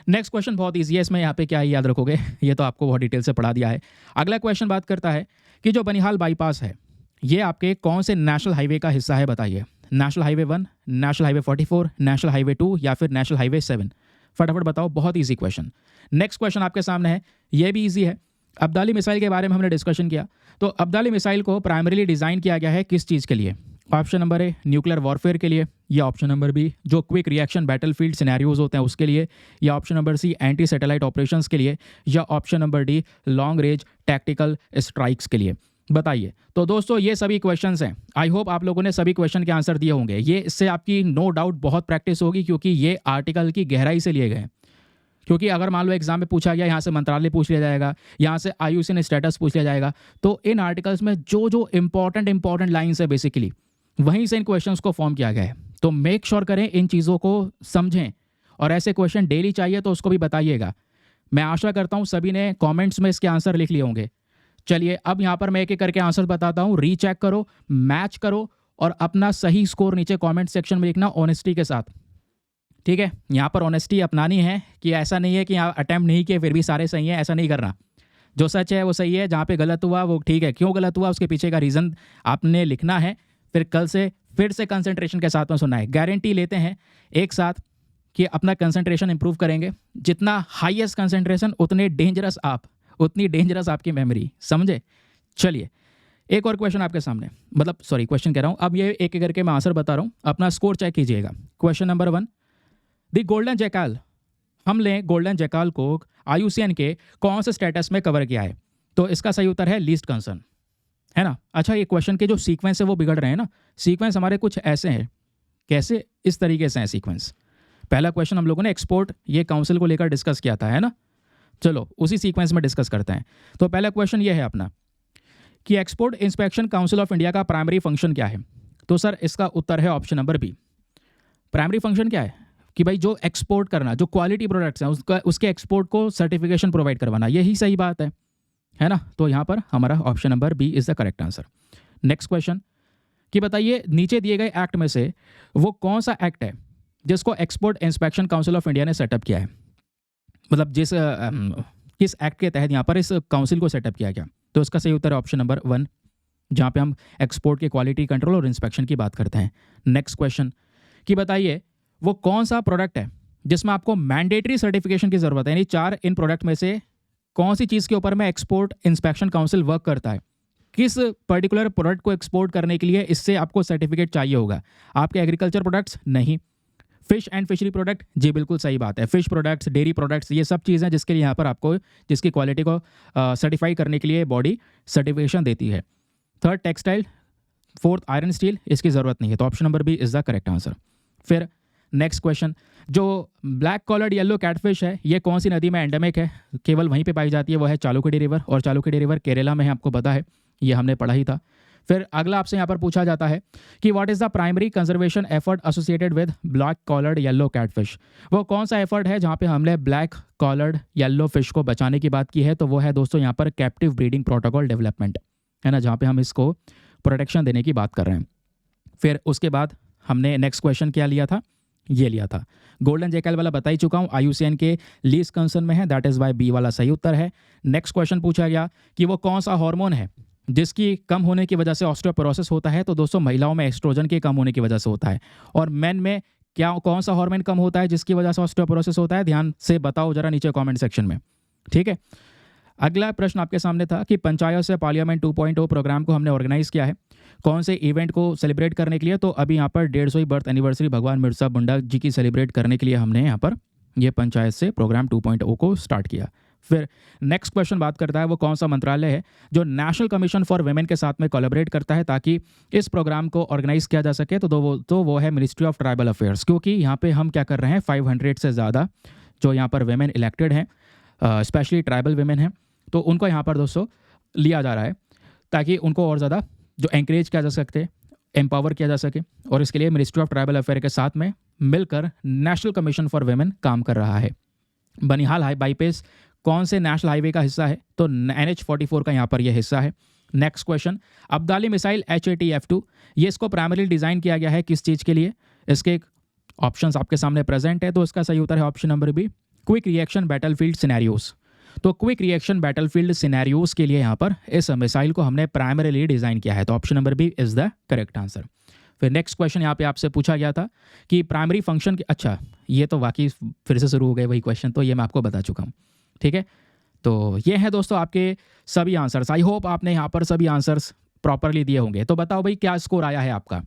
नेक्स्ट क्वेश्चन बहुत ईजी है, इसमें यहाँ पे क्या ही याद रखोगे, ये तो आपको बहुत डिटेल से पढ़ा दिया है। अगला क्वेश्चन बात करता है कि जो बनिहाल बाईपास है ये आपके कौन से नेशनल हाईवे का हिस्सा है। बताइए, national highway 1, national highway 44, national highway 2 या फिर नेशनल हाईवे 7। फटाफट बताओ, बहुत ईजी क्वेश्चन। नेक्स्ट क्वेश्चन आपके सामने है, ये भी ईजी है। अब्दाली मिसाइल के बारे में हमने डिस्कशन किया, तो अब्दाली मिसाइल को प्राइमरीली डिज़ाइन किया गया है किस चीज़ के लिए। Option number A nuclear warfare के लिए, या ऑप्शन नंबर बी जो क्विक रिएक्शन बैटलफील्ड सिनेरियोज होते हैं उसके लिए, या option number C anti satellite operations के लिए, या option number D long range tactical strikes के लिए। बताइए। तो दोस्तों ये सभी क्वेश्चंस हैं, आई होप आप लोगों ने सभी क्वेश्चन के आंसर दिए होंगे। ये इससे आपकी नो डाउट बहुत प्रैक्टिस होगी, क्योंकि ये आर्टिकल की गहराई से लिए गए हैं। क्योंकि अगर मान लो एग्जाम में पूछा गया, यहाँ से मंत्रालय पूछ लिया जाएगा, यहाँ से IUCN स्टेटस पूछ लिया जाएगा, तो इन आर्टिकल्स में जो जो इंपॉर्टेंट लाइन्स है बेसिकली वहीं से इन क्वेश्चंस को फॉर्म किया गया है। तो मेक श्योर करें इन चीज़ों को समझें, और ऐसे क्वेश्चन डेली चाहिए तो उसको भी बताइएगा। मैं आशा करता हूँ सभी ने कमेंट्स में इसके आंसर लिख लिए होंगे। चलिए अब यहाँ पर मैं एक एक करके आंसर बताता हूँ, रीचेक करो, मैच करो और अपना सही स्कोर नीचे कमेंट सेक्शन में लिखना ऑनेस्टी के साथ, ठीक है। यहाँ पर ऑनेस्टी अपनानी है कि ऐसा नहीं है कि यहाँ अटैम्प्ट नहीं किए फिर भी सारे सही हैं, ऐसा नहीं करना। जो सच है वो सही है, जहाँ पे गलत हुआ वो ठीक है, क्यों गलत हुआ उसके पीछे का रीज़न आपने लिखना है। फिर कल से फिर से कंसंट्रेशन के साथ में सुनना है। गारंटी लेते हैं एक साथ कि अपना कंसंट्रेशन इंप्रूव करेंगे। जितना हाईएस्ट कंसंट्रेशन उतने डेंजरस आप, उतनी डेंजरस आपकी मेमोरी, समझे। चलिए एक और क्वेश्चन आपके सामने, मतलब सॉरी क्वेश्चन कह रहा हूँ, अब ये एक एक करके मैं आंसर बता रहा हूँ, अपना स्कोर चेक कीजिएगा। Question number 1, the golden jackal, हम लें गोल्डन जैकाल को IUCN के कौन से स्टेटस में कवर किया है। तो इसका सही उत्तर है लीस्ट कंसर्न, है ना। अच्छा ये क्वेश्चन के जो सीक्वेंस है वो बिगड़ रहे हैं ना। सीक्वेंस हमारे कुछ ऐसे हैं, कैसे, इस तरीके से हैं सीक्वेंस। पहला क्वेश्चन हम लोगों ने एक्सपोर्ट ये काउंसिल को लेकर डिस्कस किया था, है ना। चलो उसी सीक्वेंस में डिस्कस करते हैं। तो पहला क्वेश्चन ये है अपना कि export inspection council of India का प्राइमरी फंक्शन क्या है। तो सर इसका उत्तर है option number B. Primary function क्या है कि भाई जो एक्सपोर्ट करना, जो क्वालिटी प्रोडक्ट्स हैं उसके एक्सपोर्ट को सर्टिफिकेशन प्रोवाइड करवाना, यही सही बात है। है ना। तो यहाँ पर हमारा option number B is the correct answer. Next question कि बताइए नीचे दिए गए एक्ट में से वो कौन सा एक्ट है जिसको export inspection council of India ने सेटअप किया है, मतलब किस एक्ट के तहत यहाँ पर इस काउंसिल को सेटअप किया गया। तो इसका सही उत्तर है ऑप्शन नंबर 1, जहाँ पे हम एक्सपोर्ट के क्वालिटी कंट्रोल और इंस्पेक्शन की बात करते हैं। नेक्स्ट क्वेश्चन कि बताइए वो कौन सा प्रोडक्ट है जिसमें आपको मैंडेटरी सर्टिफिकेशन की ज़रूरत है, यानी 4 इन प्रोडक्ट में से कौन सी चीज़ के ऊपर में एक्सपोर्ट इंस्पेक्शन काउंसिल वर्क करता है। किस पर्टिकुलर प्रोडक्ट को एक्सपोर्ट करने के लिए इससे आपको सर्टिफिकेट चाहिए होगा। आपके एग्रीकल्चर प्रोडक्ट्स नहीं, फिश एंड फिशरी प्रोडक्ट, जी बिल्कुल सही बात है, फिश प्रोडक्ट्स, डेयरी प्रोडक्ट्स, ये सब चीज़ें जिसके लिए यहाँ पर आपको जिसकी क्वालिटी को सर्टिफाई करने के लिए बॉडी सर्टिफिकेशन देती है। Third textile, fourth iron steel, इसकी ज़रूरत नहीं है। तो option number B is the correct answer. फिर नेक्स्ट क्वेश्चन, जो ब्लैक कॉलर्ड येलो कैटफिश है ये कौन सी नदी में एंडेमिक है, केवल वहीं पे पाई जाती है, वो है चालुकेडी रिवर, और चालुकेडी रिवर केरला में है, आपको पता है, ये हमने पढ़ा ही था। फिर अगला आपसे यहाँ पर पूछा जाता है कि what is the primary conservation effort associated with black collared yellow catfish. वो कौन सा एफर्ट है जहाँ पे हमने ब्लैक कॉलर्ड येलो फिश को बचाने की बात की है। तो वो है दोस्तों यहाँ पर कैप्टिव ब्रीडिंग प्रोटोकॉल डेवलपमेंट, है ना, जहाँ पे हम इसको प्रोटेक्शन देने की बात कर रहे हैं। फिर उसके बाद हमने नेक्स्ट क्वेश्चन क्या लिया था, ये लिया था गोल्डन जैकल वाला, बता ही चुका हूँ, IUCN के लीस्ट कंसर्न में है, दैट इज़ वाई बी वाला सही उत्तर है। नेक्स्ट क्वेश्चन पूछा गया कि वो कौन सा हार्मोन है जिसकी कम होने की वजह से ऑस्टियोपोरोसिस होता है। तो दोस्तों महिलाओं में एस्ट्रोजन के कम होने की वजह से होता है, और मेन में क्या कौन सा हार्मोन कम होता है जिसकी वजह से ऑस्टियोपोरोसिस होता है, ध्यान से बताओ जरा नीचे कमेंट सेक्शन में, ठीक है। अगला प्रश्न आपके सामने था कि पंचायत से पार्लियामेंट 2.0 प्रोग्राम को हमने ऑर्गेनाइज किया है कौन से इवेंट को सेलिब्रेट करने के लिए। तो अभी यहाँ पर 150वीं बर्थ एनिवर्सरी भगवान बिरसा मुंडा जी की सेलिब्रेट करने के लिए हमने यहाँ पर ये पंचायत से प्रोग्राम 2.0 को स्टार्ट किया। फिर नेक्स्ट क्वेश्चन बात करता है वो कौन सा मंत्रालय है जो नेशनल कमीशन फॉर वुमेन के साथ में कोलैबोरेट करता है ताकि इस प्रोग्राम को ऑर्गेनाइज किया जा सके। तो वो है मिनिस्ट्री ऑफ ट्राइबल अफेयर्स, क्योंकि यहाँ पे हम क्या कर रहे हैं 500 से ज़्यादा जो यहाँ पर वुमेन इलेक्टेड हैं, स्पेशली ट्राइबल वुमेन हैं, तो उनको यहाँ पर दोस्तों लिया जा रहा है ताकि उनको और ज़्यादा जो एंकरेज किया जा सकते, एम्पावर किया जा सके। और इसके लिए मिनिस्ट्री ऑफ ट्राइबल अफेयर के साथ में मिलकर नेशनल कमीशन फॉर वुमेन काम कर रहा है। बनिहाल बाईपास कौन से नेशनल हाईवे का हिस्सा है। तो NH44 का यहाँ पर यह हिस्सा है। Next question, Abdali missile HATF2 ये इसको प्राइमरी डिज़ाइन किया गया है किस चीज़ के लिए। इसके ऑप्शंस आपके सामने प्रेजेंट है, तो इसका सही उत्तर है option number B, quick reaction battlefield scenarios. तो क्विक रिएक्शन बैटलफील्ड सिनेरियोज के लिए यहाँ पर इस मिसाइल को हमने प्राइमरीली डिज़ाइन किया है। तो option number B is the correct answer. फिर नेक्स्ट क्वेश्चन यहाँ पे आपसे पूछा गया था कि प्राइमरी फंक्शन अच्छा ये तो वाकई फिर से शुरू हो गए वही क्वेश्चन, तो ये मैं आपको बता चुका हूँ, ठीक है। तो ये हैं दोस्तों आपके सभी आंसर्स। आई होप आपने यहाँ पर सभी आंसर्स प्रॉपरली दिए होंगे। तो बताओ भाई क्या स्कोर आया है आपका।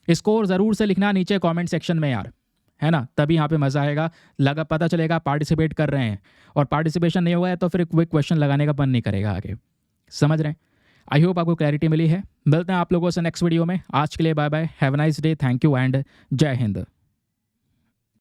स्कोर ज़रूर से लिखना नीचे कमेंट सेक्शन में यार, है ना, तभी यहाँ पे मज़ा आएगा, लगा पता चलेगा पार्टिसिपेट कर रहे हैं। और पार्टिसिपेशन नहीं हुआ है तो फिर कोई क्वेश्चन लगाने का मन नहीं करेगा आगे, समझ रहे हैं। आई होप आपको क्लैरिटी मिली है। मिलते हैं आप लोगों से नेक्स्ट वीडियो में। आज के लिए bye bye, have a nice day, thank you and जय हिंद।